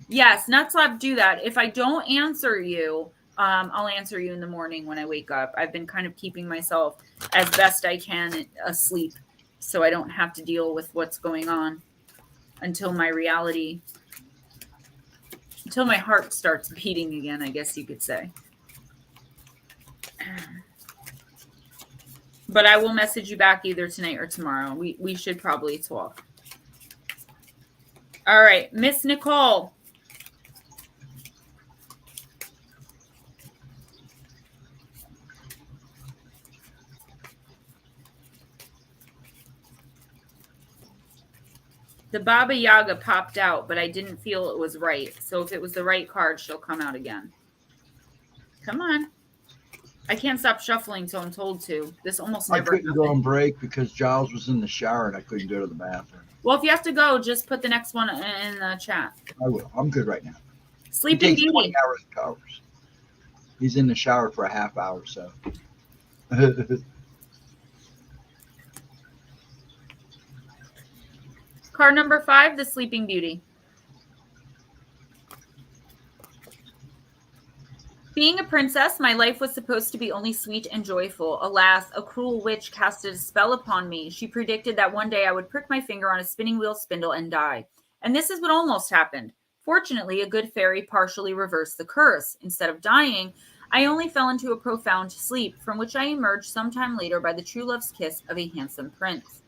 Yes, Nutslab, do that. If I don't answer you, I'll answer you in the morning when I wake up. I've been kind of keeping myself as best I can asleep so I don't have to deal with what's going on until my heart starts beating again, I guess you could say. But I will message you back either tonight or tomorrow. We should probably talk. All right, Miss Nicole. The Baba Yaga popped out, but I didn't feel it was right. So if it was the right card, she'll come out again. Come on. I can't stop shuffling till I'm told to. This almost never I couldn't happened. go on break because Giles was in the shower and I couldn't go to the bathroom. Well, if you have to go, just put the next one in the chat. I will. I'm good right now. Sleeping He takes Beauty. 20 hours recovers. He's in the shower for a half hour, so. Card number 5, the Sleeping Beauty. Being a princess, my life was supposed to be only sweet and joyful. Alas, a cruel witch casted a spell upon me. She predicted that one day I would prick my finger on a spinning wheel spindle and die. And this is what almost happened. Fortunately, a good fairy partially reversed the curse. Instead of dying, I only fell into a profound sleep, from which I emerged sometime later by the true love's kiss of a handsome prince.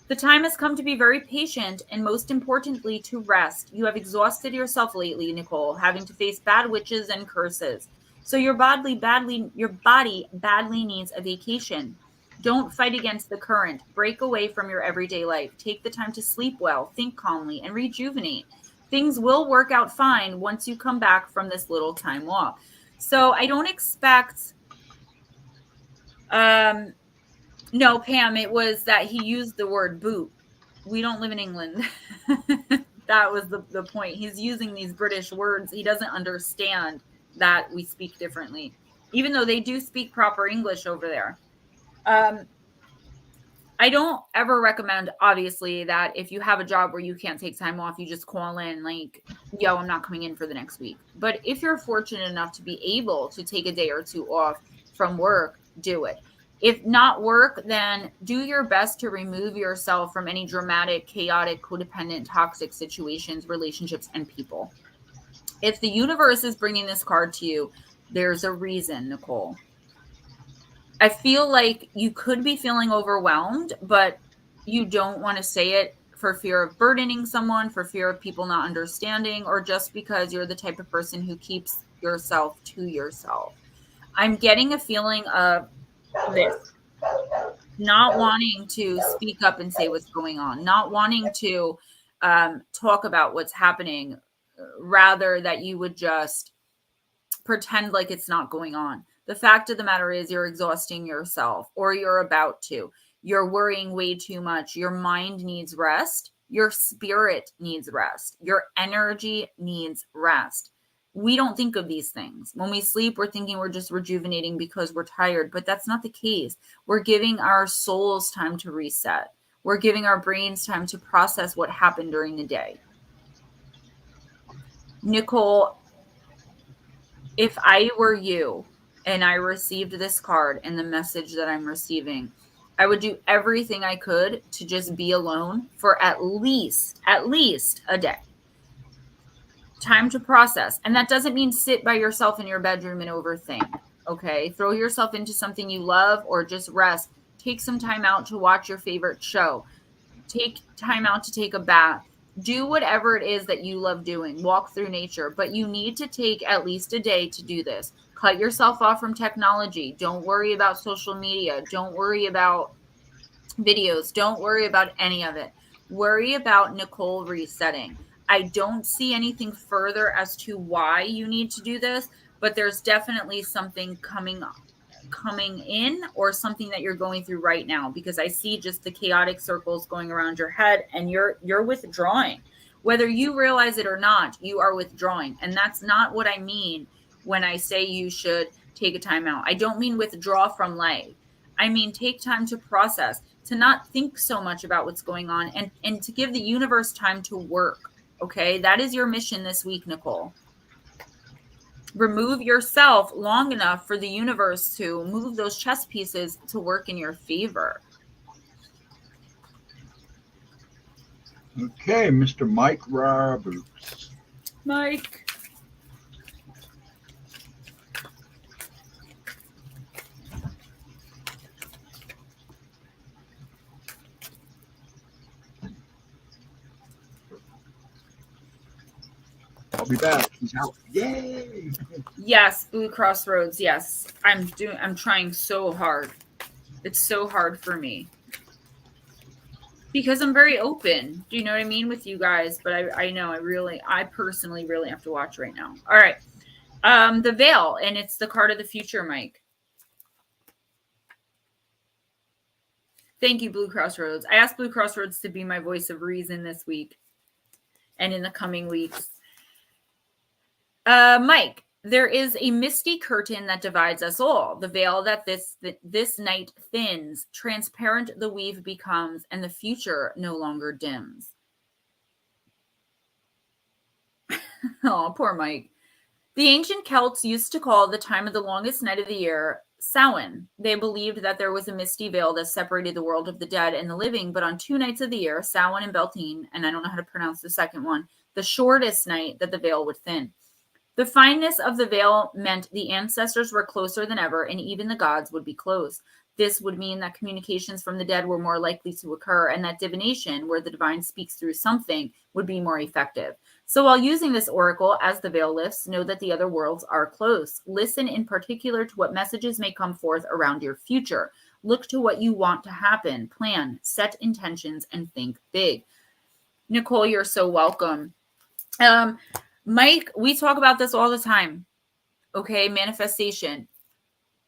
The time has come to be very patient and, most importantly, to rest. You have exhausted yourself lately, Nicole, having to face bad witches and curses. So your body badly needs a vacation. Don't fight against the current. Break away from your everyday life. Take the time to sleep well, think calmly, and rejuvenate. Things will work out fine once you come back from this little time off. So I don't expect, no, Pam, it was that he used the word boot. We don't live in England. That was the point. He's using these British words. He doesn't understand that we speak differently, even though they do speak proper English over there. I don't ever recommend, obviously, that if you have a job where you can't take time off, you just call in like, yo, I'm not coming in for the next week. But if you're fortunate enough to be able to take a day or two off from work, do it. If not work, then do your best to remove yourself from any dramatic, chaotic, codependent, toxic situations, relationships, and people. If the universe is bringing this card to you, there's a reason, Nicole. I feel like you could be feeling overwhelmed, but you don't want to say it for fear of burdening someone, for fear of people not understanding, or just because you're the type of person who keeps yourself to yourself. I'm getting a feeling of this. Not wanting to speak up and say what's going on, not wanting to talk about what's happening, rather that you would just pretend like it's not going on. The fact of the matter is you're exhausting yourself, or you're about to. You're worrying way too much. Your mind needs rest. Your spirit needs rest. Your energy needs rest. We don't think of these things. When we sleep, we're thinking we're just rejuvenating because we're tired, but that's not the case. We're giving our souls time to reset. We're giving our brains time to process what happened during the day. Nicole, if I were you and I received this card and the message that I'm receiving, I would do everything I could to just be alone for at least a day. Time to process. And that doesn't mean sit by yourself in your bedroom and overthink. Okay? Throw yourself into something you love, or just rest. Take some time out to watch your favorite show. Take time out to take a bath. Do whatever it is that you love doing. Walk through nature. But you need to take at least a day to do this. Cut yourself off from technology. Don't worry about social media. Don't worry about videos. Don't worry about any of it. Worry about Nicole resetting. I don't see anything further as to why you need to do this, but there's definitely something coming in, or something that you're going through right now, because I see just the chaotic circles going around your head, and you're withdrawing. Whether you realize it or not, you are withdrawing. And that's not what I mean when I say you should take a time out. I don't mean withdraw from life. I mean, take time to process, to not think so much about what's going on, and to give the universe time to work. Okay, that is your mission this week, Nicole. Remove yourself long enough for the universe to move those chess pieces to work in your favor. Okay, Mr. Mike Roberts. Mike. I'll be back. He's out. Yay! Yes, Blue Crossroads. Yes, I'm trying so hard. It's so hard for me because I'm very open. Do you know what I mean with you guys? But I know I personally really have to watch right now. All right, the Veil, and it's the card of the future, Mike. Thank you, Blue Crossroads. I asked Blue Crossroads to be my voice of reason this week and in the coming weeks. Mike, there is a misty curtain that divides us all. The veil that this night thins, transparent the weave becomes, and the future no longer dims. Oh, poor Mike. The ancient Celts used to call the time of the longest night of the year Samhain. They believed that there was a misty veil that separated the world of the dead and the living, but on 2 nights of the year, Samhain and Beltane, and I don't know how to pronounce the second one, the shortest night that the veil would thin. The fineness of the veil meant the ancestors were closer than ever, and even the gods would be close. This would mean that communications from the dead were more likely to occur, and that divination, where the divine speaks through something, would be more effective. So while using this oracle as the veil lifts, know that the other worlds are close. Listen in particular to what messages may come forth around your future. Look to what you want to happen, plan, set intentions, and think big. Nicole, you're so welcome. Mike, we talk about this all the time. Okay, manifestation.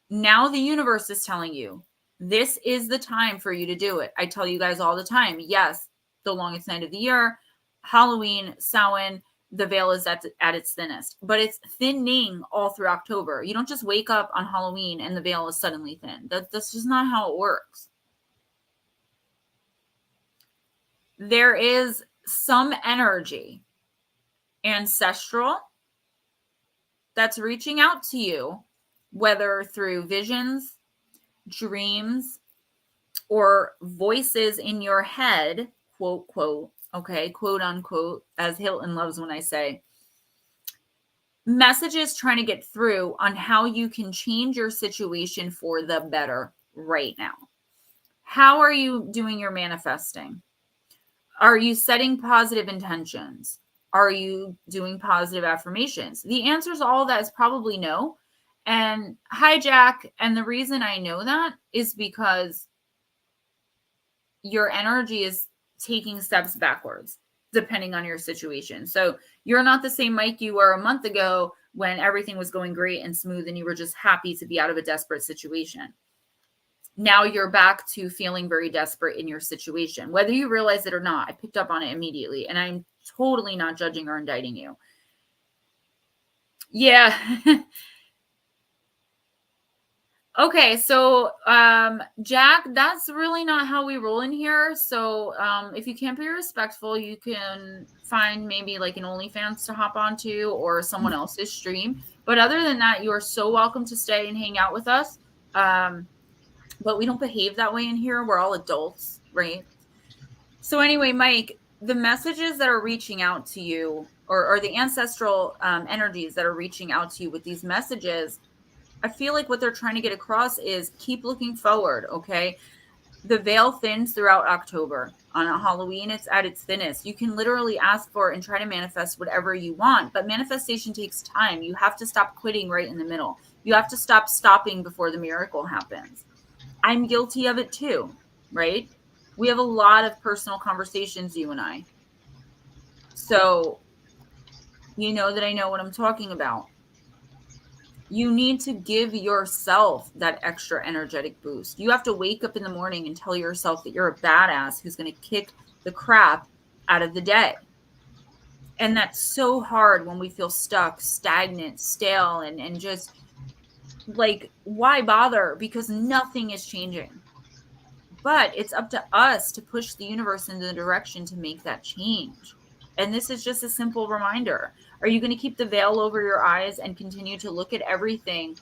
Now the universe is telling you, this is the time for you to do it. I tell you guys all the time, yes, the longest night of the year, Halloween, Samhain, the veil is at its thinnest, but it's thinning all through October. You don't just wake up on Halloween and the veil is suddenly thin. That's just not how it works. There is some energy, ancestral, that's reaching out to you, whether through visions, dreams, or voices in your head, quote, quote, okay, quote, unquote, as Hilton loves when I say, messages trying to get through on how you can change your situation for the better right now. How are you doing your manifesting? Are you setting positive intentions? Are you doing positive affirmations? The answer to all that is probably no. And hi, Jack. And the reason I know that is because your energy is taking steps backwards, depending on your situation. So you're not the same Mike you were a month ago when everything was going great and smooth and you were just happy to be out of a desperate situation. Now you're back to feeling very desperate in your situation, whether you realize it or not. I picked up on it immediately, and I'm totally not judging or indicting you. Yeah. Okay, so Jack, that's really not how we roll in here. So if you can't be respectful, you can find maybe like an OnlyFans to hop onto or someone else's stream. But other than that, you are so welcome to stay and hang out with us. But we don't behave that way in here. We're all adults, right? So anyway, Mike, the messages that are reaching out to you, or the ancestral energies that are reaching out to you with these messages, I feel like what they're trying to get across is keep looking forward, okay? The veil thins throughout October. On a Halloween, it's at its thinnest. You can literally ask for and try to manifest whatever you want, but manifestation takes time. You have to stop quitting right in the middle. You have to stop stopping before the miracle happens. I'm guilty of it too, right? We have a lot of personal conversations, you and I. So you know that I know what I'm talking about. You need to give yourself that extra energetic boost. You have to wake up in the morning and tell yourself that you're a badass who's going to kick the crap out of the day. And that's so hard when we feel stuck, stagnant, stale, and just like, why bother? Because nothing is changing. But it's up to us to push the universe in the direction to make that change. And this is just a simple reminder. Are you going to keep the veil over your eyes and continue to look at everything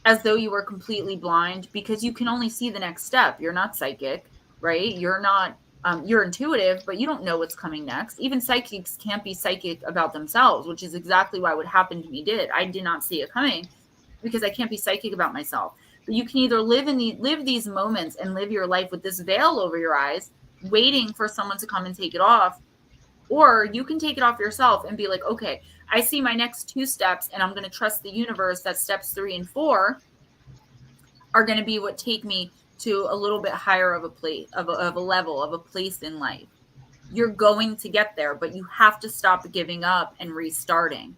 as though you were completely blind? Because you can only see the next step. You're not psychic, right? You're not, you're intuitive, but you don't know what's coming next. Even psychics can't be psychic about themselves, which is exactly why what happened to me did. I did not see it coming because I can't be psychic about myself. But you can either live these moments and live your life with this veil over your eyes, waiting for someone to come and take it off. Or you can take it off yourself and be like, okay, I see my next 2 steps and I'm going to trust the universe that steps 3 and 4 are going to be what take me to a little bit higher of a place, of a level, of a place in life. You're going to get there, but you have to stop giving up and restarting.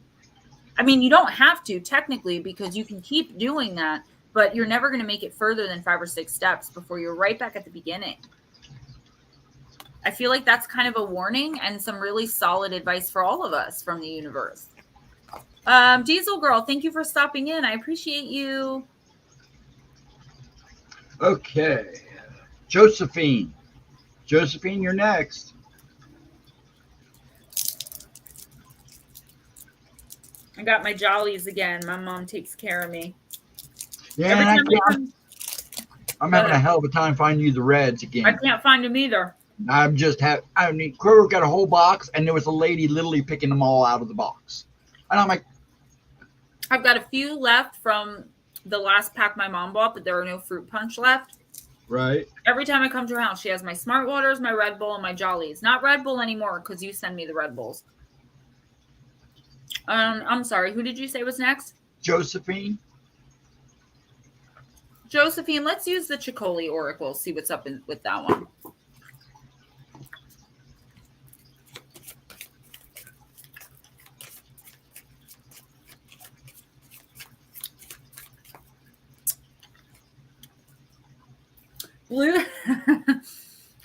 I mean, you don't have to technically, because you can keep doing that, but you're never going to make it further than 5 or 6 steps before you're right back at the beginning. I feel like that's kind of a warning and some really solid advice for all of us from the universe. Diesel Girl, thank you for stopping in. I appreciate you. Okay. Josephine. Josephine, you're next. I got my jollies again. My mom takes care of me. Yeah, and I'm having a hell of a time finding you the reds again. I can't find them either. I'm just I mean, Kroger got a whole box, and there was a lady literally picking them all out of the box, and I'm like, I've got a few left from the last pack my mom bought, but there are no fruit punch left. right. Every time I come to her house, she has my Smart Waters, my Red Bull, and my Jollies. Not Red Bull anymore because you send me the Red Bulls. I'm sorry. Who did you say was next? Josephine. Josephine, let's use the Ceccoli Oracle. See what's up with that one. Blue.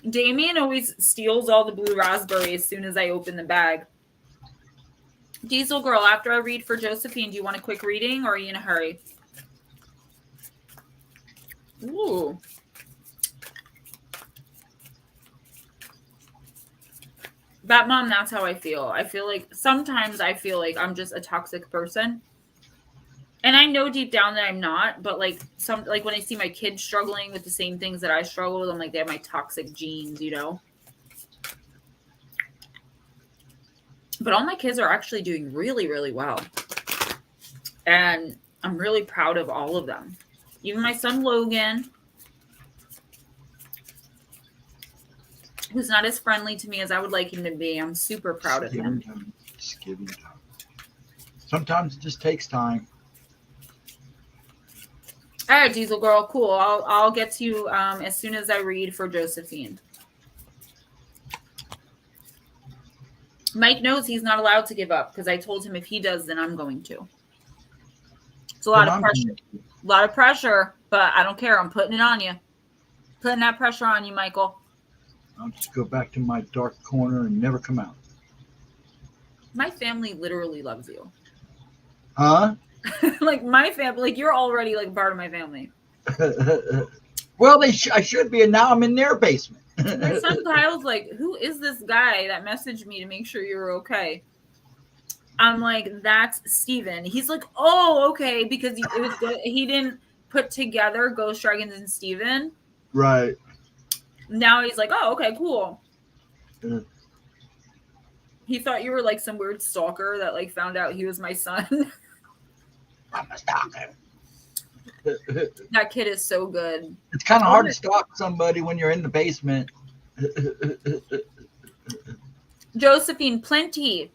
Damien always steals all the blue raspberry as soon as I open the bag. Diesel Girl, after I read for Josephine, do you want a quick reading or are you in a hurry? Ooh. That mom, that's how I feel. I feel like sometimes I feel like I'm just a toxic person. And I know deep down that I'm not, but like when I see my kids struggling with the same things that I struggle with, I'm like, they have my toxic genes, you know? But all my kids are actually doing really, really well. And I'm really proud of all of them. Even my son, Logan, who's not as friendly to me as I would like him to be. I'm super proud of him. Just give him time. Sometimes it just takes time. All right, Diesel Girl, cool. I'll get to you as soon as I read for Josephine. Mike knows he's not allowed to give up because I told him if he does, then I'm going to. It's a lot of pressure. A lot of pressure, but I don't care. I'm putting it on you. Putting that pressure on you, Michael. I'll just go back to my dark corner and never come out. My family literally loves you. Huh? Like my family, like you're already like part of my family. Well, I should be, and now I'm in their basement. My son Kyle's like, who is this guy that messaged me to make sure you're okay? I'm like, that's Steven. He's like, oh, okay, because it was good. He didn't put together Ghost Dragons and Steven. Right. Now he's like, oh, okay, cool. He thought you were like some weird stalker that like found out he was my son. I'm a stalker. That kid is so good. It's kind of hard to stalk somebody when you're in the basement. Josephine, plenty.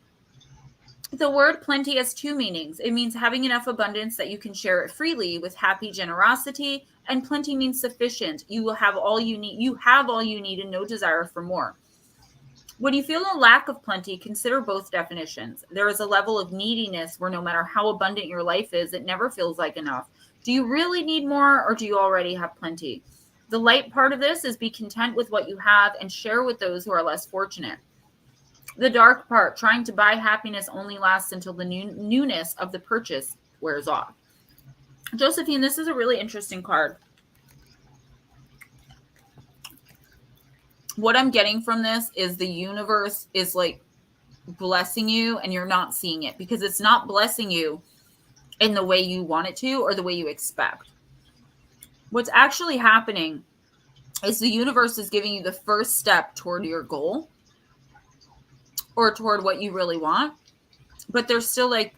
The word plenty has two meanings. It means having enough abundance that you can share it freely with happy generosity, and plenty means sufficient. You will have all you need. You have all you need and no desire for more. When you feel a lack of plenty, consider both definitions. There is a level of neediness where no matter how abundant your life is, it never feels like enough. Do you really need more, or do you already have plenty? The light part of this is be content with what you have and share with those who are less fortunate. The dark part, trying to buy happiness, only lasts until the newness of the purchase wears off. Josephine, this is a really interesting card. What I'm getting from this is the universe is like blessing you and you're not seeing it because it's not blessing you in the way you want it to or the way you expect. What's actually happening is the universe is giving you the first step toward your goal or toward what you really want, but there's still like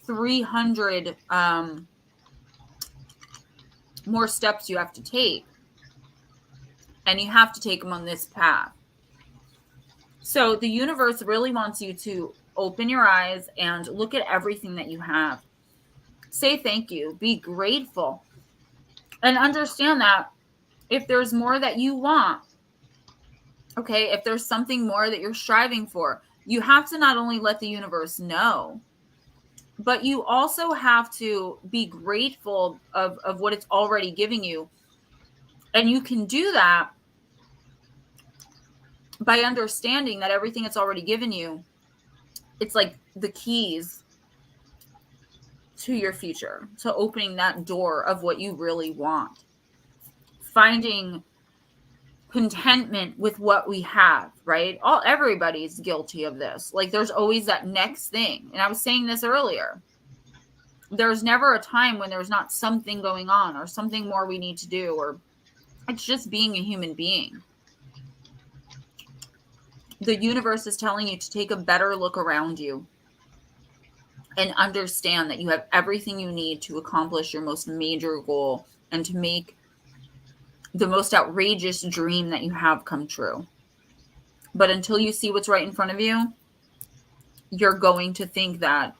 300 more steps you have to take, and you have to take them on this path. So the universe really wants you to open your eyes and look at everything that you have. Say thank you. Be grateful. And understand that if there's more that you want, okay, if there's something more that you're striving for, you have to not only let the universe know, but you also have to be grateful of what it's already giving you. And you can do that by understanding that everything it's already given you, it's like the keys to your future, to opening that door of what you really want. Finding contentment with what we have, right? Everybody's guilty of this. Like there's always that next thing. And I was saying this earlier. There's never a time when there's not something going on or something more we need to do, or it's just being a human being. the universe is telling you to take a better look around you and understand that you have everything you need to accomplish your most major goal and to make the most outrageous dream that you have come true. But until you see what's right in front of you, you're going to think that,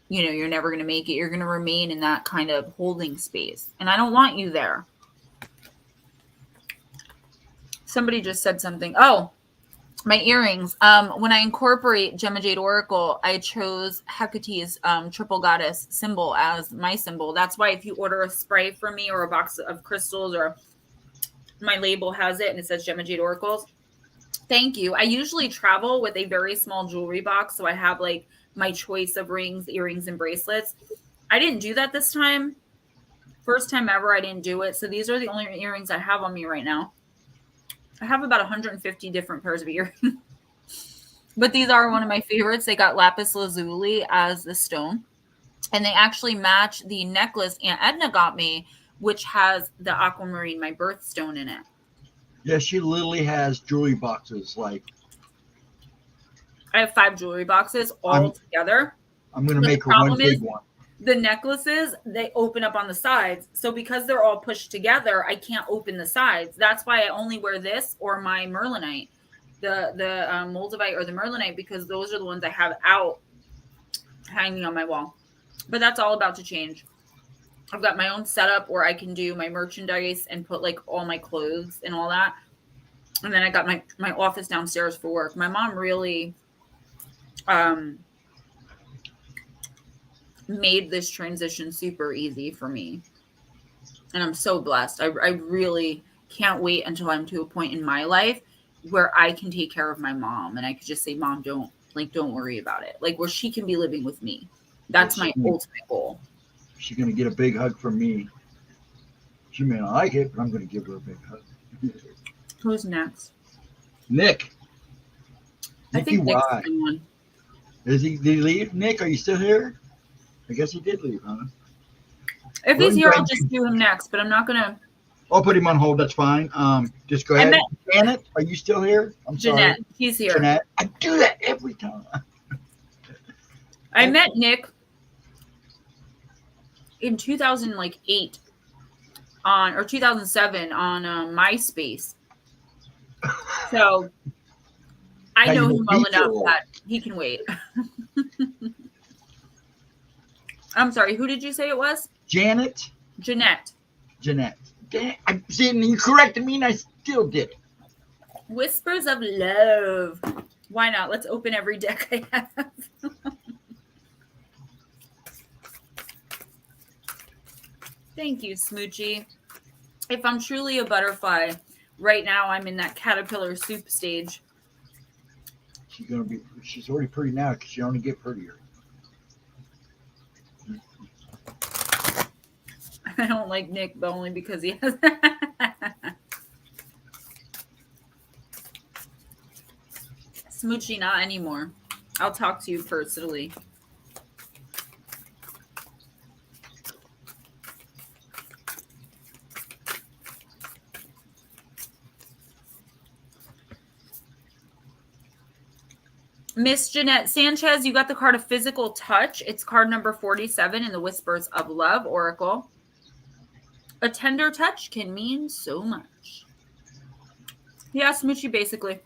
you know, you're never going to make it. You're going to remain in that kind of holding space. And I don't want you there. Somebody just said something. Oh, my earrings. When I incorporate Gemma Jade Oracle, I chose Hecate's triple goddess symbol as my symbol. That's why if you order a spray from me or a box of crystals, or my label has it and it says Gemma Jade Oracles, thank you. I usually travel with a very small jewelry box, so I have like my choice of rings, earrings, and bracelets. I didn't do that this time. First time ever, I didn't do it. So these are the only earrings I have on me right now. I have about 150 different pairs of earrings. But these are one of my favorites. They got lapis lazuli as the stone. And they actually match the necklace Aunt Edna got me, which has the aquamarine, my birthstone, in it. Yeah, she literally has jewelry boxes. Like, I have 5 jewelry boxes all together. I'm going to make her one big one. The necklaces, they open up on the sides. So because they're all pushed together, I can't open the sides. That's why I only wear this or my Merlinite, the Moldavite or the Merlinite, because those are the ones I have out hanging on my wall. But that's all about to change. I've got my own setup where I can do my merchandise and put like all my clothes and all that. And then I got my office downstairs for work. My mom really made this transition super easy for me. And I'm so blessed. I really can't wait until I'm to a point in my life where I can take care of my mom and I could just say, Mom, don't worry about it. Like where she can be living with me. That's my ultimate goal. She's going to get a big hug from me. She may not like it, but I'm going to give her a big hug. Who's next? Nick. I think Nick's the one. Did he leave? Nick, are you still here? I guess he did leave, huh? If he's here, I'll just do him next, but I'm not going to. I'll put him on hold. That's fine. Just go ahead. Janet, are you still here? I'm Jeanette, sorry. he's here. Jeanette, I do that every time. I met Nick in 2008 or 2007 on MySpace. So I know him well enough that he can wait. I'm sorry, who did you say it was? Janet. Jeanette. I'm saying you corrected me and I still did it. Whispers of Love. Why not? Let's open every deck I have. Thank you, Smoochie. If I'm truly a butterfly, right now I'm in that caterpillar soup stage. She's already pretty now because she only get prettier. I don't like Nick, but only because he has. Smoochie, not anymore. I'll talk to you personally. Miss Jeanette Sanchez, you got the card of Physical Touch. It's card number 47 in the Whispers of Love Oracle. A tender touch can mean so much. Yeah, Smoochie, basically.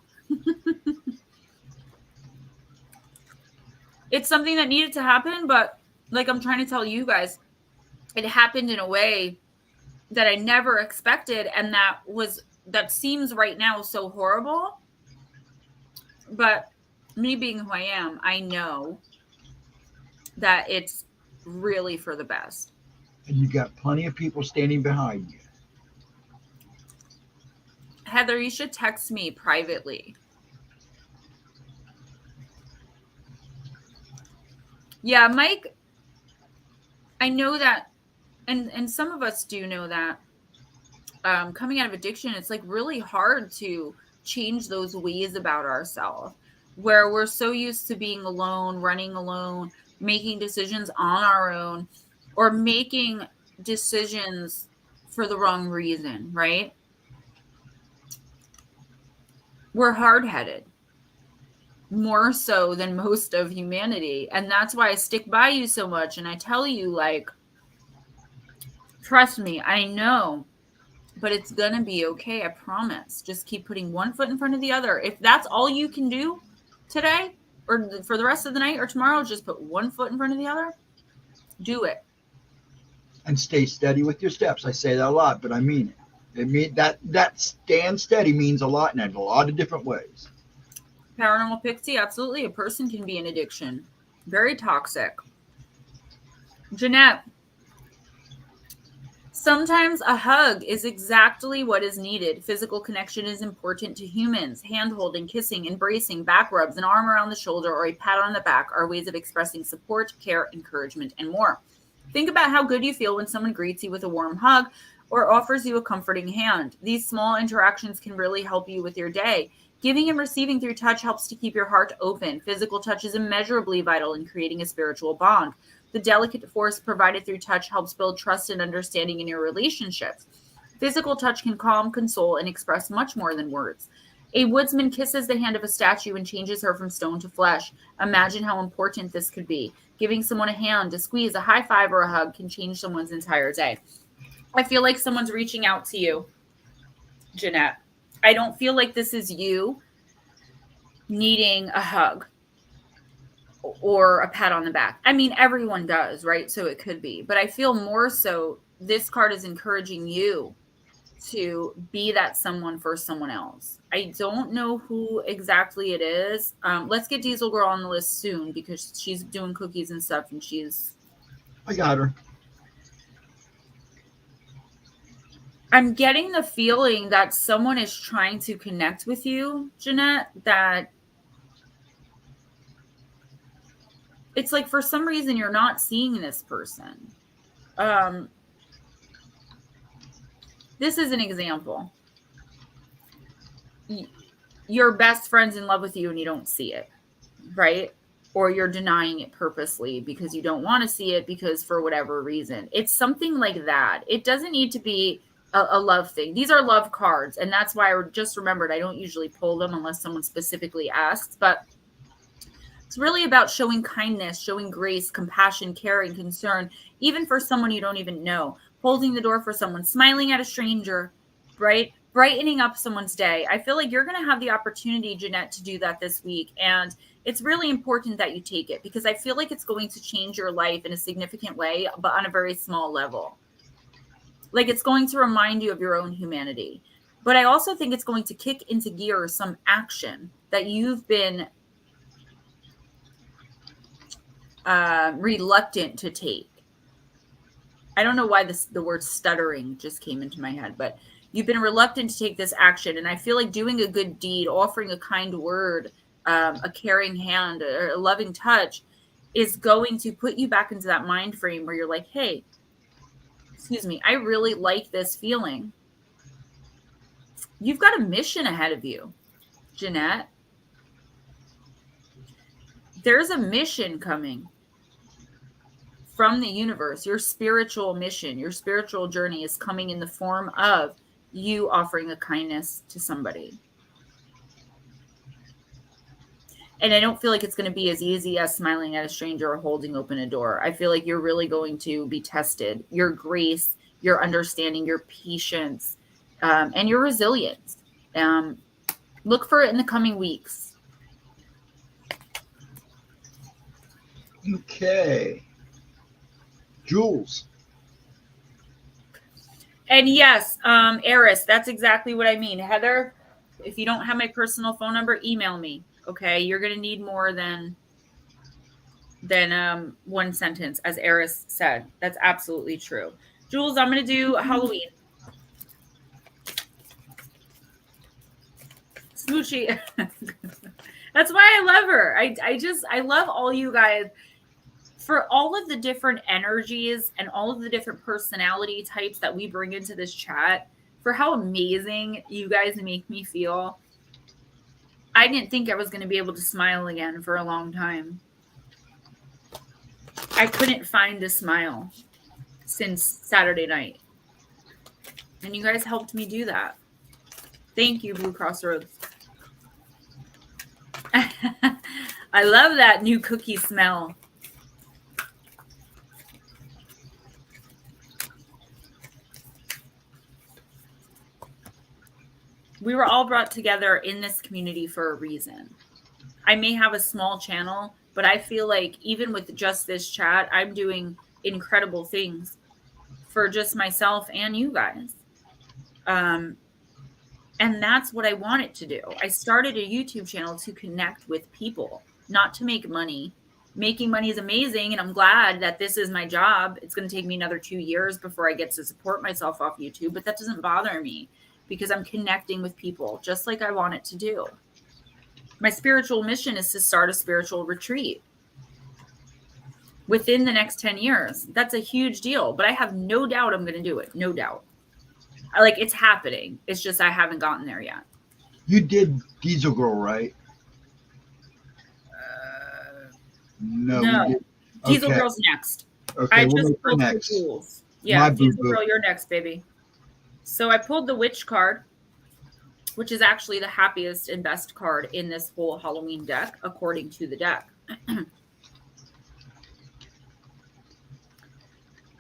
It's something that needed to happen, but like I'm trying to tell you guys, it happened in a way that I never expected, and that seems right now so horrible. But me being who I am, I know that it's really for the best. And you got plenty of people standing behind you. Heather, you should text me privately. Yeah, Mike, I know that, and some of us do know that coming out of addiction, it's like really hard to change those ways about ourselves, where we're so used to being alone, running alone, making decisions on our own, or making decisions for the wrong reason, right? we're hard-headed, more so than most of humanity. And that's why I stick by you so much. And I tell you, like, trust me, I know, but it's going to be okay. I promise. Just keep putting one foot in front of the other. If that's all you can do today or for the rest of the night or tomorrow, just put one foot in front of the other, do it. And stay steady with your steps. I say that a lot, but I mean it. It mean that stand steady means a lot in a lot of different ways. Paranormal Pixie, absolutely. A person can be an addiction. Very toxic. Jeanette, sometimes a hug is exactly what is needed. Physical connection is important to humans. Hand-holding, kissing, embracing, back rubs, an arm around the shoulder, or a pat on the back are ways of expressing support, care, encouragement, and more. Think about how good you feel when someone greets you with a warm hug or offers you a comforting hand. These small interactions can really help you with your day. Giving and receiving through touch helps to keep your heart open. Physical touch is immeasurably vital in creating a spiritual bond. The delicate force provided through touch helps build trust and understanding in your relationships. Physical touch can calm, console, and express much more than words. A woodsman kisses the hand of a statue and changes her from stone to flesh. Imagine how important this could be. Giving someone a hand, a squeeze, a high five, or a hug can change someone's entire day. I feel like someone's reaching out to you, Jeanette. I don't feel like this is you needing a hug or a pat on the back. I mean, everyone does, right? So it could be. But I feel more so this card is encouraging you to be that someone for someone else. I don't know who exactly it is. Let's get Diesel Girl on the list soon because she's doing cookies and stuff and I got her. I'm getting the feeling that someone is trying to connect with you, Jeanette, that it's like for some reason you're not seeing this person. This is an example. Your best friend's in love with you and you don't see it, right? Or you're denying it purposely because you don't want to see it because for whatever reason. It's something like that. It doesn't need to be a love thing. These are love cards, and that's why I just remembered I don't usually pull them unless someone specifically asks, but it's really about showing kindness, showing grace, compassion, care, and concern, even for someone you don't even know. Holding the door for someone, smiling at a stranger, right? Brightening up someone's day. I feel like you're going to have the opportunity, Jeanette, to do that this week, and it's really important that you take it because I feel like it's going to change your life in a significant way, but on a very small level. Like it's going to remind you of your own humanity. But I also think it's going to kick into gear some action that you've been reluctant to take. I don't know why the word stuttering just came into my head, but you've been reluctant to take this action. And I feel like doing a good deed, offering a kind word, a caring hand, or a loving touch is going to put you back into that mind frame where you're like, hey, excuse me, I really like this feeling. You've got a mission ahead of you, Jeanette. There's a mission coming from the universe. Your spiritual mission, your spiritual journey is coming in the form of you offering a kindness to somebody. And I don't feel like it's going to be as easy as smiling at a stranger or holding open a door. I feel like you're really going to be tested. Your grace, your understanding, your patience, and your resilience. Look for it in the coming weeks. Okay. Jules. And yes, Eris, that's exactly what I mean. Heather, if you don't have my personal phone number, email me. Okay, you're going to need more than one sentence, as Eris said. That's absolutely true. Jules, I'm going to do Halloween. Smoochie. That's why I love her. I love all you guys for all of the different energies and all of the different personality types that we bring into this chat, for how amazing you guys make me feel. I didn't think I was going to be able to smile again for a long time. I couldn't find a smile since Saturday night. And you guys helped me do that. Thank you, Blue Crossroads. I love that new cookie smell. We were all brought together in this community for a reason. I may have a small channel, but I feel like even with just this chat, I'm doing incredible things for just myself and you guys. And that's what I wanted to do. I started a YouTube channel to connect with people, not to make money. Making money is amazing, and I'm glad that this is my job. It's going to take me another 2 years before I get to support myself off YouTube, but that doesn't bother me because I'm connecting with people just like I want it to do. My spiritual mission is to start a spiritual retreat within the next 10 years. That's a huge deal, but I have no doubt I'm going to do it. No doubt. Like, it's happening. It's just I haven't gotten there yet. You did Diesel Girl, right? No. No. Diesel Okay. Girl's next. Okay, I we'll just make her pulled the next. tools. Yeah, My Diesel boo-boo. Girl, you're next, baby. So I pulled the Witch card, which is actually the happiest and best card in this whole Halloween deck, according to the deck.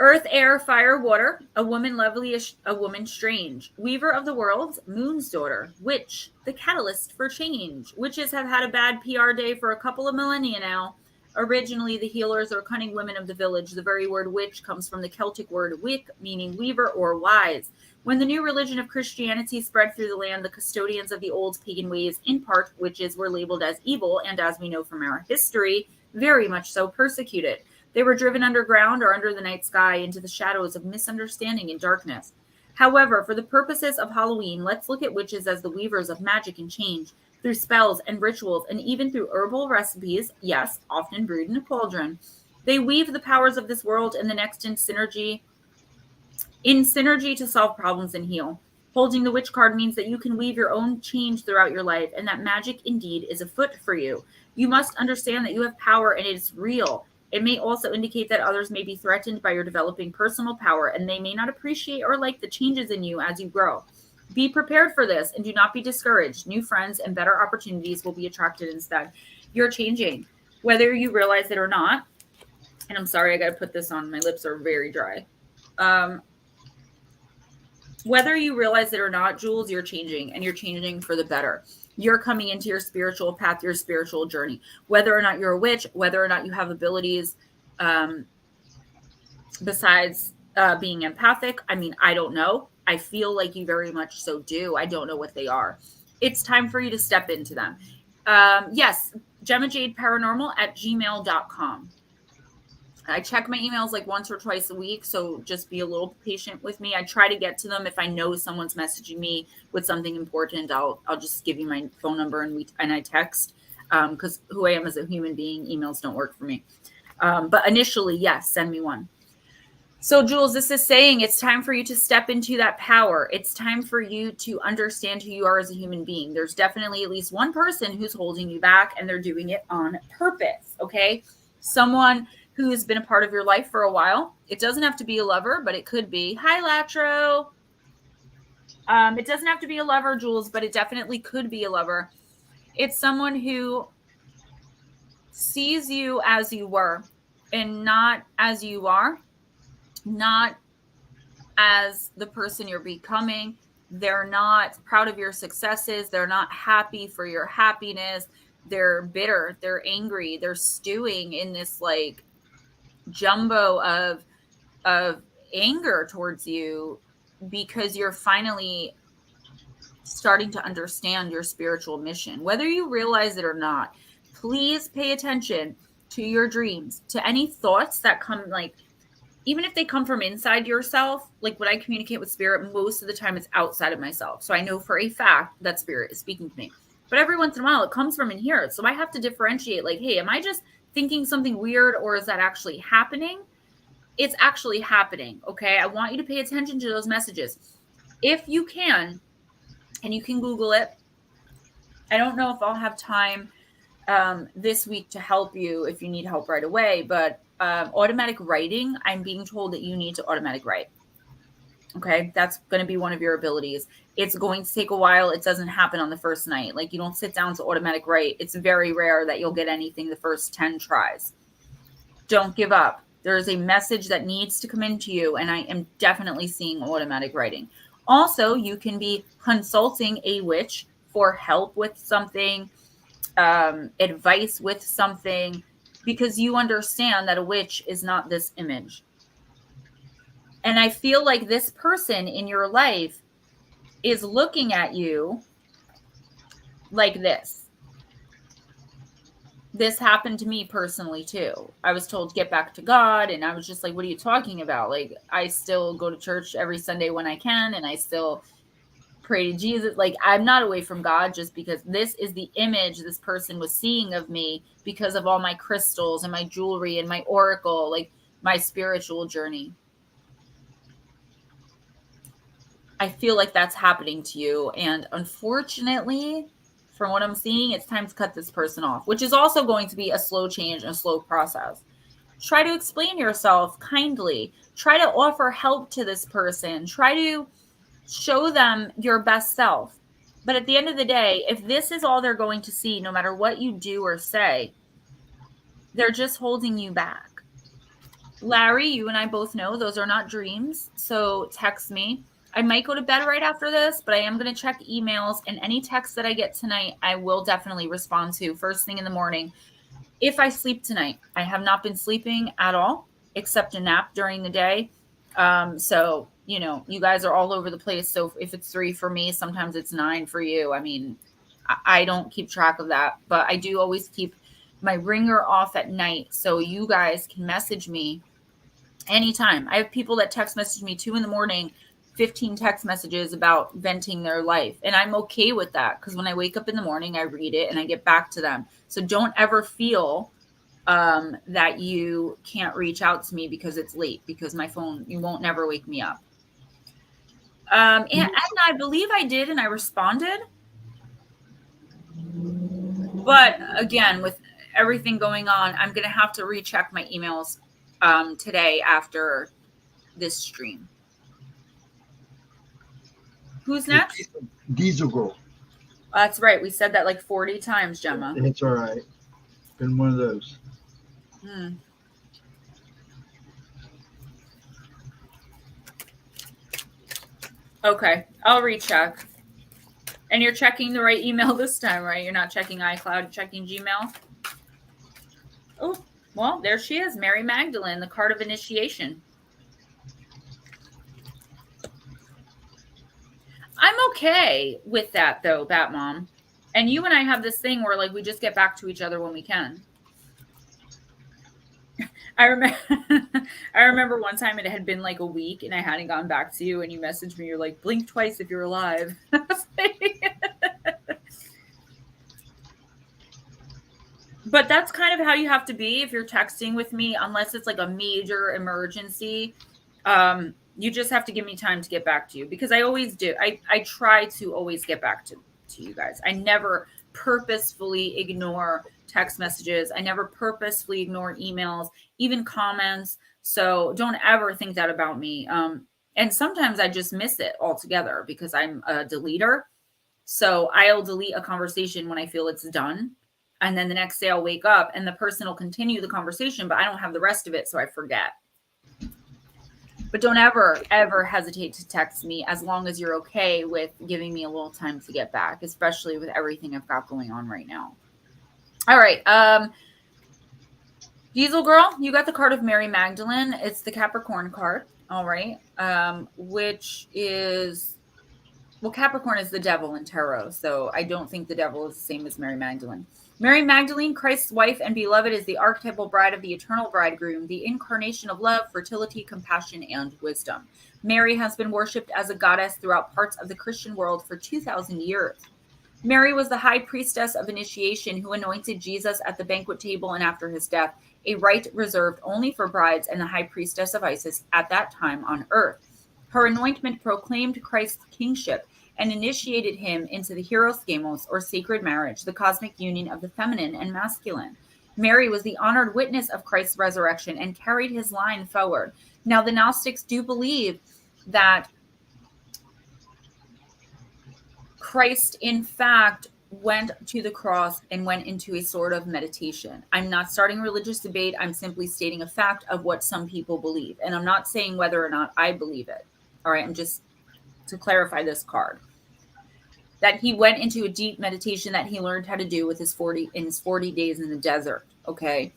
Earth, air, fire, water, a woman lovely, a woman strange, weaver of the worlds, moon's daughter, witch, the catalyst for change. Witches have had a bad PR day for a couple of millennia now. Originally, the healers or cunning women of the village. The very word witch comes from the Celtic word wic, meaning weaver or wise. When the new religion of Christianity spread through the land, the custodians of the old pagan ways, in part, witches were labeled as evil, and as we know from our history, very much so persecuted. They were driven underground or under the night sky into the shadows of misunderstanding and darkness. However, for the purposes of Halloween, let's look at witches as the weavers of magic and change, through spells and rituals, and even through herbal recipes, yes, often brewed in a cauldron. They weave the powers of this world and the next in synergy to solve problems and heal. Holding the witch card means that you can weave your own change throughout your life, and that magic indeed is afoot for you. You must understand that you have power and it is real. It may also indicate that others may be threatened by your developing personal power, and they may not appreciate or like the changes in you as you grow. Be prepared for this and do not be discouraged. New friends and better opportunities will be attracted instead. You're changing, whether you realize it or not. And I'm sorry, I got to put this on. My lips are very dry. Whether you realize it or not, Jules, you're changing, and you're changing for the better. You're coming into your spiritual path, your spiritual journey. Whether or not you're a witch, whether or not you have abilities besides being empathic, I mean, I don't know. I feel like you very much so do. I don't know what they are. It's time for you to step into them. Yes, GemmaJadeParanormal@gmail.com. I check my emails like once or twice a week, so just be a little patient with me. I try to get to them. If I know someone's messaging me with something important, I'll just give you my phone number and I text, because who I am as a human being, emails don't work for me. But initially, yes, send me one. So Jules, this is saying it's time for you to step into that power. It's time for you to understand who you are as a human being. There's definitely at least one person who's holding you back, and they're doing it on purpose, okay? Someone who has been a part of your life for a while. It doesn't have to be a lover, but it could be. Hi, Latro. It doesn't have to be a lover, Jules, but it definitely could be a lover. It's someone who sees you as you were and not as you are, not as the person you're becoming. They're not proud of your successes. They're not happy for your happiness. They're bitter. They're angry. They're stewing in this like jumbo of anger towards you because you're finally starting to understand your spiritual mission. Whether you realize it or not, please pay attention to your dreams, to any thoughts that come, like, even if they come from inside yourself. Like when I communicate with spirit, most of the time it's outside of myself. So I know for a fact that spirit is speaking to me. But every once in a while it comes from in here. So I have to differentiate, like, hey, am I just thinking something weird, or is that actually happening? It's actually happening. Okay. I want you to pay attention to those messages. If you can, and you can Google it. I don't know if I'll have time this week to help you if you need help right away, but automatic writing, I'm being told that you need to automatic write. Okay, that's going to be one of your abilities. It's going to take a while. It doesn't happen on the first night. Like, you don't sit down to automatic write. It's very rare that you'll get anything the first 10 tries. Don't give up. There is a message that needs to come into you, and I am definitely seeing automatic writing. Also, you can be consulting a witch for help with something, advice with something, because you understand that a witch is not this image. And I feel like this person in your life is looking at you like this. This happened to me personally too. I was told to get back to God, and I was just like, what are you talking about? Like, I still go to church every Sunday when I can, and I still pray to Jesus. Like, I'm not away from God, just because this is the image this person was seeing of me because of all my crystals and my jewelry and my oracle, like my spiritual journey. I feel like that's happening to you. And unfortunately, from what I'm seeing, it's time to cut this person off, which is also going to be a slow change and a slow process. Try to explain yourself kindly. Try to offer help to this person. Try to show them your best self. But at the end of the day, if this is all they're going to see, no matter what you do or say, they're just holding you back. Larry, you and I both know those are not dreams. So text me. I might go to bed right after this, but I am going to check emails, and any texts that I get tonight, I will definitely respond to first thing in the morning. If I sleep tonight, I have not been sleeping at all, except a nap during the day. So, you know, you guys are all over the place. So if it's 3 for me, sometimes it's 9 for you. I mean, I don't keep track of that, but I do always keep my ringer off at night. So you guys can message me anytime. I have people that text message me 2 a.m, 15 text messages about venting their life. And I'm okay with that, because when I wake up in the morning, I read it and I get back to them. So don't ever feel that you can't reach out to me because it's late, because my phone, you won't never wake me up. And I believe I did, and I responded. But again, with everything going on, I'm going to have to recheck my emails today after this stream. Who's next? Diesel Girl. That's right. We said that like 40 times, Gemma. It's all right. Been one of those. Okay, I'll recheck. And you're checking the right email this time, right? You're not checking iCloud, you're checking Gmail. Oh, well, there she is, Mary Magdalene, the card of initiation. I'm okay with that, though, Bat Mom. And you and I have this thing where, like, we just get back to each other when we can. I remember one time it had been like a week and I hadn't gotten back to you, and you messaged me. You're like, blink twice if you're alive. But that's kind of how you have to be if you're texting with me, unless it's like a major emergency. You just have to give me time to get back to you, because I always do. I try to always get back to you guys. I never purposefully ignore text messages. I never purposefully ignore emails, even comments. So don't ever think that about me. And sometimes I just miss it altogether because I'm a deleter. So I'll delete a conversation when I feel it's done. And then the next day I'll wake up and the person will continue the conversation, but I don't have the rest of it. So I forget. But don't ever, ever hesitate to text me, as long as you're okay with giving me a little time to get back, especially with everything I've got going on right now. All right. Diesel Girl, you got the card of Mary Magdalene. It's the Capricorn card. All right. Which is, well, Capricorn is the devil in tarot. So I don't think the devil is the same as Mary Magdalene. Mary Magdalene, Christ's wife and beloved, is the archetypal bride of the eternal bridegroom, the incarnation of love, fertility, compassion, and wisdom. Mary has been worshipped as a goddess throughout parts of the Christian world for 2,000 years. Mary was the high priestess of initiation who anointed Jesus at the banquet table and after his death, a rite reserved only for brides and the high priestess of Isis at that time on earth. Her anointment proclaimed Christ's kingship and initiated him into the hieroschemos, or sacred marriage, the cosmic union of the feminine and masculine. Mary was the honored witness of Christ's resurrection and carried his line forward. Now, the Gnostics do believe that Christ, in fact, went to the cross and went into a sort of meditation. I'm not starting religious debate. I'm simply stating a fact of what some people believe. And I'm not saying whether or not I believe it. All right. I'm just to clarify this card. That he went into a deep meditation that he learned how to do with his 40 days in the desert. Okay.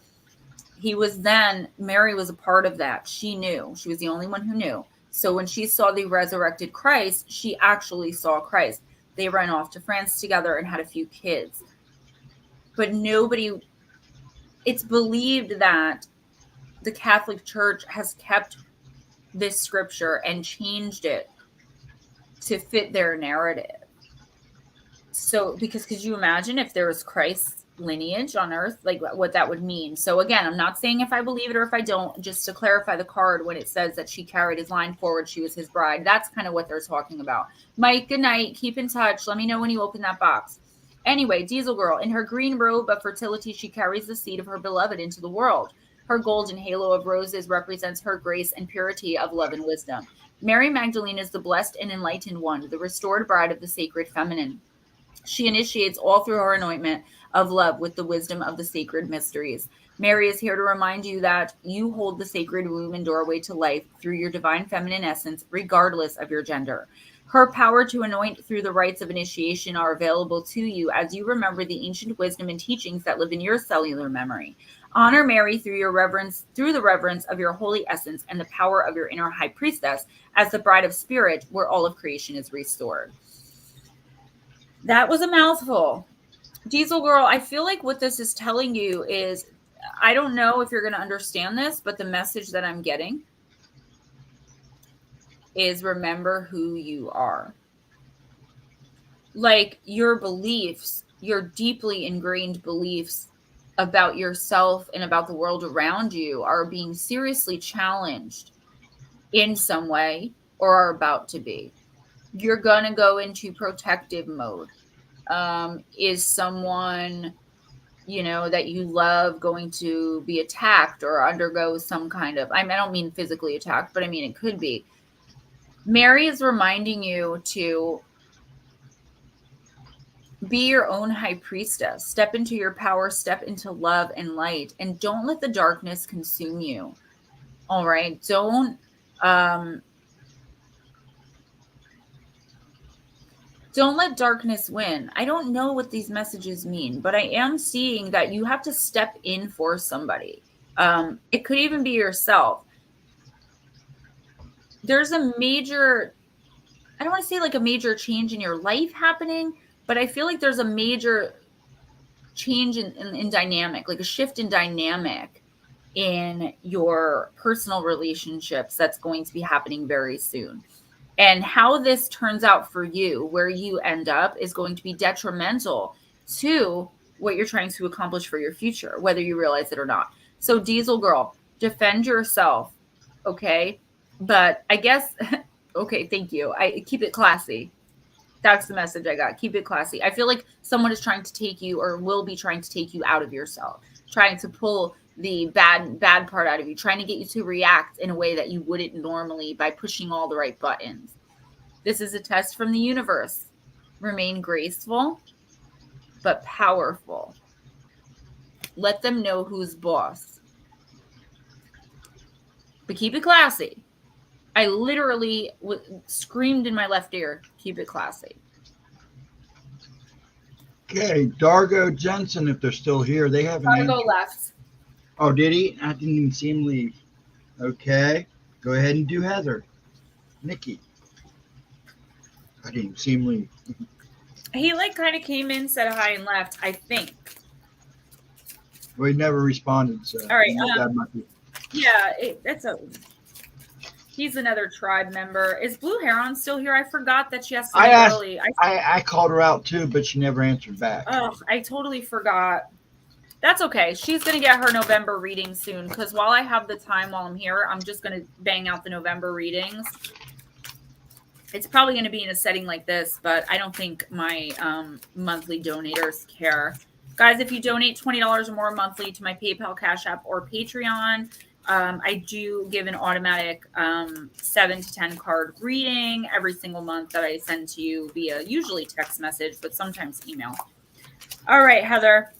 Mary was a part of that. She knew. She was the only one who knew. So when she saw the resurrected Christ, she actually saw Christ. They ran off to France together and had a few kids. But it's believed that the Catholic Church has kept this scripture and changed it to fit their narrative. So, because could you imagine if there was Christ's lineage on earth, like what that would mean? So again, I'm not saying if I believe it or if I don't, just to clarify the card, when it says that she carried his line forward, she was his bride. That's kind of what they're talking about. Mike, good night. Keep in touch. Let me know when you open that box. Anyway, Diesel Girl, in her green robe of fertility, she carries the seed of her beloved into the world. Her golden halo of roses represents her grace and purity of love and wisdom. Mary Magdalene is the blessed and enlightened one, the restored bride of the sacred feminine. She initiates all through her anointment of love with the wisdom of the sacred mysteries. Mary is here to remind you that you hold the sacred womb and doorway to life through your divine feminine essence, regardless of your gender. Her power to anoint through the rites of initiation are available to you as you remember the ancient wisdom and teachings that live in your cellular memory. Honor Mary through the reverence of your holy essence and the power of your inner high priestess as the bride of spirit, where all of creation is restored. That was a mouthful. Diesel Girl, I feel like what this is telling you is, I don't know if you're going to understand this, but the message that I'm getting is remember who you are. Like your beliefs, your deeply ingrained beliefs about yourself and about the world around you are being seriously challenged in some way or are about to be. You're going to go into protective mode. Is someone, that you love going to be attacked or undergo some kind of, I don't mean physically attacked, but I mean, it could be. Mary is reminding you to be your own high priestess. Step into your power, step into love and light, and don't let the darkness consume you. All right. Don't let darkness win. I don't know what these messages mean, but I am seeing that you have to step in for somebody. It could even be yourself. There's a major, I don't want to say like a major change in your life happening, but I feel like there's a major change in dynamic, like a shift in dynamic in your personal relationships that's going to be happening very soon. And how this turns out for you, where you end up, is going to be detrimental to what you're trying to accomplish for your future, whether you realize it or not. So Diesel Girl, defend yourself, okay? But I guess, okay, thank you. I keep it classy. That's the message I got. Keep it classy. I feel like someone is trying to take you or will be trying to take you out of yourself, trying to pull the bad part out of you, trying to get you to react in a way that you wouldn't normally by pushing all the right buttons. This is a test from the universe. Remain graceful, but powerful. Let them know who's boss. But keep it classy. I literally screamed in my left ear, keep it classy. Okay, Dargo Jensen, if they're still here, they haven't. Dargo left. Oh, did he? I didn't even see him leave. Okay, go ahead and do Heather. Nikki. I didn't even see him leave. He kind of came in, said hi, and left, I think. Well, he never responded, so. All right. That might be. Yeah, he's another tribe member. Is Blue Heron still here? I forgot that she has to leave early. I called her out too, but she never answered back. Oh, I totally forgot. That's okay. She's going to get her November reading soon because while I have the time while I'm here, I'm just going to bang out the November readings. It's probably going to be in a setting like this, but I don't think my monthly donators care. Guys, if you donate $20 or more monthly to my PayPal, Cash App, or Patreon, I do give an automatic 7 to 10 card reading every single month that I send to you via usually text message, but sometimes email. All right, Heather.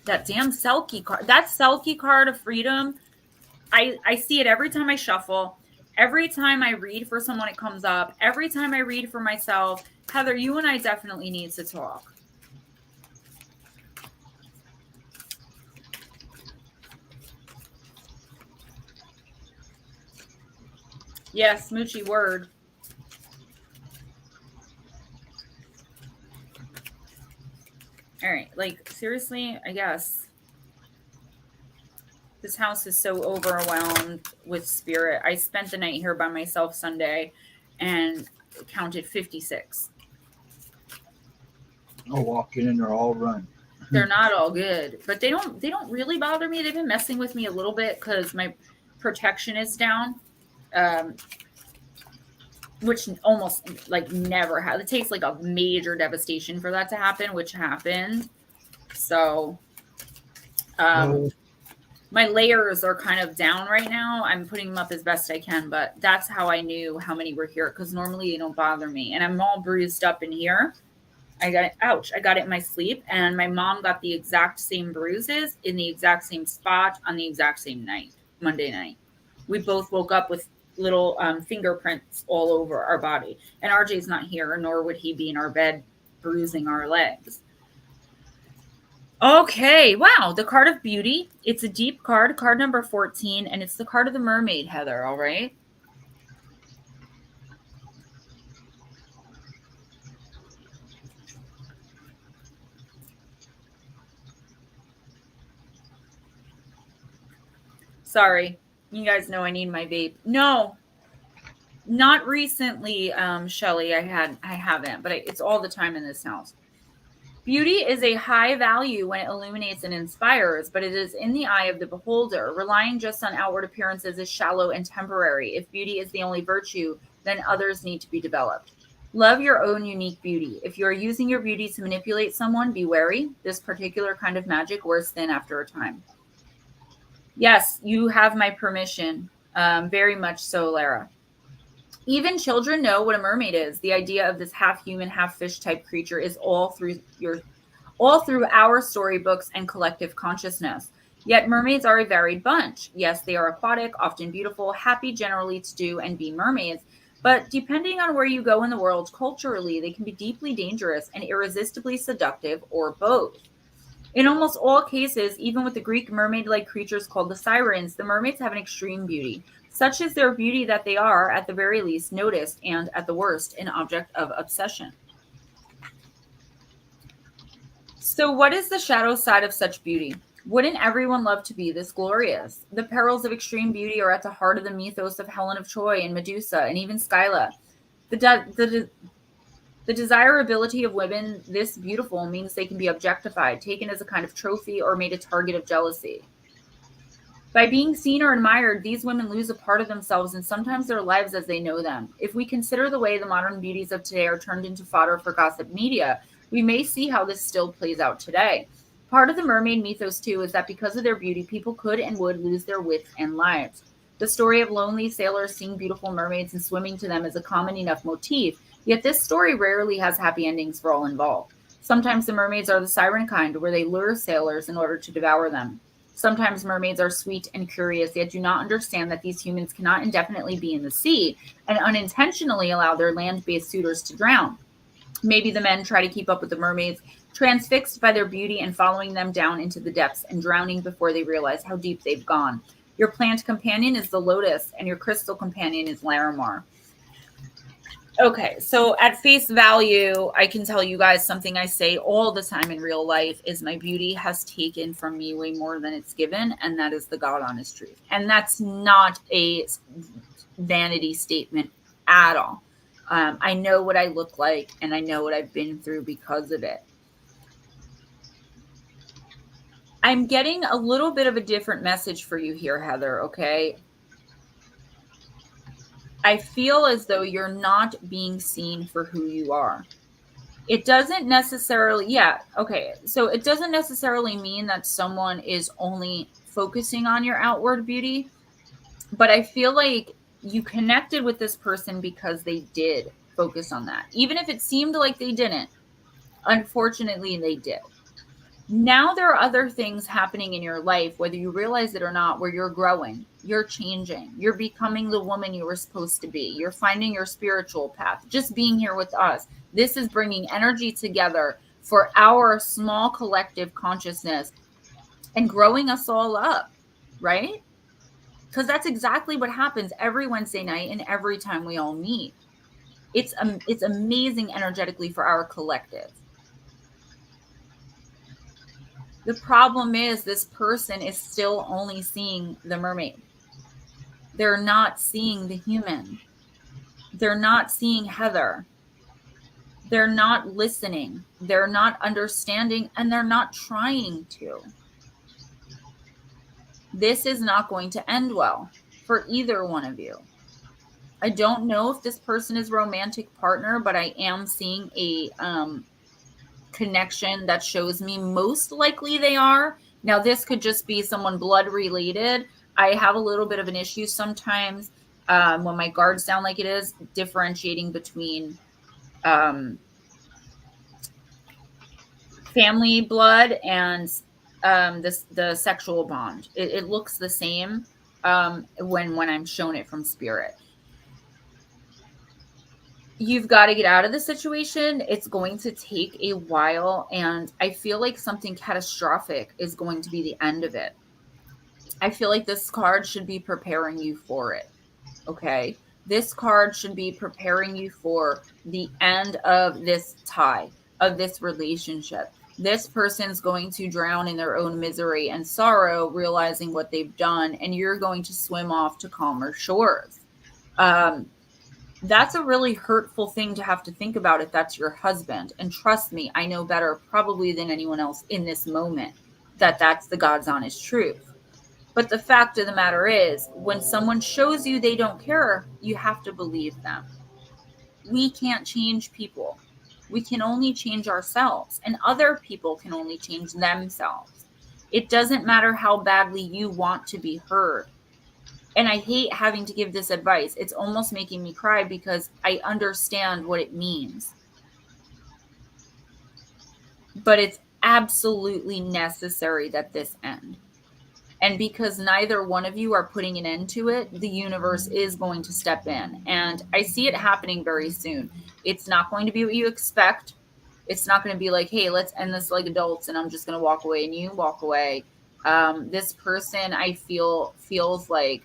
That damn Selkie card. That Selkie card of freedom. I see it every time I shuffle. Every time I read for someone, it comes up. Every time I read for myself. Heather, you and I definitely need to talk. Yes, smoochy word. All right, like, seriously, I guess. This house is so overwhelmed with spirit. I spent the night here by myself Sunday and counted 56. I'll walk in and they're all run. They're not all good, but they don't really bother me. They've been messing with me a little bit because my protection is down, which almost like never has. It takes like a major devastation for that to happen, which happened. So, my layers are kind of down right now. I'm putting them up as best I can, but that's how I knew how many were here because normally they don't bother me. And I'm all bruised up in here. I got it. Ouch. I got it in my sleep. And my mom got the exact same bruises in the exact same spot on the exact same night, Monday night. We both woke up with little fingerprints all over our body. And RJ's not here, nor would he be in our bed bruising our legs. Okay, wow, the card of beauty. It's a deep card, card number 14, and it's the card of the mermaid, Heather, all right? Sorry, you guys know I need my vape. No, not recently, Shelly, I haven't, but it's all the time in this house. Beauty is a high value when it illuminates and inspires, but it is in the eye of the beholder. Relying just on outward appearances is shallow and temporary. If beauty is the only virtue, then others need to be developed. Love your own unique beauty. If you are using your beauty to manipulate someone, be wary. This particular kind of magic wears thin after a time. Yes, you have my permission. Very much so, Lara. Even children know what a mermaid is. The idea of this half human, half fish type creature is all through our storybooks and collective consciousness. Yet mermaids are a varied bunch. Yes, they are aquatic, often beautiful, happy generally to do and be mermaids. But depending on where you go in the world culturally, they can be deeply dangerous and irresistibly seductive, or both. In almost all cases, even with the Greek mermaid-like creatures called the sirens, the mermaids have an extreme beauty. Such is their beauty that they are, at the very least, noticed and, at the worst, an object of obsession. So what is the shadow side of such beauty? Wouldn't everyone love to be this glorious? The perils of extreme beauty are at the heart of the mythos of Helen of Troy and Medusa and even Scylla. The desirability of women this beautiful means they can be objectified, taken as a kind of trophy, or made a target of jealousy. By being seen or admired, these women lose a part of themselves and sometimes their lives as they know them. If we consider the way the modern beauties of today are turned into fodder for gossip media, we may see how this still plays out today. Part of the mermaid mythos, too, is that because of their beauty, people could and would lose their wits and lives. The story of lonely sailors seeing beautiful mermaids and swimming to them is a common enough motif, yet this story rarely has happy endings for all involved. Sometimes the mermaids are the siren kind, where they lure sailors in order to devour them. Sometimes mermaids are sweet and curious, yet do not understand that these humans cannot indefinitely be in the sea and unintentionally allow their land-based suitors to drown. Maybe the men try to keep up with the mermaids, transfixed by their beauty and following them down into the depths and drowning before they realize how deep they've gone. Your plant companion is the lotus, and your crystal companion is Larimar. Okay, so at face value, I can tell you guys something I say all the time in real life is my beauty has taken from me way more than it's given, and that is the God honest truth. And that's not a vanity statement at all. I know what I look like, and I know what I've been through because of it. I'm getting a little bit of a different message for you here, Heather, okay? I feel as though you're not being seen for who you are. It doesn't necessarily, yeah, okay. So it doesn't necessarily mean that someone is only focusing on your outward beauty, but I feel like you connected with this person because they did focus on that. Even if it seemed like they didn't, unfortunately, they did. Now there are other things happening in your life, whether you realize it or not, where you're growing, you're changing, you're becoming the woman you were supposed to be, you're finding your spiritual path. Just being here with us, this is bringing energy together for our small collective consciousness and growing us all up, right? Because that's exactly what happens every Wednesday night and every time we all meet. It's amazing energetically for our collective. The problem is this person is still only seeing the mermaid. They're not seeing the human. They're not seeing Heather. They're not listening. They're not understanding, and they're not trying to. This is not going to end well for either one of you. I don't know if this person is a romantic partner, but I am seeing a connection that shows me most likely they are. Now, this could just be someone blood related. I have a little bit of an issue sometimes when my guards sound like it is, differentiating between family blood and the sexual bond. It looks the same when I'm shown it from spirit. You've got to get out of the situation. It's going to take a while, and I feel like something catastrophic is going to be the end of it. I feel like this card should be preparing you for it. Okay? This card should be preparing you for the end of this tie, of this relationship. This person's going to drown in their own misery and sorrow, realizing what they've done, and you're going to swim off to calmer shores. That's a really hurtful thing to have to think about if that's your husband. And trust me, I know better probably than anyone else in this moment that that's the God's honest truth. But the fact of the matter is, when someone shows you they don't care, you have to believe them. We can't change people. We can only change ourselves, and other people can only change themselves. It doesn't matter how badly you want to be heard. And I hate having to give this advice. It's almost making me cry because I understand what it means. But it's absolutely necessary that this end. And because neither one of you are putting an end to it, the universe is going to step in. And I see it happening very soon. It's not going to be what you expect. It's not going to be like, hey, let's end this like adults and I'm just going to walk away and you walk away. This person, I feels like,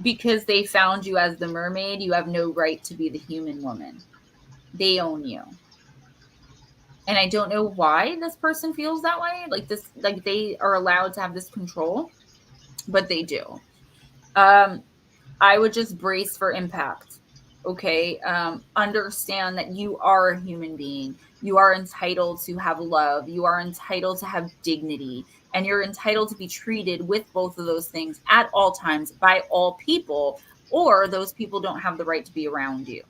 because they found you as the mermaid, you have no right to be the human woman. They own you. And I don't know why this person feels that way. Like they are allowed to have this control, but they do. I would just brace for impact. Okay. Understand that you are a human being. You are entitled to have love. You are entitled to have dignity. And you're entitled to be treated with both of those things at all times by all people, or those people don't have the right to be around you.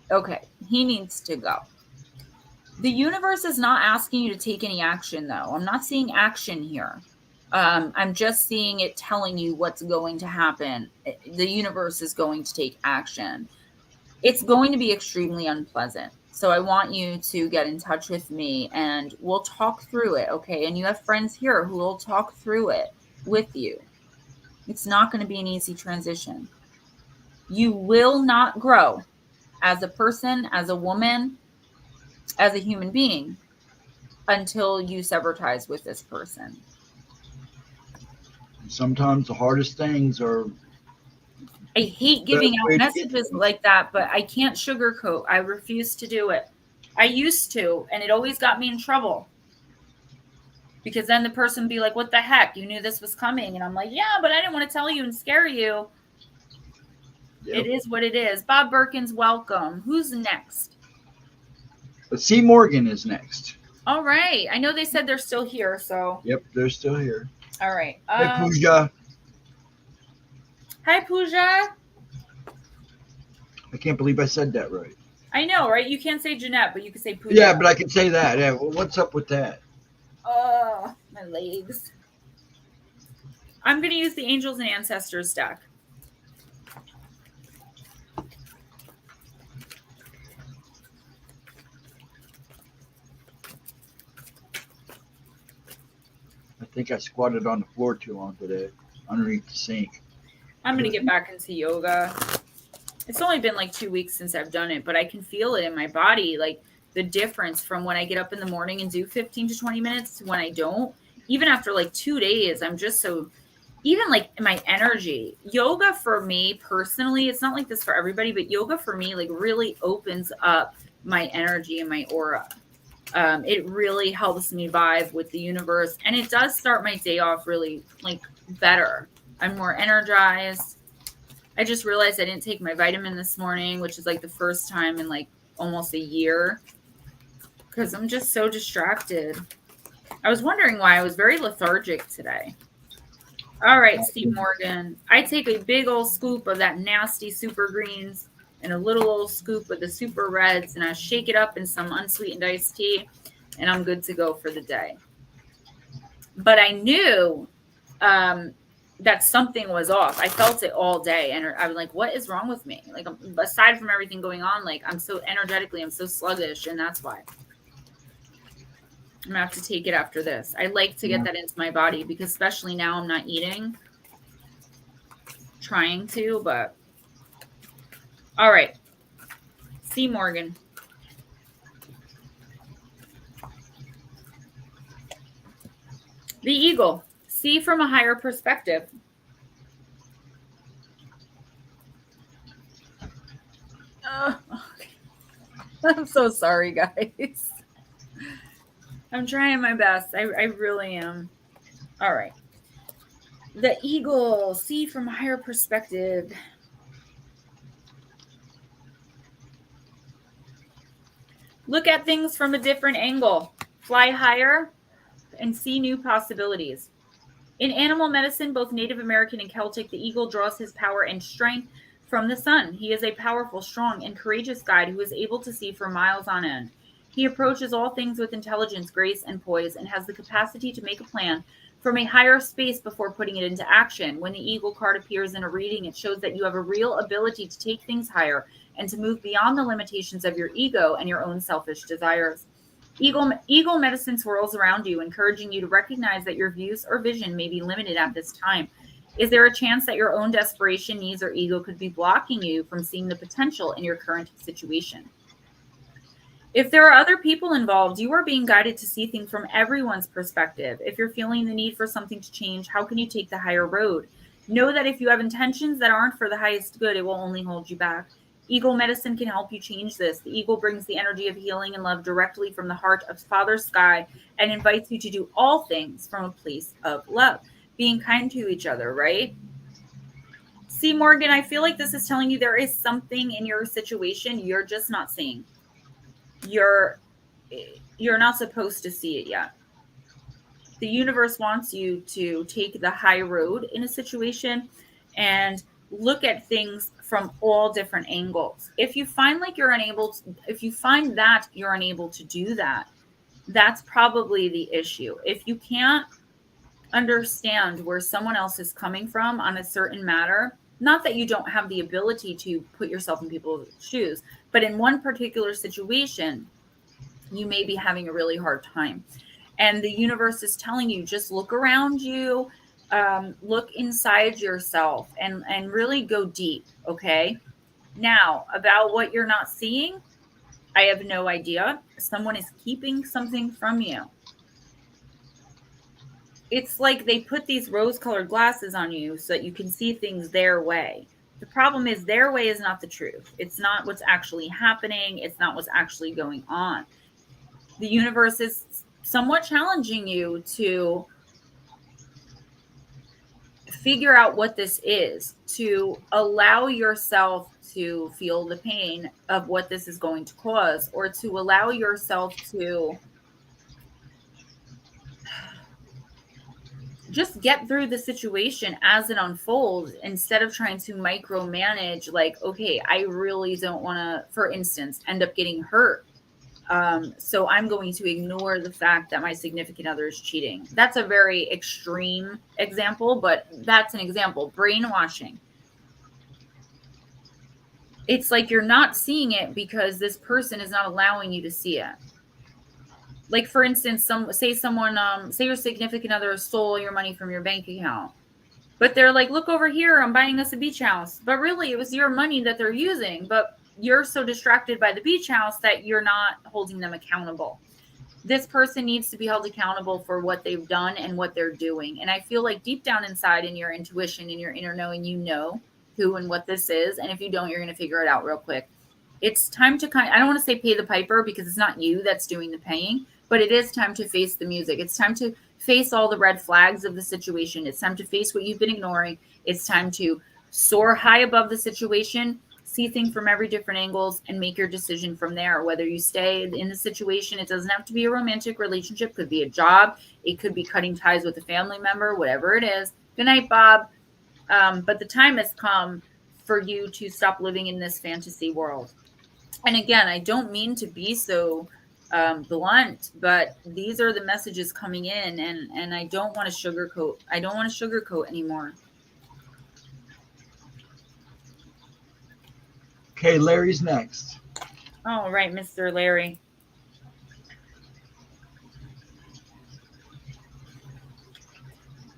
Okay, he needs to go. The universe is not asking you to take any action, though. I'm not seeing action here. I'm just seeing it telling you what's going to happen. The universe is going to take action. It's going to be extremely unpleasant. So I want you to get in touch with me and we'll talk through it, okay? And you have friends here who will talk through it with you. It's not going to be an easy transition. You will not grow as a person, as a woman, as a human being until you sever ties with this person. Sometimes the hardest things are... I hate giving out messages like that, but I can't sugarcoat. I refuse to do it. I used to, and it always got me in trouble. Because then the person would be like, what the heck? You knew this was coming. And I'm like, yeah, but I didn't want to tell you and scare you. Yep. It is what it is. Bob Birkins, welcome. Who's next? Let's see, Morgan is next. All right. I know they said they're still here, so. Yep, they're still here. All right. Hey, Pooja. Hi, Pooja. I can't believe I said that right. I know, right? You can't say Jeanette, but you can say Pooja. Yeah, but I can say that. Yeah, well, what's up with that? Oh, my legs. I'm going to use the Angels and Ancestors deck. I think I squatted on the floor too long today, underneath the sink. I'm going to get back into yoga. It's only been like 2 weeks since I've done it, but I can feel it in my body, like the difference from when I get up in the morning and do 15 to 20 minutes to when I don't. Even after like 2 days, I'm just so, even like my energy. Yoga for me personally, it's not like this for everybody, but yoga for me like really opens up my energy and my aura. It really helps me vibe with the universe, and it does start my day off really like better. I'm more energized. I just realized I didn't take my vitamin this morning, which is like the first time in like almost a year, because I'm just so distracted. I was wondering why I was very lethargic today. All right, Steve Morgan. I take a big old scoop of that nasty super greens and a little old scoop of the super reds, and I shake it up in some unsweetened iced tea, and I'm good to go for the day. But I knew that something was off. I felt it all day, and I was like, what is wrong with me? Like, aside from everything going on, like I'm so energetically, I'm so sluggish, and that's why. I'm gonna have to take it after this. I like to get that into my body, because especially now I'm not eating, trying to, but all right. C. Morgan. The eagle. See from a higher perspective. I'm so sorry, guys. I'm trying my best. I really am. All right. The eagle. See from a higher perspective. Look at things from a different angle. Fly higher and see new possibilities. In animal medicine, both Native American and Celtic, the eagle draws his power and strength from the sun. He is a powerful, strong, and courageous guide who is able to see for miles on end. He approaches all things with intelligence, grace, and poise, and has the capacity to make a plan from a higher space before putting it into action. When the eagle card appears in a reading, it shows that you have a real ability to take things higher and to move beyond the limitations of your ego and your own selfish desires. Eagle medicine swirls around you, encouraging you to recognize that your views or vision may be limited at this time. Is there a chance that your own desperation, needs, or ego could be blocking you from seeing the potential in your current situation? If there are other people involved, you are being guided to see things from everyone's perspective. If you're feeling the need for something to change, how can you take the higher road? Know that if you have intentions that aren't for the highest good, it will only hold you back. Eagle medicine can help you change this. The eagle brings the energy of healing and love directly from the heart of Father Sky and invites you to do all things from a place of love, being kind to each other, right? C. Morgan, I feel like this is telling you there is something in your situation you're just not seeing. You're not supposed to see it yet. The universe wants you to take the high road in a situation and look at things from all different angles. If you find like you're unable to do that, that's probably the issue. If you can't understand where someone else is coming from on a certain matter, not that you don't have the ability to put yourself in people's shoes, but in one particular situation, you may be having a really hard time. And the universe is telling you, just look around you, look inside yourself, and really go deep, okay? Now, about what you're not seeing, I have no idea. Someone is keeping something from you. It's like they put these rose-colored glasses on you so that you can see things their way. The problem is their way is not the truth. It's not what's actually happening. It's not what's actually going on. The universe is somewhat challenging you to figure out what this is, to allow yourself to feel the pain of what this is going to cause, or to allow yourself to just get through the situation as it unfolds instead of trying to micromanage. Like, okay, I really don't want to, for instance, end up getting hurt. So I'm going to ignore the fact that my significant other is cheating. That's a very extreme example, but that's an example. Brainwashing. It's like you're not seeing it because this person is not allowing you to see it. Like, for instance, say your significant other stole your money from your bank account, but they're like, look over here, I'm buying us a beach house. But really, it was your money that they're using. But you're so distracted by the beach house that you're not holding them accountable. This person needs to be held accountable for what they've done and what they're doing. And I feel like deep down inside in your intuition, in your inner knowing, you know who and what this is. And if you don't, you're going to figure it out real quick. It's time to I don't want to say pay the piper, because it's not you that's doing the paying, but it is time to face the music. It's time to face all the red flags of the situation. It's time to face what you've been ignoring. It's time to soar high above the situation, see things from every different angles, and make your decision from there. Whether you stay in the situation, it doesn't have to be a romantic relationship. It could be a job. It could be cutting ties with a family member, whatever it is. Good night, Bob. But the time has come for you to stop living in this fantasy world. And again, I don't mean to be so blunt, but these are the messages coming in, and I don't want to sugarcoat. I don't want to sugarcoat anymore. Okay, Larry's next. All right, Mr. Larry.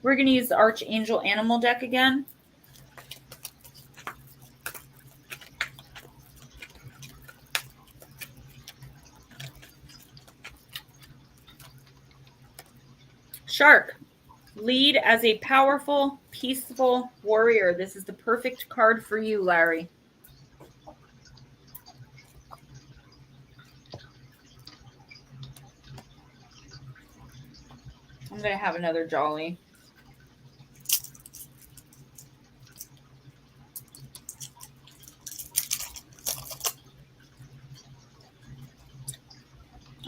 We're going to use the Archangel Animal deck again. Shark. Lead as a powerful, peaceful warrior. This is the perfect card for you, Larry. I'm going to have another Jolly.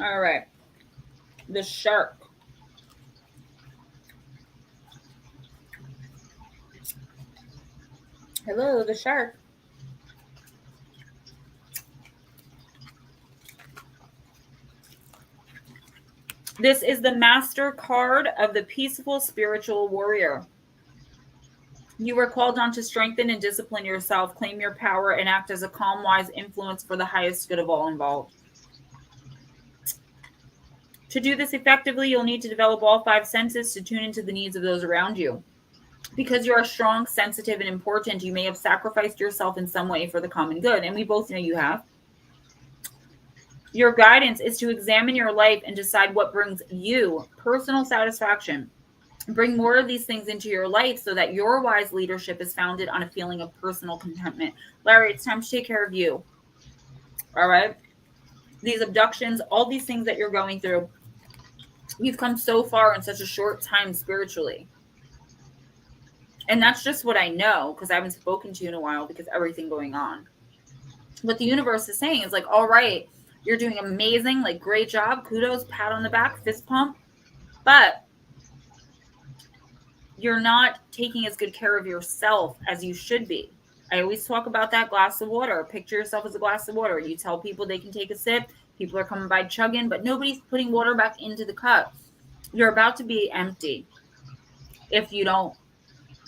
All right. The shark. Hello, the shark. This is the master card of the peaceful spiritual warrior. You are called on to strengthen and discipline yourself, claim your power, and act as a calm, wise influence for the highest good of all involved. To do this effectively, you'll need to develop all 5 senses to tune into the needs of those around you. Because you are strong, sensitive, and important, you may have sacrificed yourself in some way for the common good, and we both know you have. Your guidance is to examine your life and decide what brings you personal satisfaction. Bring more of these things into your life so that your wise leadership is founded on a feeling of personal contentment. Larry, it's time to take care of you. All right? These abductions, all these things that you're going through, you've come so far in such a short time spiritually. And that's just what I know, because I haven't spoken to you in a while because everything going on. What the universe is saying is like, all right, you're doing amazing, like great job, kudos, pat on the back, fist pump, but you're not taking as good care of yourself as you should be. I always talk about that glass of water. Picture yourself as a glass of water. You tell people they can take a sip. People are coming by chugging, but nobody's putting water back into the cup. You're about to be empty if you don't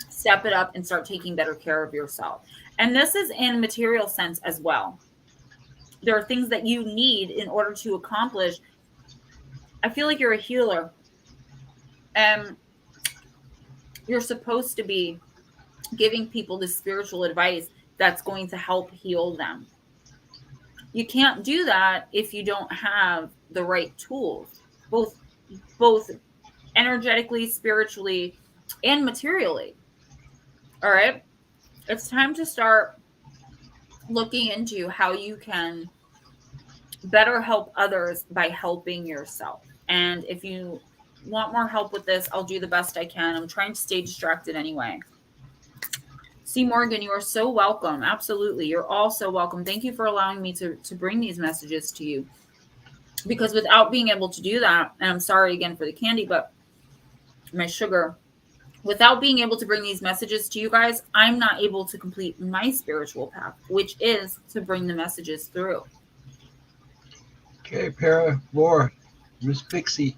step it up and start taking better care of yourself. And this is in material sense as well. There are things that you need in order to accomplish. I feel like you're a healer. And you're supposed to be giving people the spiritual advice that's going to help heal them. You can't do that if you don't have the right tools, both energetically, spiritually, and materially. All right? It's time to start looking into how you can better help others by helping yourself. And if you want more help with this, I'll do the best I can. I'm trying to stay distracted anyway. C. Morgan, you are so welcome. Absolutely. You're all so welcome. Thank you for allowing me to bring these messages to you. Because without being able to do that, and I'm sorry again for the candy, but my sugar, Without being able to bring these messages to you guys, I'm not able to complete my spiritual path, which is to bring the messages through. Okay, Para, Laura, Miss Pixie.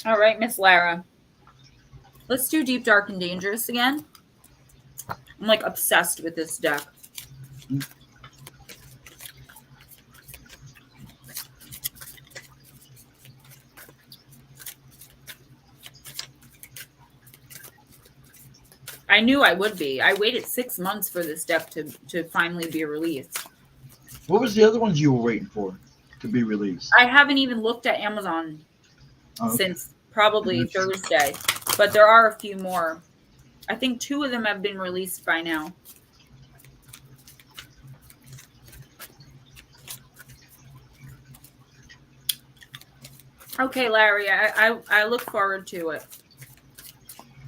All right, Miss Lara. Let's do Deep, Dark, and Dangerous again. I'm like obsessed with this deck. I knew I would be. I waited 6 months for this deck to finally be released. What was the other ones you were waiting for to be released? I haven't even looked at Amazon Okay. since probably Thursday, but there are a few more. I think 2 of them have been released by now. Okay, Larry, I look forward to it.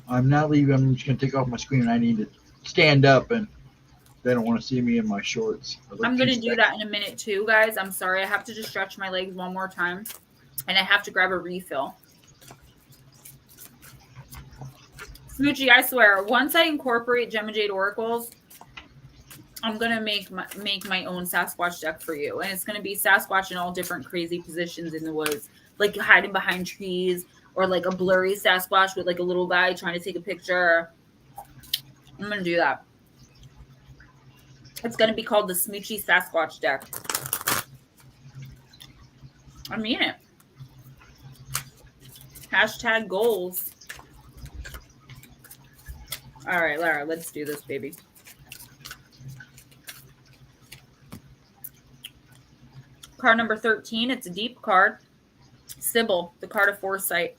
I'm not leaving. I'm just going to take off my screen. I need to stand up, and they don't want to see me in my shorts. I'm going to do that in a minute too, guys. I'm sorry. I have to just stretch my legs one more time, and I have to grab a refill. Smoochie, I swear, once I incorporate Gemma Jade Oracles, I'm going to make my own Sasquatch deck for you. And it's going to be Sasquatch in all different crazy positions in the woods, like hiding behind trees, or like a blurry Sasquatch with like a little guy trying to take a picture. I'm going to do that. It's going to be called the Smoochie Sasquatch deck. I mean it. Hashtag goals. All right, Lara, let's do this, baby. Card number 13. It's a deep card. Sybil, the card of foresight.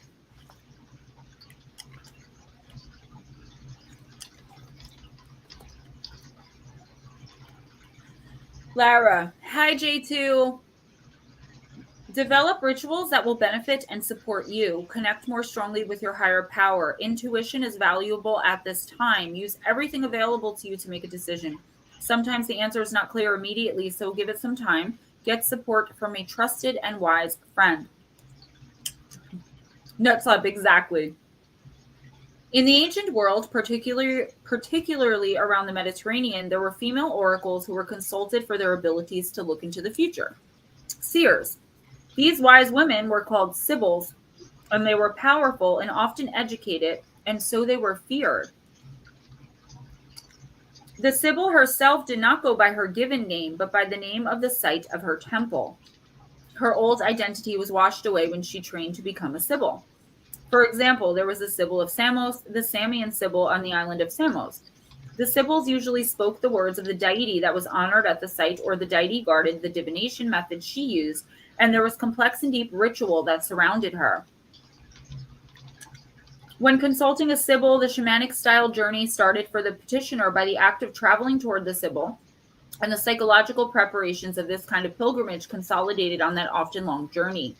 Lara, hi J2. Develop rituals that will benefit and support you. Connect more strongly with your higher power. Intuition is valuable at this time. Use everything available to you to make a decision. Sometimes the answer is not clear immediately, so give it some time. Get support from a trusted and wise friend. Nuts up, exactly. In the ancient world, particularly around the Mediterranean, there were female oracles who were consulted for their abilities to look into the future. Seers. These wise women were called sibyls, and they were powerful and often educated, and so they were feared. The sibyl herself did not go by her given name, but by the name of the site of her temple. Her old identity was washed away when she trained to become a sibyl. For example, there was the Sibyl of Samos, the Samian Sibyl on the island of Samos. The Sibyls usually spoke the words of the deity that was honored at the site, or the deity guarded the divination method she used, and there was complex and deep ritual that surrounded her. When consulting a Sibyl, the shamanic style journey started for the petitioner by the act of traveling toward the Sibyl, and the psychological preparations of this kind of pilgrimage consolidated on that often long journey.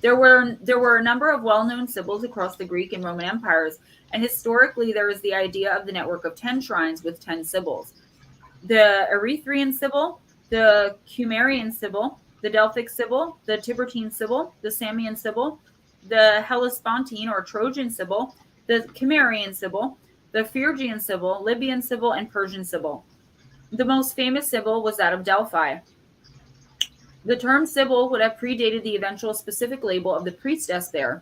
There were a number of well-known sibyls across the Greek and Roman empires, and historically there is the idea of the network of 10 shrines with 10 sibyls. The Erythraean sibyl, the Cumerian sibyl, the Delphic sibyl, the Tiburtine sibyl, the Samian sibyl, the Hellespontine or Trojan sibyl, the Cimmerian sibyl, the Phrygian sibyl, Libyan sibyl, and Persian sibyl. The most famous sibyl was that of Delphi. The term sibyl would have predated the eventual specific label of the priestess there,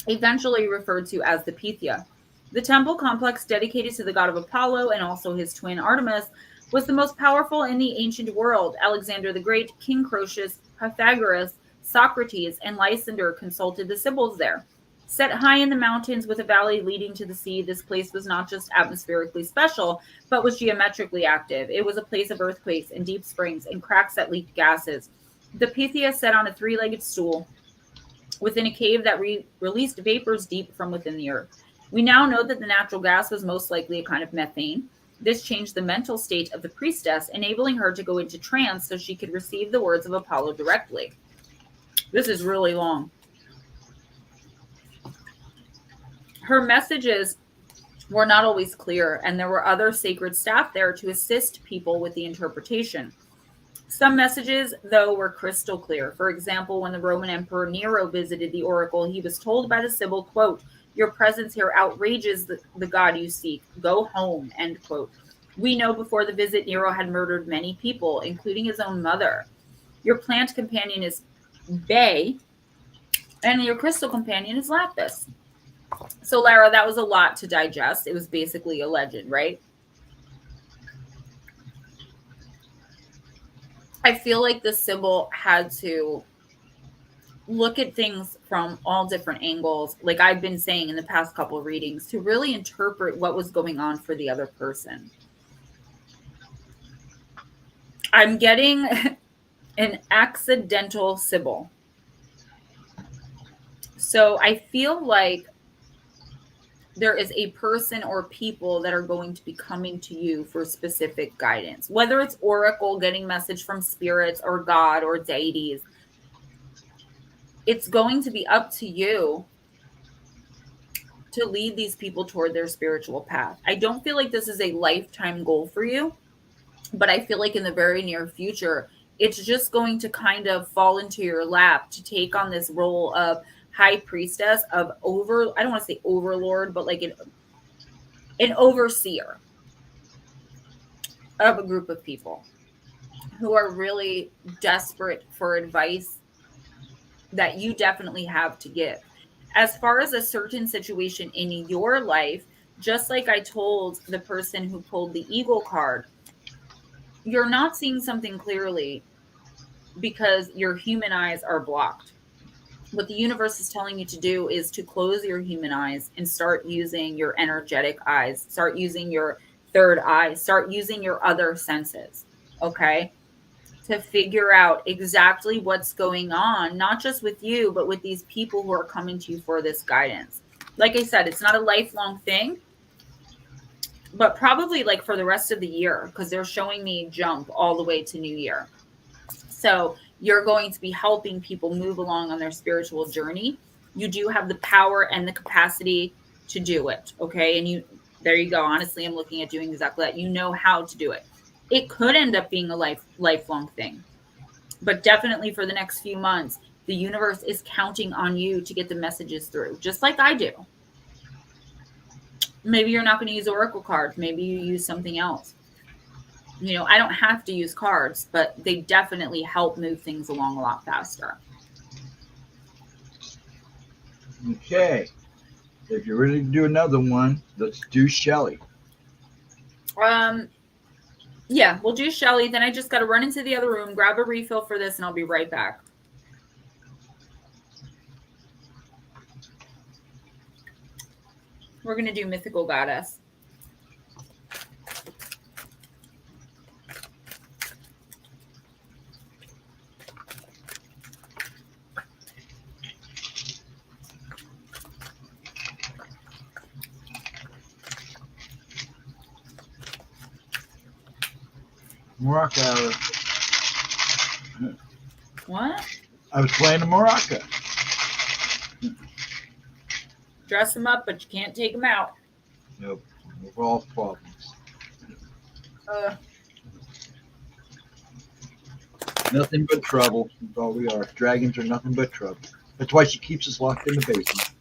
eventually referred to as the Pythia. The temple complex dedicated to the god of Apollo and also his twin Artemis was the most powerful in the ancient world. Alexander the Great, King Croesus, Pythagoras, Socrates, and Lysander consulted the sibyls there. Set high in the mountains with a valley leading to the sea, this place was not just atmospherically special, but was geometrically active. It was a place of earthquakes and deep springs and cracks that leaked gases. The Pythia sat on a three-legged stool within a cave that released vapors deep from within the earth. We now know that the natural gas was most likely a kind of methane. This changed the mental state of the priestess, enabling her to go into trance so she could receive the words of Apollo directly. This is really long. Her messages were not always clear, and there were other sacred staff there to assist people with the interpretation. Some messages, though, were crystal clear. For example, when the Roman Emperor Nero visited the oracle, he was told by the sibyl, quote, Your presence here outrages the God you seek. Go home, end quote. We know before the visit, Nero had murdered many people, including his own mother. Your plant companion is Bay, and your crystal companion is Lapis. So, Lara, that was a lot to digest. It was basically a legend, right? I feel like the symbol had to look at things from all different angles, like I've been saying in the past couple of readings, to really interpret what was going on for the other person. I'm getting an accidental symbol. So I feel like there is a person or people that are going to be coming to you for specific guidance, whether it's oracle, getting message from spirits or God or deities. It's going to be up to you to lead these people toward their spiritual path. I don't feel like this is a lifetime goal for you, but I feel like in the very near future, it's just going to kind of fall into your lap to take on this role of high priestess of I don't want to say overlord, but like an overseer of a group of people who are really desperate for advice that you definitely have to give. As far as a certain situation in your life, just like I told the person who pulled the Eagle card, you're not seeing something clearly because your human eyes are blocked. What the universe is telling you to do is to close your human eyes and start using your energetic eyes, start using your third eye, start using your other senses, okay? To figure out exactly what's going on, not just with you, but with these people who are coming to you for this guidance. Like I said, it's not a lifelong thing, but probably like for the rest of the year, because they're showing me jump all the way to New Year. So you're going to be helping people move along on their spiritual journey. You do have the power and the capacity to do it, okay? And there you go. Honestly, I'm looking at doing exactly that. You know how to do it. It could end up being a lifelong thing, but definitely for the next few months, the universe is counting on you to get the messages through, just like I do. Maybe you're not going to use oracle cards. Maybe you use something else. You know, I don't have to use cards, but they definitely help move things along a lot faster. Okay. If you're ready to do another one, let's do Shelly. Yeah, we'll do Shelly. Then I just got to run into the other room, grab a refill for this, and I'll be right back. We're going to do Mythical Goddess. Maraca. What? I was playing the maraca. Dress them up, but you can't take them out. Nope. We're all problems. Nothing but trouble. That's all we are. Dragons are nothing but trouble. That's why she keeps us locked in the basement.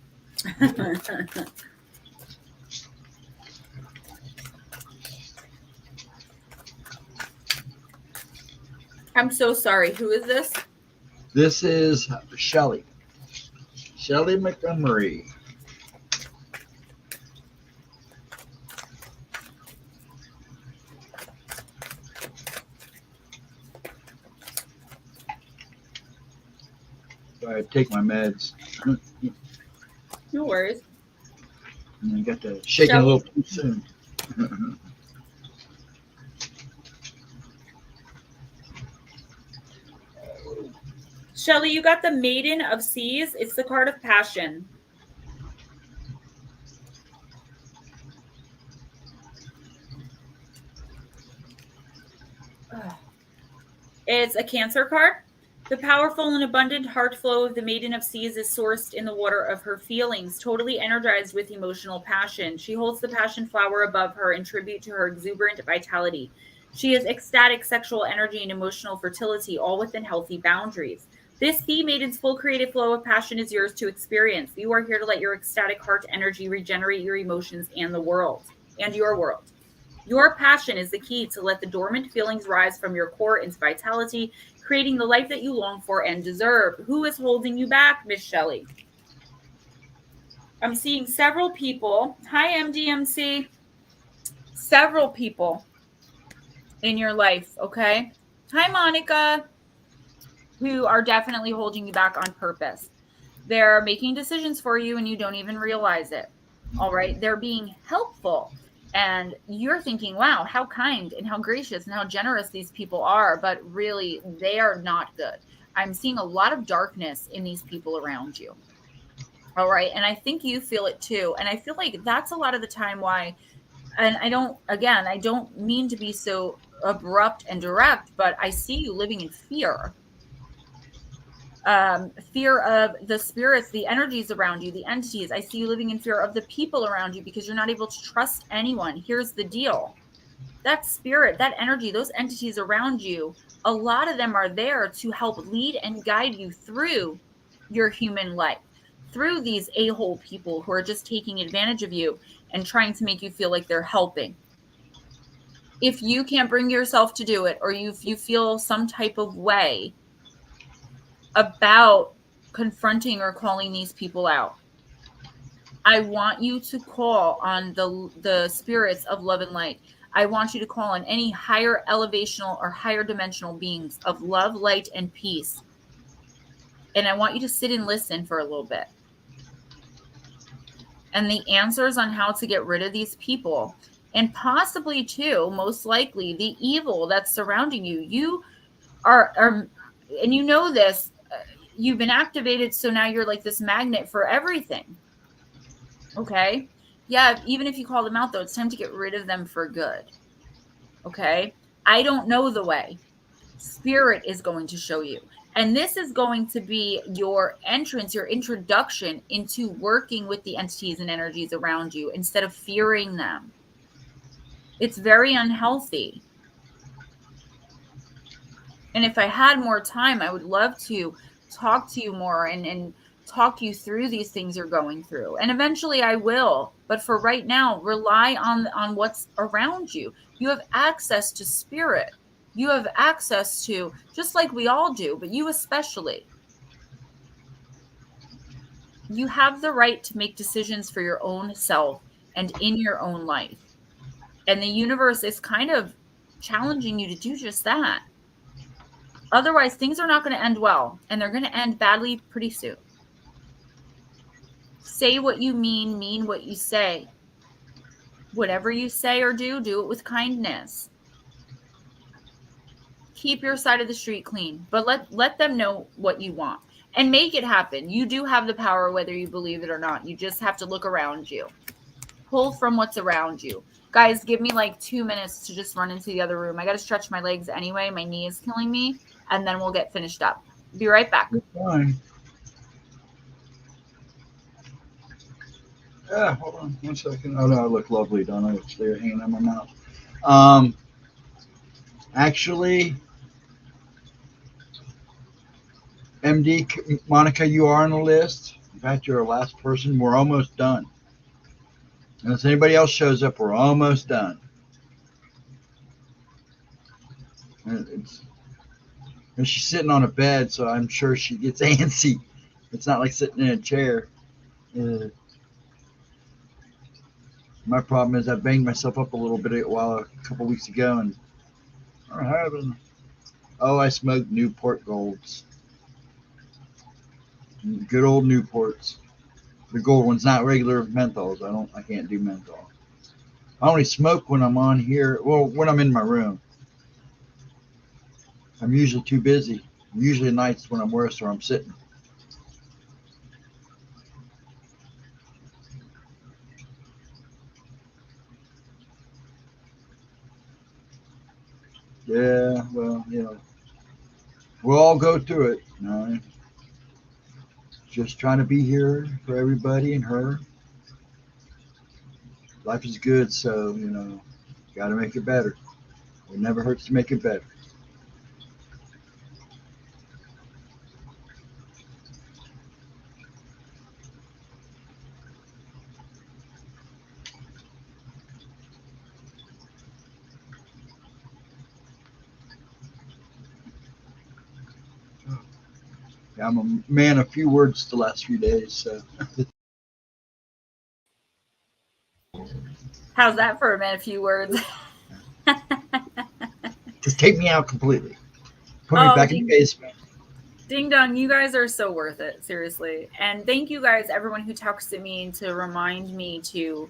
I'm so sorry. Who is this? This is Shelly. Shelly Montgomery. I take my meds. No worries. And I got to shaking a little too soon. Shelly, you got the Maiden of Seas. It's the card of passion. It's a Cancer card. The powerful and abundant heart flow of the Maiden of Seas is sourced in the water of her feelings, totally energized with emotional passion. She holds the passion flower above her in tribute to her exuberant vitality. She has ecstatic sexual energy and emotional fertility, all within healthy boundaries. This Sea Maiden's full creative flow of passion is yours to experience. You are here to let your ecstatic heart energy regenerate your emotions and the world, and your world. Your passion is the key to let the dormant feelings rise from your core into vitality, creating the life that you long for and deserve. Who is holding you back, Miss Shelley? I'm seeing several people. Hi, MDMC. Several people in your life, okay? Hi, Monica, who are definitely holding you back on purpose. They're making decisions for you and you don't even realize it. All right. They're being helpful. And you're thinking, wow, how kind and how gracious and how generous these people are. But really, they are not good. I'm seeing a lot of darkness in these people around you. All right. And I think you feel it too. And I feel like that's a lot of the time why, and I don't mean to be so abrupt and direct, but I see you living in fear. Fear of the spirits, the energies around you, the entities. I see you living in fear of the people around you because you're not able to trust anyone. Here's the deal. That spirit, that energy, those entities around you, a lot of them are there to help lead and guide you through your human life, through these a-hole people who are just taking advantage of you and trying to make you feel like they're helping. If you can't bring yourself to do it, or you feel some type of way about confronting or calling these people out, I want you to call on the spirits of love and light. I want you to call on any higher elevational or higher dimensional beings of love, light, and peace. And I want you to sit and listen for a little bit. And the answers on how to get rid of these people, and possibly too, most likely, the evil that's surrounding you. You are and you know this, you've been activated, so now you're like this magnet for everything. Okay? Yeah, even if you call them out, though, it's time to get rid of them for good. Okay? I don't know the way. Spirit is going to show you. And this is going to be your entrance, your introduction into working with the entities and energies around you instead of fearing them. It's very unhealthy. And if I had more time, I would love to talk to you more and talk you through these things you're going through. And eventually I will. But for right now, rely on what's around you. You have access to spirit. You have access to, just like we all do, but you especially. You have the right to make decisions for your own self and in your own life. And the universe is kind of challenging you to do just that. Otherwise, things are not going to end well, and they're going to end badly pretty soon. Say what you mean what you say. Whatever you say or do it with kindness. Keep your side of the street clean, but let them know what you want and make it happen. You do have the power, whether you believe it or not. You just have to look around you. Pull from what's around you. Guys, give me like 2 minutes to just run into the other room. I got to stretch my legs anyway. My knee is killing me. And then we'll get finished up. Be right back. Fine. Yeah, hold on 1 second. Oh no, I look lovely, don't I? It's there hanging on my mouth. Actually, MD Monica, you are on the list. In fact, you're our last person. We're almost done. Unless anybody else shows up, we're almost done. And she's sitting on a bed, so I'm sure she gets antsy. It's not like sitting in a chair. My problem is I banged myself up a little bit a couple weeks ago, and I smoked Newport Golds. Good old Newports. The gold ones, not regular menthols. I can't do menthol. I only smoke when I'm on here. Well, when I'm in my room. I'm usually too busy. Usually nights when I'm worse or I'm sitting. Yeah, well, we'll all go through it. Just trying to be here for everybody and her. Life is good, so, got to make it better. It never hurts to make it better. I'm a man of few words the last few days, so. How's that for a man? A few words. Just take me out completely. Put me back in the basement. Ding dong, you guys are so worth it, seriously. And thank you guys, everyone who texted me to remind me to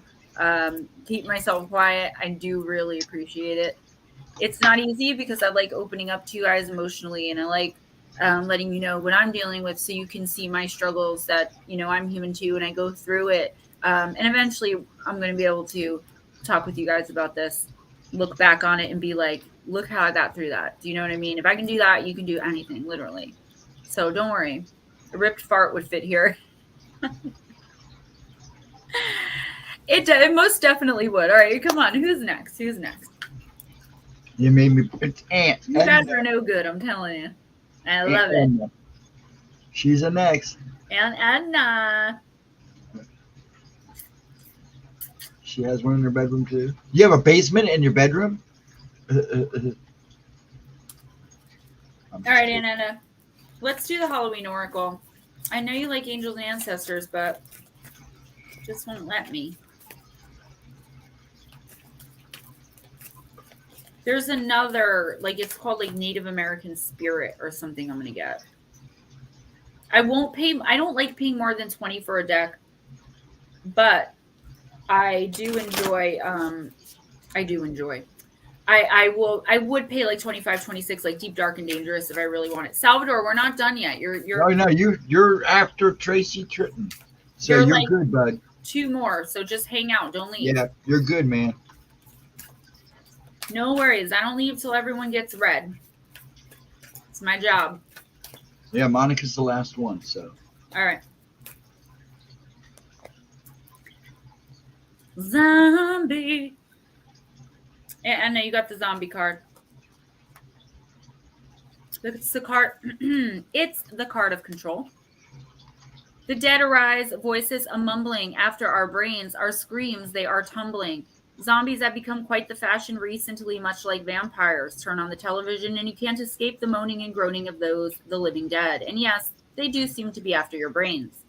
keep myself quiet. I do really appreciate it. It's not easy because I like opening up to you guys emotionally, and I like letting you know what I'm dealing with, so you can see my struggles, that, you know, I'm human too, and I go through it. And eventually I'm going to be able to talk with you guys about this, look back on it and be like, look how I got through that. Do you know what I mean? If I can do that, you can do anything, literally. So don't worry. A ripped fart would fit here. It most definitely would. All right, come on. Who's next? Who's next? You made me. It's Aunt. You guys are no good, I'm telling you. I love it. Emma. She's a next. And Anna. She has one in her bedroom too. You have a basement in your bedroom? All right, Anna. Let's do the Halloween Oracle. I know you like angels and ancestors, but just won't let me. There's another, like, it's called like Native American Spirit or something I'm going to get. I don't like paying more than 20 for a deck, but I do enjoy, I would pay like 25, 26, like Deep, Dark, and Dangerous if I really want it. Salvador, we're not done yet. Oh no, you're after Tracy Tritton. So you're like good, bud. 2 more, so just hang out. Don't leave. Yeah, you're good, man. No worries. I don't leave till everyone gets read. It's my job. Yeah, Monica's the last one, so. All right. Zombie. Yeah, I know you got the zombie card. It's the card. It's the card of control. The dead arise, voices a mumbling after our brains, our screams, they are tumbling. Zombies have become quite the fashion recently, much like vampires. Turn on the television and you can't escape the moaning and groaning of those, the living dead. And yes, they do seem to be after your brains.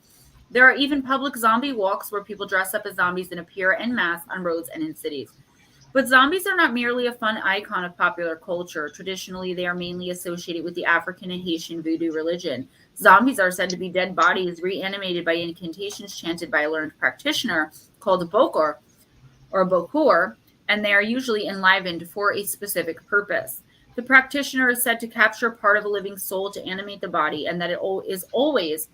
There are even public zombie walks where people dress up as zombies and appear en masse on roads and in cities. But zombies are not merely a fun icon of popular culture. Traditionally, they are mainly associated with the African and Haitian voodoo religion. Zombies are said to be dead bodies reanimated by incantations chanted by a learned practitioner called a bokor, or bokur, and they are usually enlivened for a specific purpose. The practitioner is said to capture part of a living soul to animate the body, and that it is always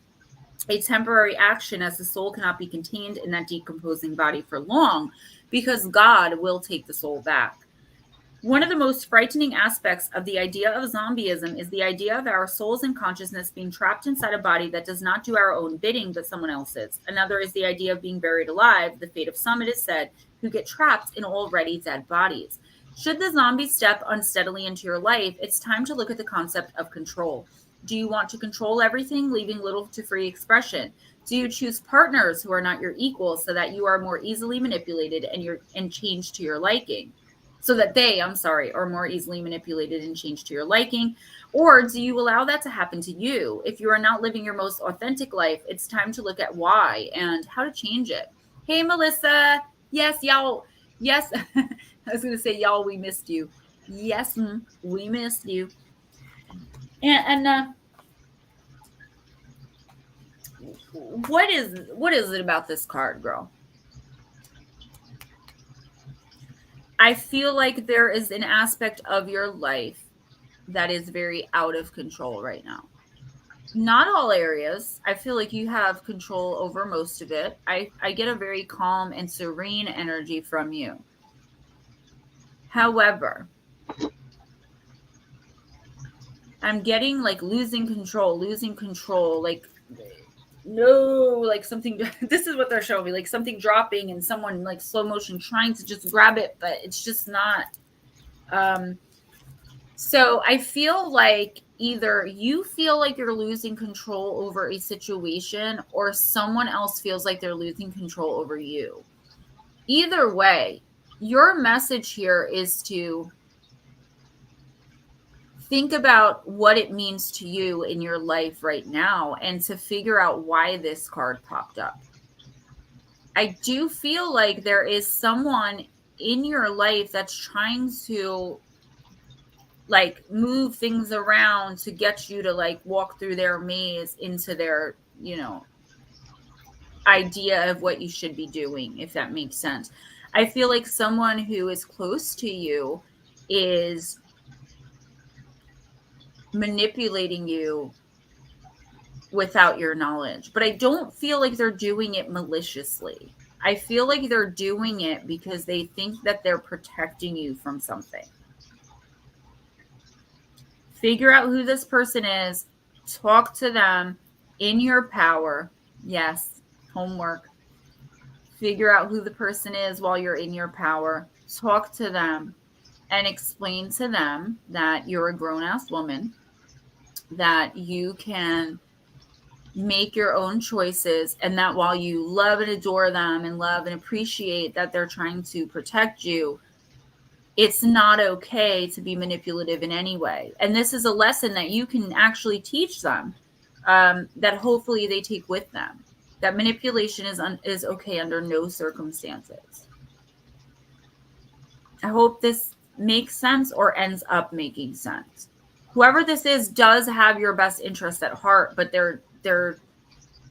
a temporary action, as the soul cannot be contained in that decomposing body for long, because God will take the soul back. One of the most frightening aspects of the idea of zombieism is the idea of our souls and consciousness being trapped inside a body that does not do our own bidding, but someone else's. Another is the idea of being buried alive, the fate of some, it is said, who get trapped in already dead bodies. Should the zombie step unsteadily into your life, it's time to look at the concept of control. Do you want to control everything, leaving little to free expression? Do you choose partners who are not your equals so that you are more easily manipulated and changed to your liking? So that they, are more easily manipulated and changed to your liking? Or do you allow that to happen to you? If you are not living your most authentic life, it's time to look at why and how to change it. Hey, Melissa. Yes, y'all. Yes. I was going to say, y'all, we missed you. Yes, we missed you. And what is it about this card, girl? I feel like there is an aspect of your life that is very out of control right now. Not all areas. I feel like you have control over most of it. I get a very calm and serene energy from you. However, I'm getting like losing control, like no, like something, this is what they're showing me, like something dropping and someone like slow motion trying to just grab it, but it's just not. So I feel like either you feel like you're losing control over a situation or someone else feels like they're losing control over you. Either way, your message here is to think about what it means to you in your life right now and to figure out why this card popped up. I do feel like there is someone in your life that's trying to like move things around to get you to like walk through their maze into their, you know, idea of what you should be doing, if that makes sense. I feel like someone who is close to you is manipulating you without your knowledge, but I don't feel like they're doing it maliciously. I feel like they're doing it because they think that they're protecting you from something. Figure out who this person is, talk to them in your power. Yes, homework. Figure out who the person is while you're in your power. Talk to them and explain to them that you're a grown-ass woman, that you can make your own choices, and that while you love and adore them and love and appreciate that they're trying to protect you, it's not okay to be manipulative in any way. And this is a lesson that you can actually teach them, that hopefully they take with them. That manipulation is okay under no circumstances. I hope this makes sense or ends up making sense. Whoever this is does have your best interest at heart, but they're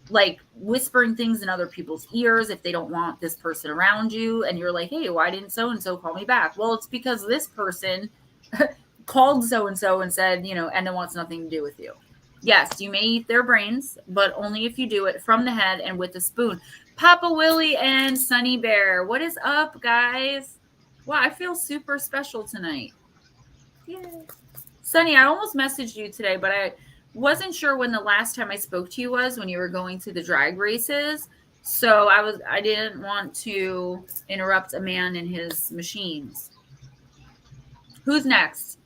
like whispering things in other people's ears if they don't want this person around you. And you're like, hey, why didn't so-and-so call me back? Well, it's because this person called so-and-so and said, you know, and it wants nothing to do with you. Yes, you may eat their brains, but only if you do it from the head and with a spoon. Papa Willie and Sunny Bear, what is up, guys? Wow, I feel super special tonight. Yeah. Sunny, I almost messaged you today, but I wasn't sure when the last time I spoke to you was, when you were going to the drag races. So I didn't want to interrupt a man in his machines. Who's next?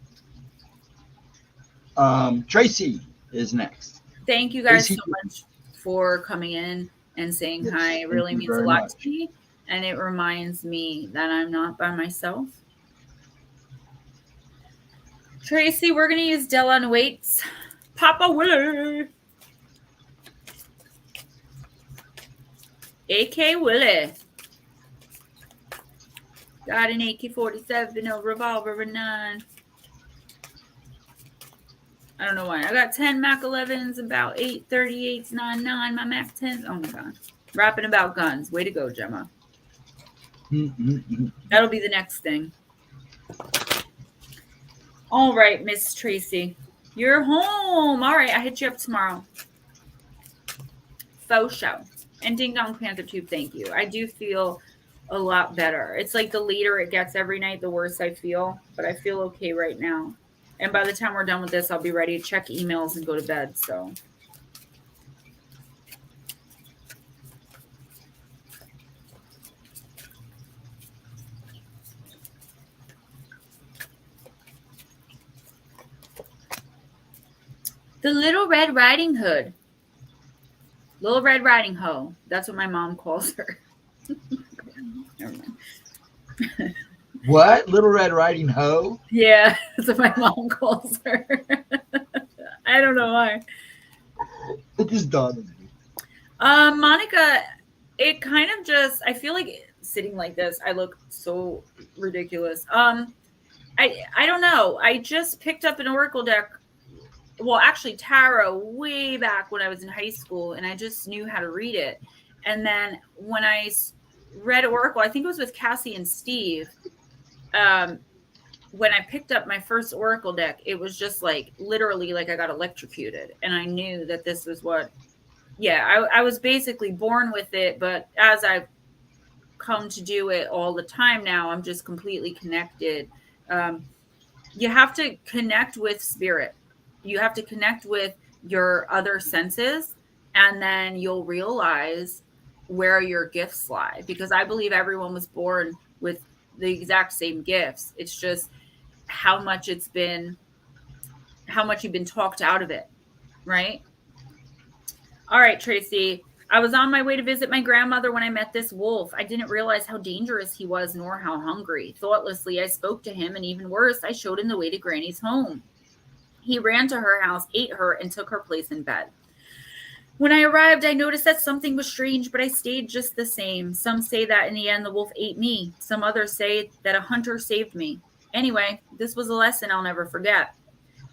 Tracy is next. Thank you guys Tracy. so much for coming in and saying Yes, hi. It really thank you means a very lot much. to me. And it reminds me that I'm not by myself. Tracy, we're going to use Della and Waits. Papa Willie. AK Willie. Got an AK-47, a revolver, a 9. I don't know why. I got 10 Mac 11s, about 8 38s, 9 9. My Mac 10s. Oh my God. Rapping about guns. Way to go, Gemma. That'll be the next thing. All right, Miss Tracy. You're home. All right, I hit you up tomorrow. Faux show. And Ding Dong Panther Tube, thank you. I do feel a lot better. It's like the later it gets every night, the worse I feel. But I feel okay right now. And by the time we're done with this, I'll be ready to check emails and go to bed. So. The Little Red Riding Hood. Little Red Riding Ho. That's what my mom calls her. Never mind. What? Little Red Riding Ho? Yeah, that's what my mom calls her. I don't know why. It just dawned on me. Monica, it kind of just, I feel like sitting like this, I look so ridiculous. I don't know. I just picked up an Oracle deck. Well, actually, tarot way back when I was in high school, and I just knew how to read it. And then when I read Oracle, I think it was with Cassie and Steve. When I picked up my first Oracle deck, it was just like literally like I got electrocuted, and I knew that this was what. Yeah, I was basically born with it, but as I've come to do it all the time now, I'm just completely connected. You have to connect with spirit. You have to connect with your other senses, and then you'll realize where your gifts lie. Because I believe everyone was born with the exact same gifts. It's just how much you've been talked out of it, right? All right, Tracy. I was on my way to visit my grandmother when I met this wolf. I didn't realize how dangerous he was, nor how hungry. Thoughtlessly, I spoke to him, and even worse, I showed him the way to Granny's home. He ran to her house, ate her, and took her place in bed. When I arrived, I noticed that something was strange, but I stayed just the same. Some say that in the end, the wolf ate me. Some others say that a hunter saved me. Anyway, this was a lesson I'll never forget.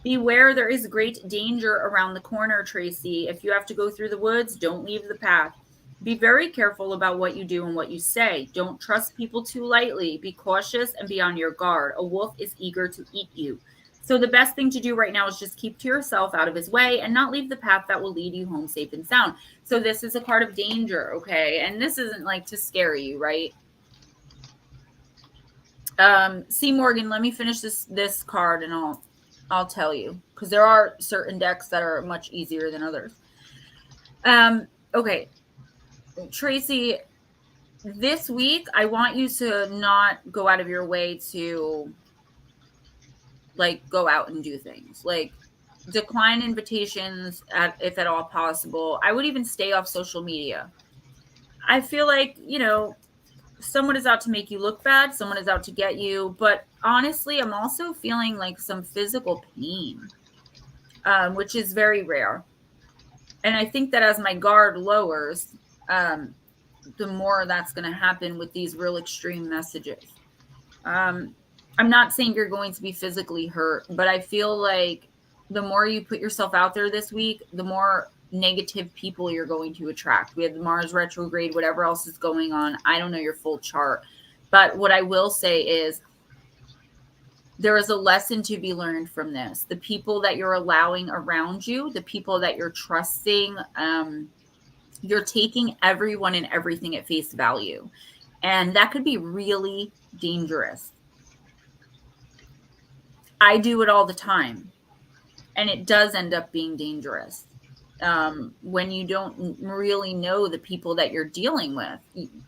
Beware, there is great danger around the corner, Tracy. If you have to go through the woods, don't leave the path. Be very careful about what you do and what you say. Don't trust people too lightly. Be cautious and be on your guard. A wolf is eager to eat you. So the best thing to do right now is just keep to yourself, out of his way, and not leave the path that will lead you home safe and sound. So this is a card of danger, okay? And this isn't like to scare you, right? C. Morgan, let me finish this card and I'll tell you, because there are certain decks that are much easier than others. Okay. Tracy, this week, I want you to not go out of your way to, like, go out and do things. Like, decline invitations if at all possible. I would even stay off social media. I feel like, you know, someone is out to make you look bad. Someone is out to get you. But honestly, I'm also feeling like some physical pain, which is very rare. And I think that as my guard lowers, the more that's going to happen with these real extreme messages. I'm not saying you're going to be physically hurt, but I feel like the more you put yourself out there this week, the more negative people you're going to attract. We have the Mars retrograde, whatever else is going on. I don't know your full chart. But what I will say is there is a lesson to be learned from this. The people that you're allowing around you, the people that you're trusting, you're taking everyone and everything at face value. And that could be really dangerous. I do it all the time. And it does end up being dangerous. When you don't really know the people that you're dealing with.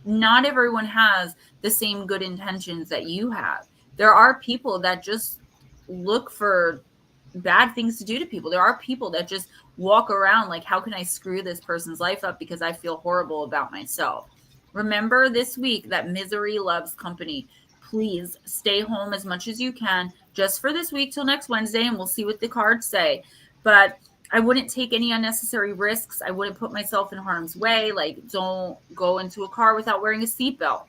Not everyone has the same good intentions that you have. There are people that just look for bad things to do to people. There are people that just walk around like, how can I screw this person's life up because I feel horrible about myself? Remember this week that misery loves company. Please stay home as much as you can just for this week till next Wednesday, and we'll see what the cards say. But I wouldn't take any unnecessary risks. I wouldn't put myself in harm's way. Like, don't go into a car without wearing a seatbelt.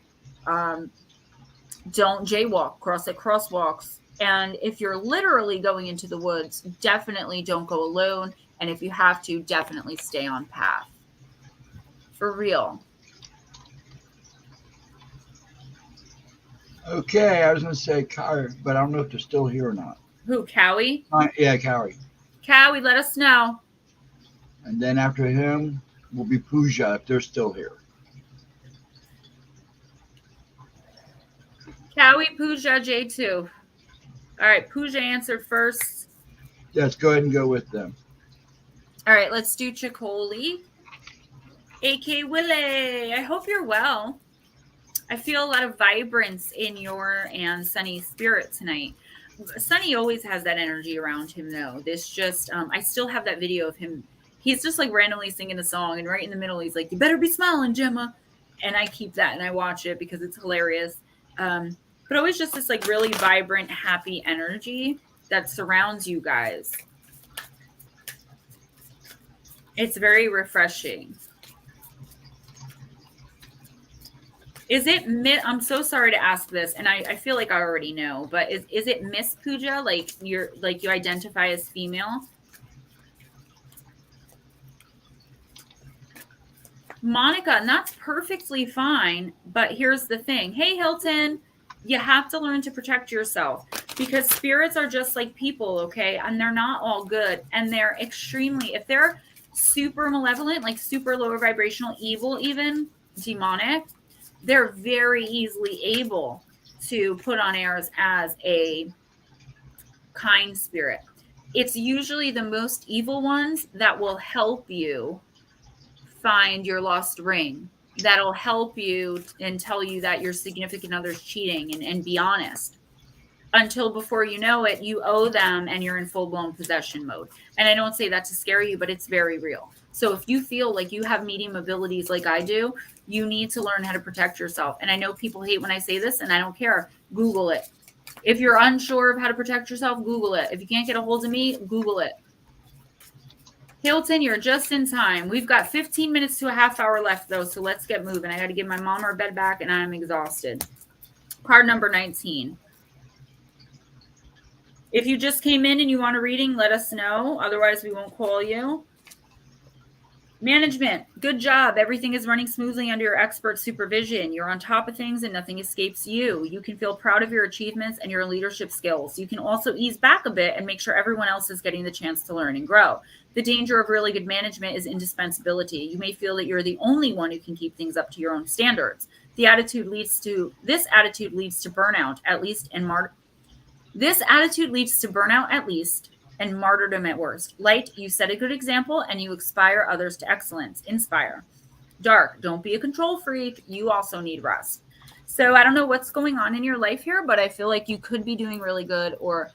Don't jaywalk, cross at crosswalks. And if you're literally going into the woods, definitely don't go alone. And if you have to, definitely stay on path. For real. Okay, I was going to say Cowie, but I don't know if they're still here or not. Who, Cowie? Yeah, Cowie. Cowie, let us know. And then after him will be Pooja if they're still here. Cowie, Pooja, J2. All right, Pooja answered first. Let's go ahead and go with them. All right, let's do Ceccoli. A.K. Willie, I hope you're well. I feel a lot of vibrance in your and Sunny's spirit tonight. Sunny always has that energy around him, though. This just, I still have that video of him. He's just like randomly singing a song, and right in the middle, he's like, "You better be smiling, Gemma." And I keep that and I watch it because it's hilarious. But always just this like really vibrant, happy energy that surrounds you guys. It's very refreshing. Is it I'm so sorry to ask this, and I feel like I already know, but is it Miss Pooja? Like you identify as female? Monica, and that's perfectly fine, but here's the thing. Hey, Hilton, you have to learn to protect yourself because spirits are just like people, okay? And they're not all good, and they're extremely, if they're super malevolent, like super lower vibrational, evil, even demonic, they're very easily able to put on airs as a kind spirit. It's usually the most evil ones that will help you find your lost ring. That'll help you and tell you that your significant other's cheating and be honest. Until before you know it, you owe them and you're in full-blown possession mode. And I don't say that to scare you, but it's very real. So if you feel like you have medium abilities like I do, you need to learn how to protect yourself. And I know people hate when I say this, and I don't care. Google it. If you're unsure of how to protect yourself, Google it. If you can't get a hold of me, Google it. Hilton, you're just in time. We've got 15 minutes to a half hour left, though, so let's get moving. I got to give my mom her bed back, and I'm exhausted. Card number 19. If you just came in and you want a reading, let us know. Otherwise, we won't call you. Management, good job. Everything is running smoothly under your expert supervision. You're on top of things and nothing escapes you. You can feel proud of your achievements and your leadership skills. You can also ease back a bit and make sure everyone else is getting the chance to learn and grow. The danger of really good management is indispensability. You may feel that you're the only one who can keep things up to your own standards. This attitude leads to burnout, at least, and This attitude leads to burnout at least, and martyrdom at worst. Light, you set a good example and you inspire others to excellence. Inspire. Dark, don't be a control freak. You also need rest. So I don't know what's going on in your life here, but I feel like you could be doing really good, or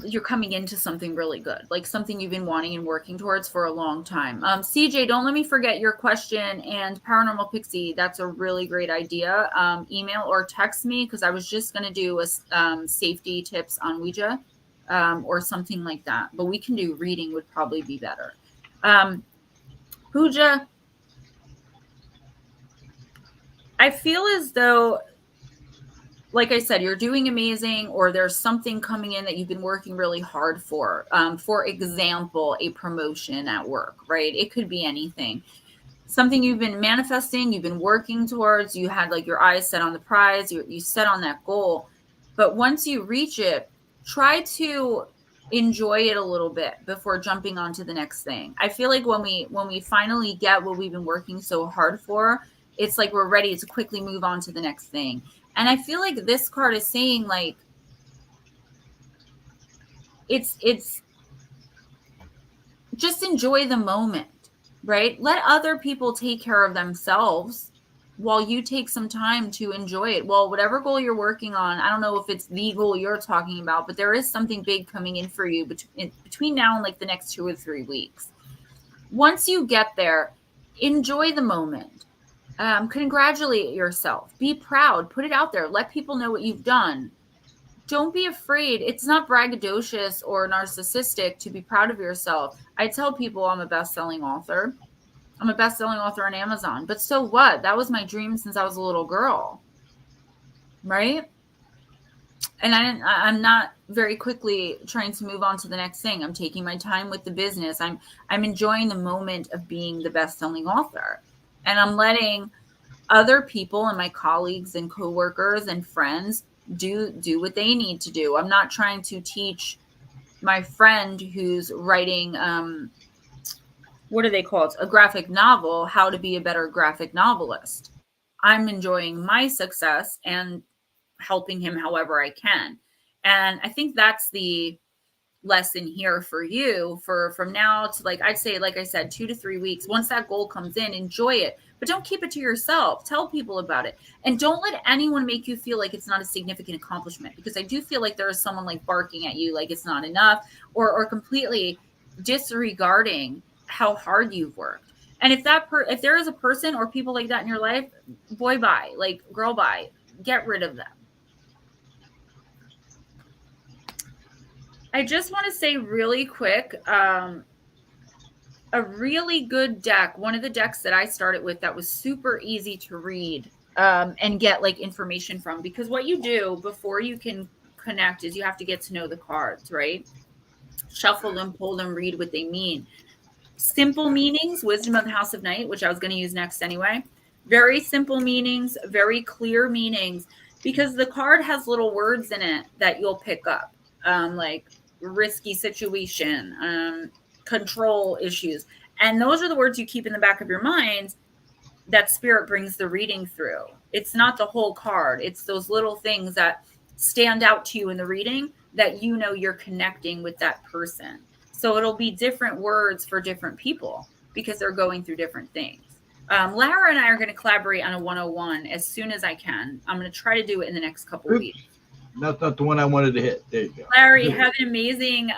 you're coming into something really good, like something you've been wanting and working towards for a long time. CJ, don't let me forget your question. And Paranormal Pixie, that's a really great idea. Email or text me, because I was just going to do a safety tips on Ouija or something like that. But we can do reading would probably be better. Pooja, I feel as though, like I said, you're doing amazing, or there's something coming in that you've been working really hard for. For example, a promotion at work, right? It could be anything. Something you've been manifesting, you've been working towards, you had like your eyes set on the prize, you set on that goal. But once you reach it, try to enjoy it a little bit before jumping on to the next thing. I feel like when we finally get what we've been working so hard for, it's like we're ready to quickly move on to the next thing. And I feel like this card is saying, like, it's just enjoy the moment, right? Let other people take care of themselves while you take some time to enjoy it. Well, whatever goal you're working on, I don't know if it's the goal you're talking about, but there is something big coming in for you between now and like the next 2 or 3 weeks. Once you get there, enjoy the moment. Congratulate yourself. Be proud. Put it out there. Let people know what you've done. Don't be afraid. It's not braggadocious or narcissistic to be proud of yourself. I tell people I'm a best-selling author. I'm a best-selling author on Amazon. But so what? That was my dream since I was a little girl. Right? And I'm not very quickly trying to move on to the next thing. I'm taking my time with the business. I'm enjoying the moment of being the best-selling author. And I'm letting other people and my colleagues and coworkers and friends do what they need to do. I'm not trying to teach my friend who's writing, what do they call it? A graphic novel, how to be a better graphic novelist. I'm enjoying my success and helping him however I can. And I think that's the lesson here for you from now to, like, I'd say, like I said, 2 to 3 weeks. Once that goal comes in, enjoy it, but don't keep it to yourself. Tell people about it, and don't let anyone make you feel like it's not a significant accomplishment, because I do feel like there is someone like barking at you like it's not enough, or completely disregarding how hard you've worked. And if there is a person or people like that in your life, boy bye, like girl bye, get rid of them. I just want to say really quick, a really good deck, one of the decks that I started with that was super easy to read and get like information from, because what you do before you can connect is you have to get to know the cards, right? Shuffle them, pull them, read what they mean. Simple meanings, Wisdom of the House of Night, which I was going to use next anyway. Very simple meanings, very clear meanings, because the card has little words in it that you'll pick up, like risky situation, control issues. And those are the words you keep in the back of your mind that spirit brings the reading through. It's not the whole card. It's those little things that stand out to you in the reading that you know you're connecting with that person. So it'll be different words for different people because they're going through different things. Lara and I are going to collaborate on a 101 as soon as I can. I'm going to try to do it in the next couple of weeks. That's not the one I wanted to hit. There you go. Larry, have an amazing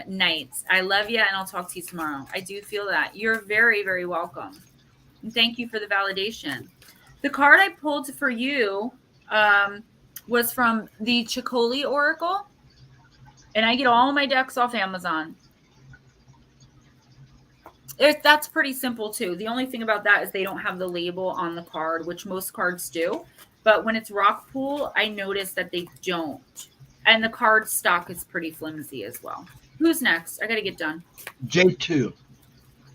night. I love you, and I'll talk to you tomorrow. I do feel that. You're very, very welcome. And thank you for the validation. The card I pulled for you was from the Ceccoli Oracle, and I get all my decks off Amazon. That's pretty simple too. The only thing about that is they don't have the label on the card, which most cards do. But when it's rock pool, I noticed that they don't. And the card stock is pretty flimsy as well. Who's next? I got to get done. J2.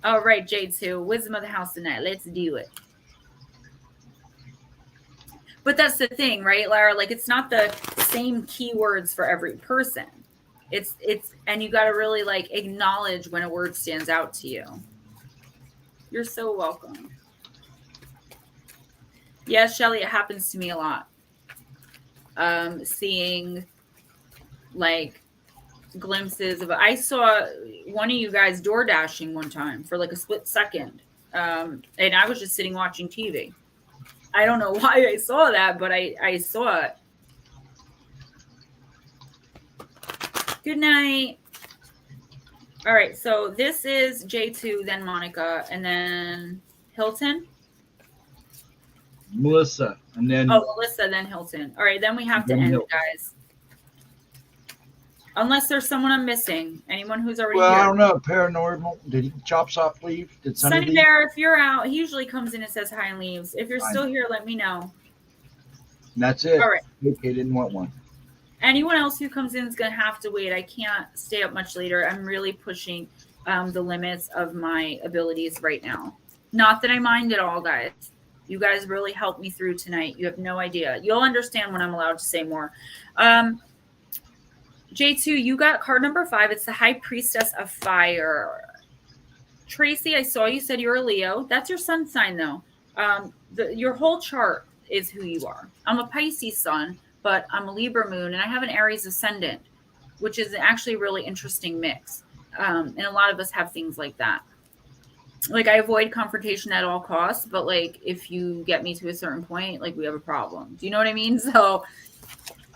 All right, J2. Wisdom of the house tonight. Let's do it. But that's the thing, right, Lara? Like, it's not the same keywords for every person. It's and you got to really like acknowledge when a word stands out to you. You're so welcome. Yes, Shelly, it happens to me a lot. Seeing like glimpses of, I saw one of you guys door dashing one time for like a split second. And I was just sitting watching TV. I don't know why I saw that, but I saw it. Good night. All right, so this is J2, then Monica, and then Hilton. Melissa, and then Melissa, then Hilton. All right, then we have to end, Hilton. guys. Unless there's someone I'm missing. Anyone who's already well, here. I don't know. Paranormal. Did he chops off leave? Did Sunny leave? Bear, if you're out, he usually comes in and says hi and leaves. If you're still here, let me know. And that's it. All right. Okay, didn't want one. Anyone else who comes in is going to have to wait. I can't stay up much later. I'm really pushing the limits of my abilities right now. Not that I mind at all, guys. You guys really helped me through tonight. You have no idea. You'll understand when I'm allowed to say more. J2, you got card number 5. It's the High Priestess of Fire. Tracy, I saw you said you're a Leo. That's your sun sign, though. Your whole chart is who you are. I'm a Pisces sun, but I'm a Libra moon, and I have an Aries ascendant, which is actually a really interesting mix. And a lot of us have things like that. Like, I avoid confrontation at all costs, but, like, if you get me to a certain point, like, we have a problem. Do you know what I mean? So,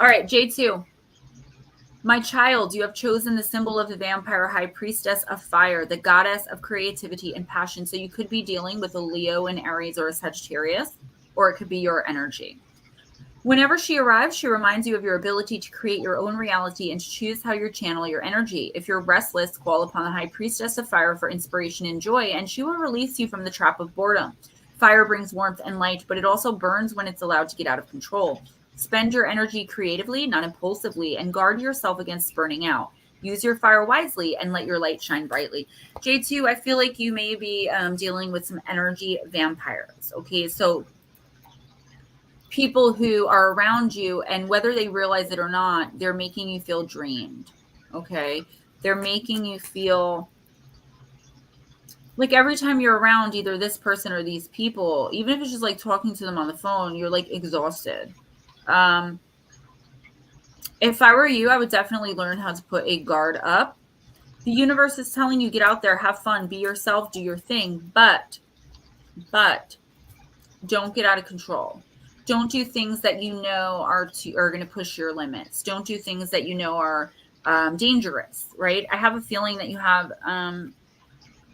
all right, J2. My child, you have chosen the symbol of the vampire high priestess of fire, the goddess of creativity and passion. So you could be dealing with a Leo, an Aries, or a Sagittarius, or it could be your energy. Whenever she arrives, she reminds you of your ability to create your own reality and to choose how you channel your energy. If you're restless, call upon the high priestess of fire for inspiration and joy, and she will release you from the trap of boredom. Fire brings warmth and light, but it also burns when it's allowed to get out of control. Spend your energy creatively, not impulsively, and guard yourself against burning out. Use your fire wisely and let your light shine brightly. J2, I feel like you may be dealing with some energy vampires. Okay, so people who are around you, and whether they realize it or not, they're making you feel drained. Okay, they're making you feel like every time you're around either this person or these people, even if it's just like talking to them on the phone, you're like exhausted. If I were you, I would definitely learn how to put a guard up. The universe is telling you, get out there, have fun, be yourself, do your thing, but don't get out of control. Don't do things that you know are going to push your limits. Don't do things that you know are dangerous, right? I have a feeling that you have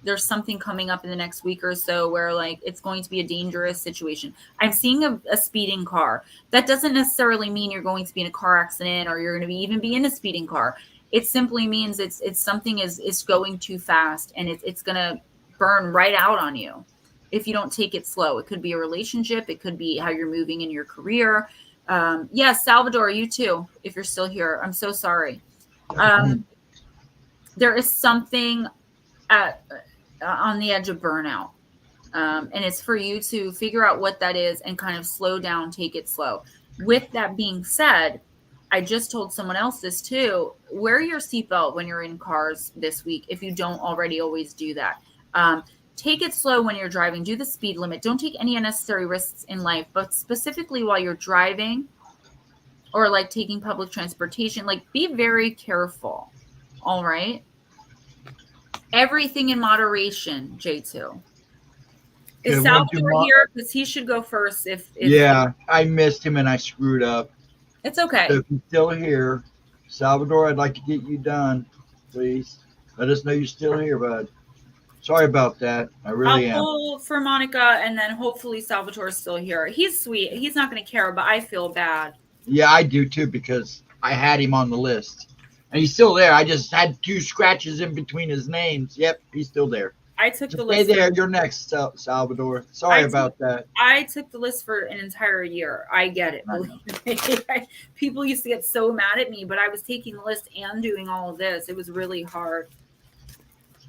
there's something coming up in the next week or so where like it's going to be a dangerous situation. I'm seeing a speeding car. That doesn't necessarily mean you're going to be in a car accident or you're going to even be in a speeding car. It simply means it's something is going too fast and it's going to burn right out on you if you don't take it slow. It could be a relationship. It could be how you're moving in your career. Yes, Salvador, you too, if you're still here. I'm so sorry. There is something on the edge of burnout. And it's for you to figure out what that is and kind of slow down, take it slow. With that being said, I just told someone else this too. Wear your seatbelt when you're in cars this week if you don't already always do that. Take it slow when you're driving. Do the speed limit. Don't take any unnecessary risks in life, but specifically while you're driving or like taking public transportation, like be very careful. All right. Everything in moderation, J2. Is Salvador here? Because he should go first. Yeah, I missed him and I screwed up. It's okay. So if he's still here, Salvador, I'd like to get you done. Please let us know you're still here, bud. Sorry about that. I really I'll am. pull for Monica, and then hopefully Salvatore's still here. He's sweet. He's not going to care, but I feel bad. Yeah, I do too because I had him on the list. And he's still there. I just had 2 scratches in between his names. Yep, he's still there. I took Just the stay list. there. You're next, Salvador. Sorry about that. I took the list for an entire year. I get it. Believe me. People used to get so mad at me, but I was taking the list and doing all of this. It was really hard.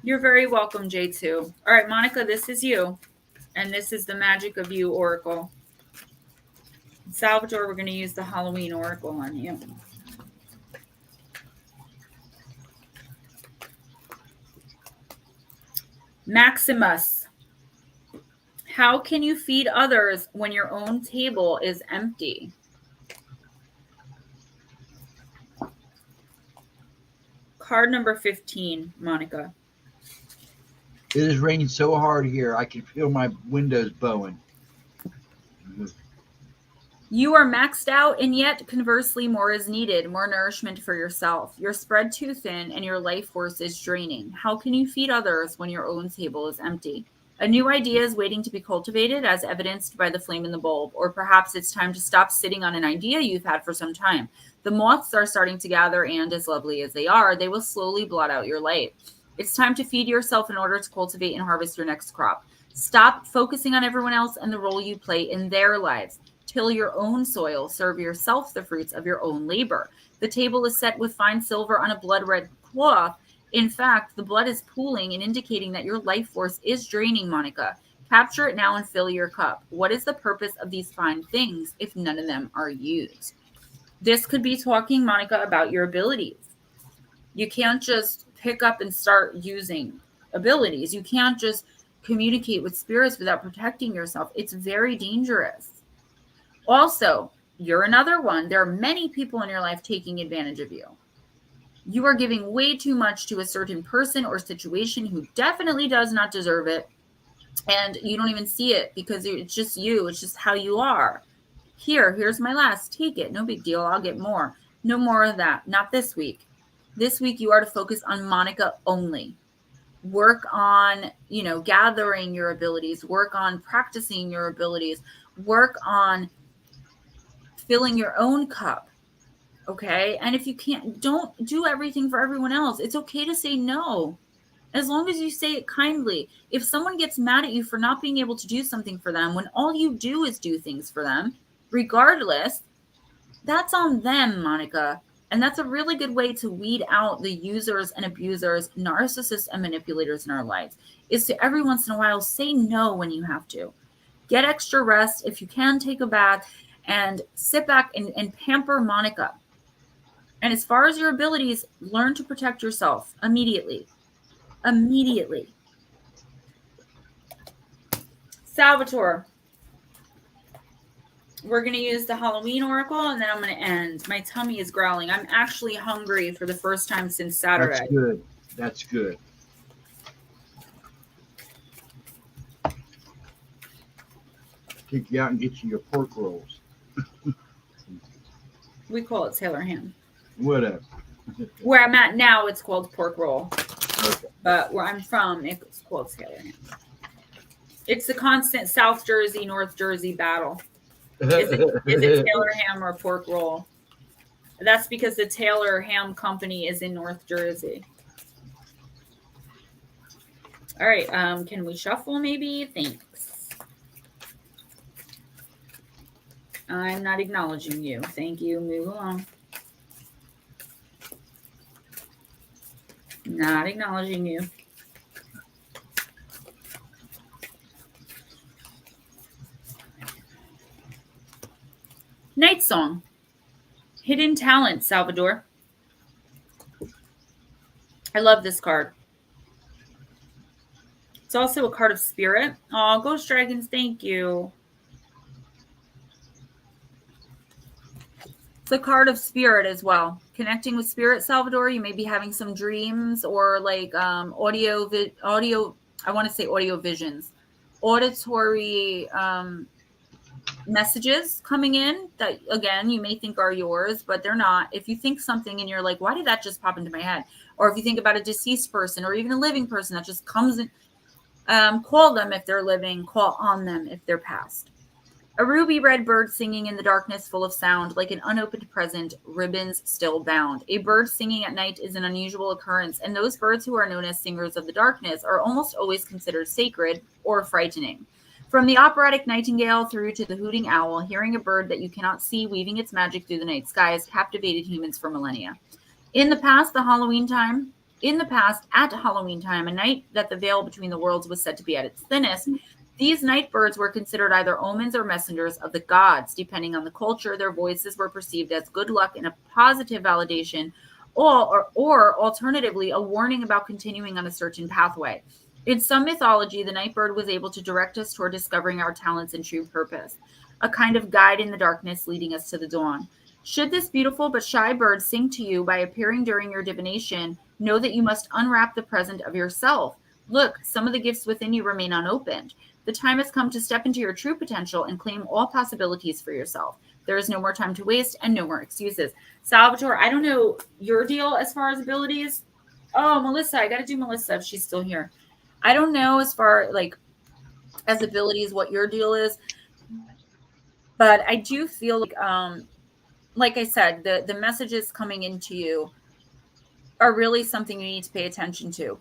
You're very welcome, J2. All right, Monica, this is you. And this is the Magic of You Oracle. Salvador, we're going to use the Halloween Oracle on you. Maximus, how can you feed others when your own table is empty? Card number 15, Monica. It is raining so hard here. I can feel my windows bowing. You are maxed out, and yet conversely more is needed, more nourishment for yourself. You're spread too thin and your life force is draining. How can you feed others when your own table is empty? A new idea is waiting to be cultivated as evidenced by the flame in the bulb, or perhaps it's time to stop sitting on an idea you've had for some time. The moths are starting to gather, and as lovely as they are, they will slowly blot out your light. It's time to feed yourself in order to cultivate and harvest your next crop. Stop focusing on everyone else and the role you play in their lives. Till your own soil, serve yourself the fruits of your own labor. The table is set with fine silver on a blood-red cloth. In fact, the blood is pooling and indicating that your life force is draining, Monica. Capture it now and fill your cup. What is the purpose of these fine things if none of them are used? This could be talking, Monica, about your abilities. You can't just pick up and start using abilities. You can't just communicate with spirits without protecting yourself. It's very dangerous. Also, you're another one. There are many people in your life taking advantage of you. You are giving way too much to a certain person or situation who definitely does not deserve it. And you don't even see it because it's just you. It's just how you are. Here's my last. Take it. No big deal. I'll get more. No more of that. Not this week. This week you are to focus on Monica only. Work on, gathering your abilities. Work on practicing your abilities. Work on filling your own cup. Okay. And if you can't, don't do everything for everyone else. It's okay to say no, as long as you say it kindly. If someone gets mad at you for not being able to do something for them, when all you do is do things for them, regardless, that's on them, Monica. And that's a really good way to weed out the users and abusers, narcissists and manipulators in our lives, is to every once in a while say no when you have to. Get extra rest. If you can, take a bath and sit back and pamper Monica. And as far as your abilities, learn to protect yourself immediately. Immediately. Salvatore. We're going to use the Halloween Oracle, and then I'm going to end. My tummy is growling. I'm actually hungry for the first time since Saturday. That's good. That's good. Take you out and get you your pork rolls. We call it sailor ham. Whatever. Where I'm at now, it's called pork roll. Okay. But where I'm from, it's called sailor ham. It's the constant South Jersey, North Jersey battle. Is it Taylor ham or pork roll? That's because the Taylor Ham Company is in North Jersey. All right. Can we shuffle maybe? Thanks. I'm not acknowledging you. Thank you. Move along. Not acknowledging you. Night Song. Hidden Talent, Salvador. I love this card. It's also a card of spirit. Oh, Ghost Dragons, thank you. It's a card of spirit as well. Connecting with spirit, Salvador. You may be having some dreams or like audio, I want to say audio visions. Auditory messages coming in that, again, you may think are yours, but they're not. If you think something and you're like, why did that just pop into my head? Or if you think about a deceased person or even a living person that just comes in, Call them if they're living, call on them if they're past. A ruby red bird singing in the darkness full of sound, like an unopened present, ribbons still bound. A bird singing at night is an unusual occurrence, and those birds who are known as singers of the darkness are almost always considered sacred or frightening. From the operatic nightingale through to the hooting owl, hearing a bird that you cannot see weaving its magic through the night sky has captivated humans for millennia. In the past, at Halloween time, a night that the veil between the worlds was said to be at its thinnest, these night birds were considered either omens or messengers of the gods. Depending on the culture, their voices were perceived as good luck and a positive validation, or alternatively, a warning about continuing on a certain pathway. In some mythology, the night bird was able to direct us toward discovering our talents and true purpose, a kind of guide in the darkness leading us to the dawn. Should this beautiful but shy bird sing to you by appearing during your divination, know that you must unwrap the present of yourself. Look, some of the gifts within you remain unopened. The time has come to step into your true potential and claim all possibilities for yourself. There is no more time to waste and no more excuses. Salvatore, I don't know your deal as far as abilities. Oh, Melissa, I got to do Melissa if she's still here. I don't know as far as abilities what your deal is, but I do feel like I said, the messages coming into you are really something you need to pay attention to.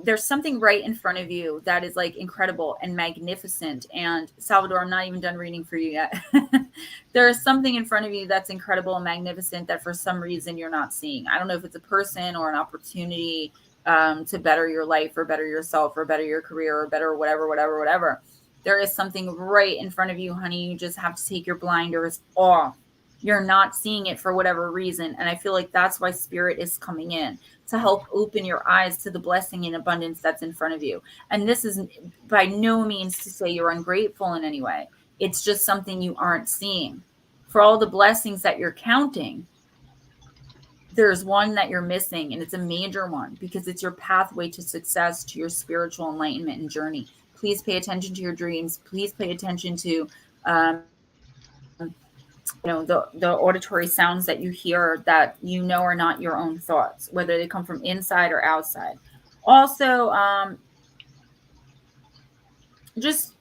There's something right in front of you that is incredible and magnificent. And Salvador, I'm not even done reading for you yet. There is something in front of you that's incredible and magnificent that for some reason you're not seeing. I don't know if it's a person or an opportunity to better your life or better yourself or better your career or better whatever. There is something right in front of you, honey. You just have to take your blinders off. You're not seeing it for whatever reason. And I feel like that's why spirit is coming in to help open your eyes to the blessing and abundance that's in front of you. And this is by no means to say you're ungrateful in any way. It's just something you aren't seeing. For all the blessings that you're counting, there's one that you're missing, and it's a major one because it's your pathway to success, to your spiritual enlightenment and journey. Please pay attention to your dreams. Please pay attention to the auditory sounds that you hear that are not your own thoughts, whether they come from inside or outside. Also, just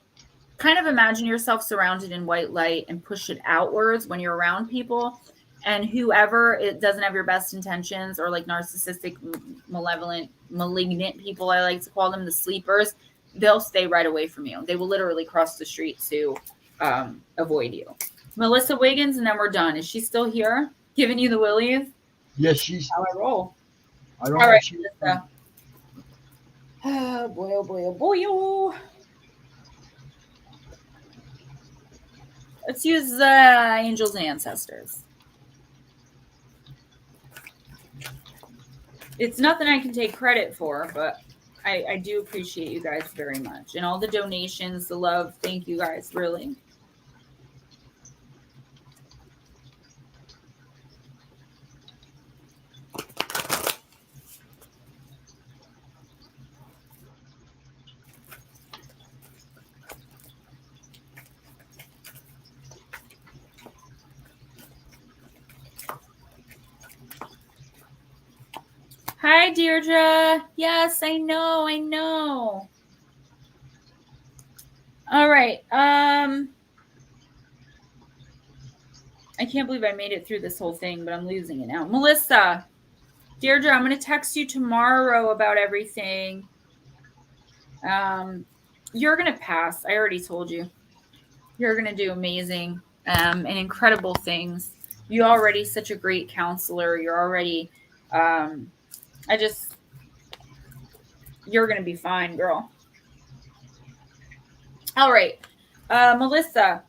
kind of imagine yourself surrounded in white light and push it outwards when you're around people. And whoever it doesn't have your best intentions or narcissistic, malignant people, I like to call them, the sleepers, they'll stay right away from you. They will literally cross the street to avoid you. Melissa Wiggins, and then we're done. Is she still here? Giving you the willies? Yes, she's. How I roll. I don't All know. right, Melissa. Oh boy, oh boy, oh boy, oh. Let's use angels and ancestors. It's nothing I can take credit for, but I do appreciate you guys very much. And all the donations, the love. Thank you guys, really. Hi, Deirdre. Yes, I know. All right. I can't believe I made it through this whole thing, but I'm losing it now. Melissa, Deirdre, I'm going to text you tomorrow about everything. You're going to pass. I already told you. You're going to do amazing and incredible things. You're already such a great counselor. You're already... you're going to be fine, girl. All right. Melissa,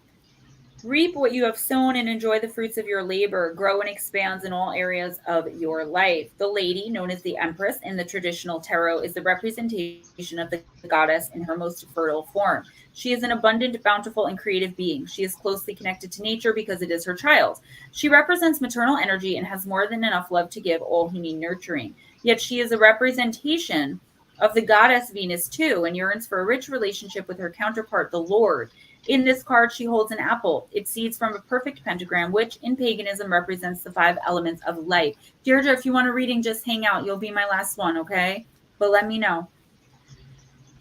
reap what you have sown and enjoy the fruits of your labor. Grow and expands in all areas of your life. The lady, known as the Empress in the traditional tarot, is the representation of the goddess in her most fertile form. She is an abundant, bountiful, and creative being. She is closely connected to nature because it is her child. She represents maternal energy and has more than enough love to give all who need nurturing. Yet she is a representation of the goddess Venus too, and yearns for a rich relationship with her counterpart, the Lord. In this card, she holds an apple. It seeds from a perfect pentagram, which in paganism represents the 5 elements of life. Deirdre, if you want a reading, just hang out. You'll be my last one, okay? But let me know.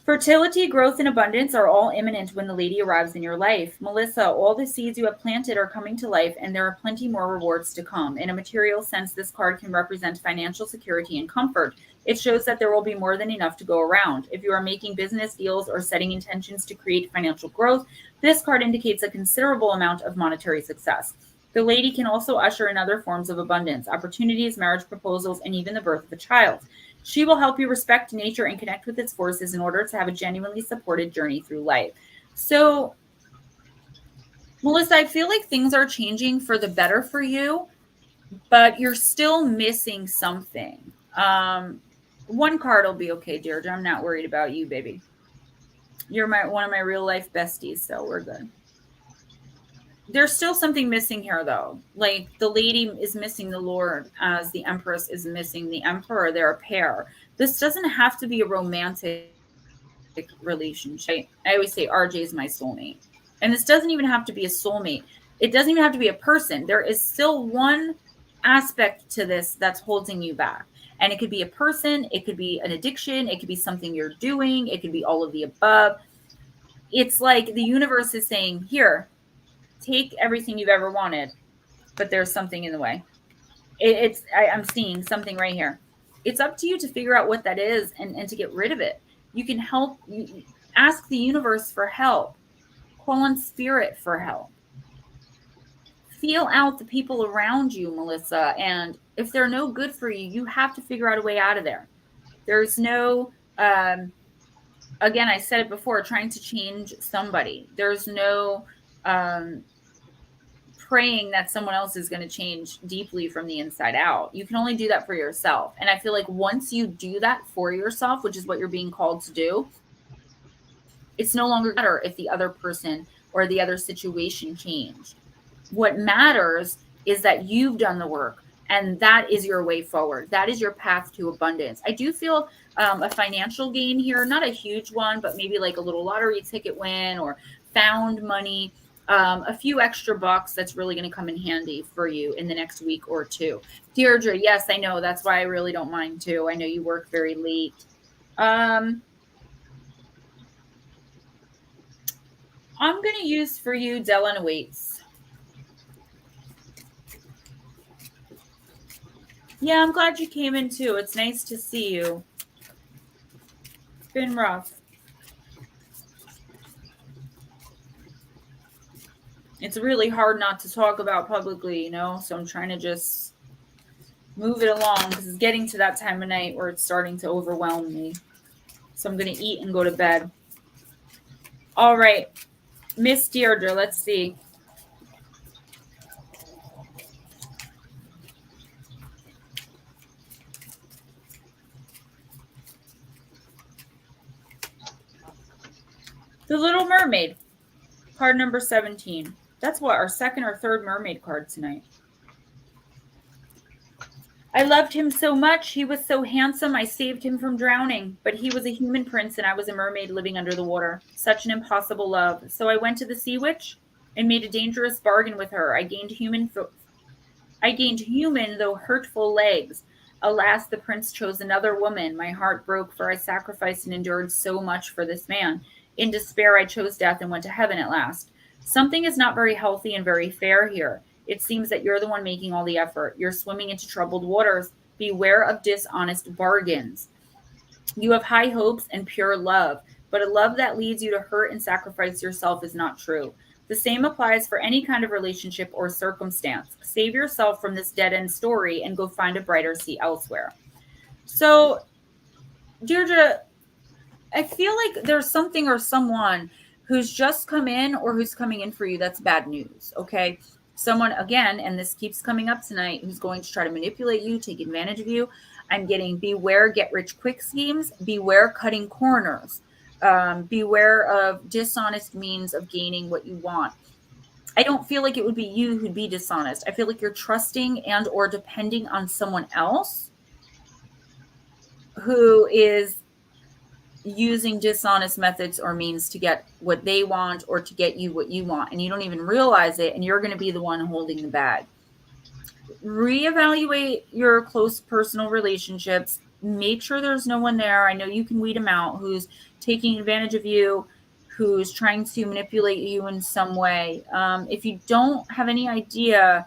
Fertility, growth, and abundance are all imminent when the lady arrives in your life. Melissa, all the seeds you have planted are coming to life, and there are plenty more rewards to come. In a material sense, this card can represent financial security and comfort. It shows that there will be more than enough to go around. If you are making business deals or setting intentions to create financial growth, this card indicates a considerable amount of monetary success. The lady can also usher in other forms of abundance, opportunities, marriage proposals, and even the birth of a child. She will help you respect nature and connect with its forces in order to have a genuinely supported journey through life. So, Melissa, I feel like things are changing for the better for you, but you're still missing something. One card will be okay, Deirdre. I'm not worried about you, baby. You're one of my real life besties, so we're good. There's still something missing here, though. Like, the lady is missing the Lord as the Empress is missing the Emperor. They're a pair. This doesn't have to be a romantic relationship. I always say RJ is my soulmate. And this doesn't even have to be a soulmate. It doesn't even have to be a person. There is still one aspect to this that's holding you back. And it could be a person. It could be an addiction. It could be something you're doing. It could be all of the above. It's like the universe is saying, here, take everything you've ever wanted, but there's something in the way. I'm seeing something right here. It's up to you to figure out what that is and to get rid of it. You can help. Ask the universe for help. Call on spirit for help. Feel out the people around you, Melissa. And if they're no good for you, you have to figure out a way out of there. There's no, again, I said it before, trying to change somebody. There's no praying that someone else is going to change deeply from the inside out. You can only do that for yourself. And I feel like once you do that for yourself, which is what you're being called to do, it's no longer matter if the other person or the other situation changed. What matters is that you've done the work, and that is your way forward. That is your path to abundance. I do feel a financial gain here, not a huge one, but maybe like a little lottery ticket win or found money. A few extra bucks that's really going to come in handy for you in the next week or two. Deirdre, yes, I know. That's why I really don't mind too. I know you work very late. I'm going to use for you Delana Waits. Yeah, I'm glad you came in too. It's nice to see you. It's been rough. It's really hard not to talk about publicly, you know, so I'm trying to just move it along because it's getting to that time of night where it's starting to overwhelm me. So I'm going to eat and go to bed. All right, Miss Deirdre, let's see. The Little Mermaid, card number 17. That's what, our second or third mermaid card tonight. I loved him so much. He was so handsome. I saved him from drowning. But he was a human prince and I was a mermaid living under the water. Such an impossible love. So I went to the sea witch and made a dangerous bargain with her. I gained human though hurtful legs. Alas, the prince chose another woman. My heart broke, for I sacrificed and endured so much for this man. In despair, I chose death and went to heaven at last. Something is not very healthy and very fair here. It seems that you're the one making all the effort. You're swimming into troubled waters. Beware of dishonest bargains. You have high hopes and pure love, but a love that leads you to hurt and sacrifice yourself is not true. The same applies for any kind of relationship or circumstance. Save yourself from this dead-end story and go find a brighter sea elsewhere. So, Deirdre, I feel like there's something or someone who's just come in or who's coming in for you that's bad news, okay? Someone, again, and this keeps coming up tonight, who's going to try to manipulate you, take advantage of you. I'm getting beware get-rich-quick schemes, beware cutting corners, beware of dishonest means of gaining what you want. I don't feel like it would be you who'd be dishonest. I feel like you're trusting and or depending on someone else who is using dishonest methods or means to get what they want or to get you what you want, and you don't even realize it, and you're going to be the one holding the bag. Reevaluate your close personal relationships. make sure there's no one there. I know you can weed them out who's taking advantage of you, who's trying to manipulate you in some way. If you don't have any idea,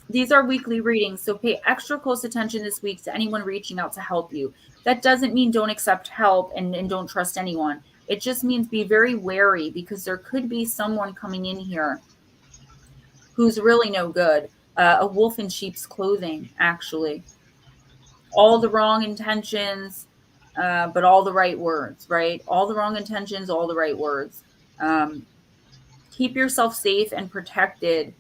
these are weekly readings, so pay extra close attention this week to anyone reaching out to help you. That doesn't mean don't accept help and don't trust anyone. It just means be very wary, because there could be someone coming in here who's really no good. A wolf in sheep's clothing, actually. All the wrong intentions, but all the right words, right? All the wrong intentions, all the right words. Keep yourself safe and protected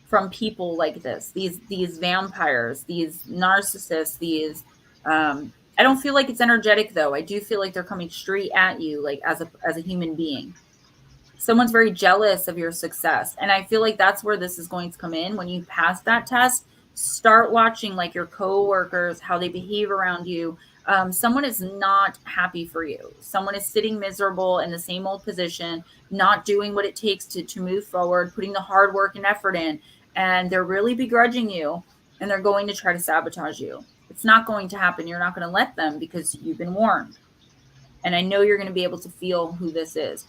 from people like this, these vampires, these narcissists, these I don't feel like it's energetic though. I do feel like they're coming straight at you, like as a human being. Someone's very jealous of your success, and I feel like that's where this is going to come in. When you pass that test, start watching like your coworkers, how they behave around you. Someone is not happy for you. Someone is sitting miserable in the same old position, not doing what it takes to move forward, putting the hard work and effort in, and they're really begrudging you, and they're going to try to sabotage you. It's not going to happen. You're not going to let them, because you've been warned. And I know you're going to be able to feel who this is.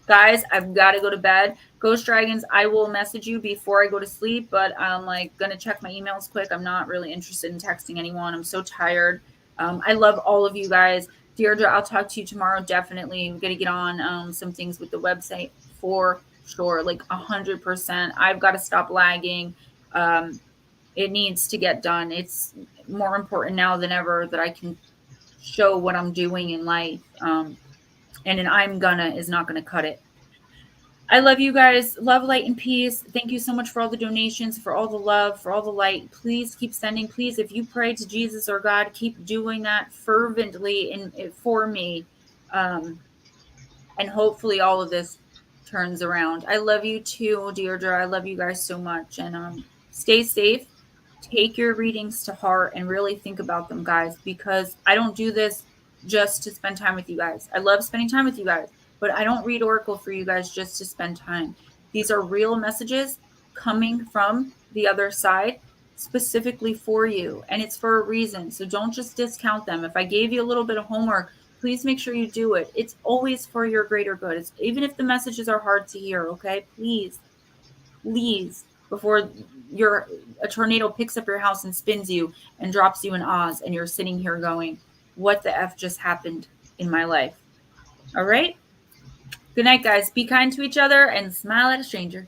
Guys, I've got to go to bed. Ghost Dragons, I will message you before I go to sleep, but I'm like going to check my emails quick. I'm not really interested in texting anyone. I'm so tired. I love all of you guys. Deirdre, I'll talk to you tomorrow. Definitely. I'm going to get on some things with the website for sure. Like 100%. I've got to stop lagging. It needs to get done. It's more important now than ever that I can show what I'm doing in life. And an I'm gonna is not gonna cut it. I love you guys. Love, light, and peace. Thank you so much for all the donations, for all the love, for all the light. Please keep sending. Please, if you pray to Jesus or God, keep doing that fervently for me. And hopefully all of this turns around. I love you too, Deirdre. I love you guys so much. And stay safe. Take your readings to heart and really think about them, guys, because I don't do this just to spend time with you guys. I love spending time with you guys, but I don't read Oracle for you guys just to spend time. These are real messages coming from the other side specifically for you, and it's for a reason. So don't just discount them. If I gave you a little bit of homework, please make sure you do it. It's always for your greater good. Even if the messages are hard to hear, okay? Please, before a tornado picks up your house and spins you and drops you in Oz, and you're sitting here going, what the F just happened in my life? All right. Good night, guys. Be kind to each other and smile at a stranger.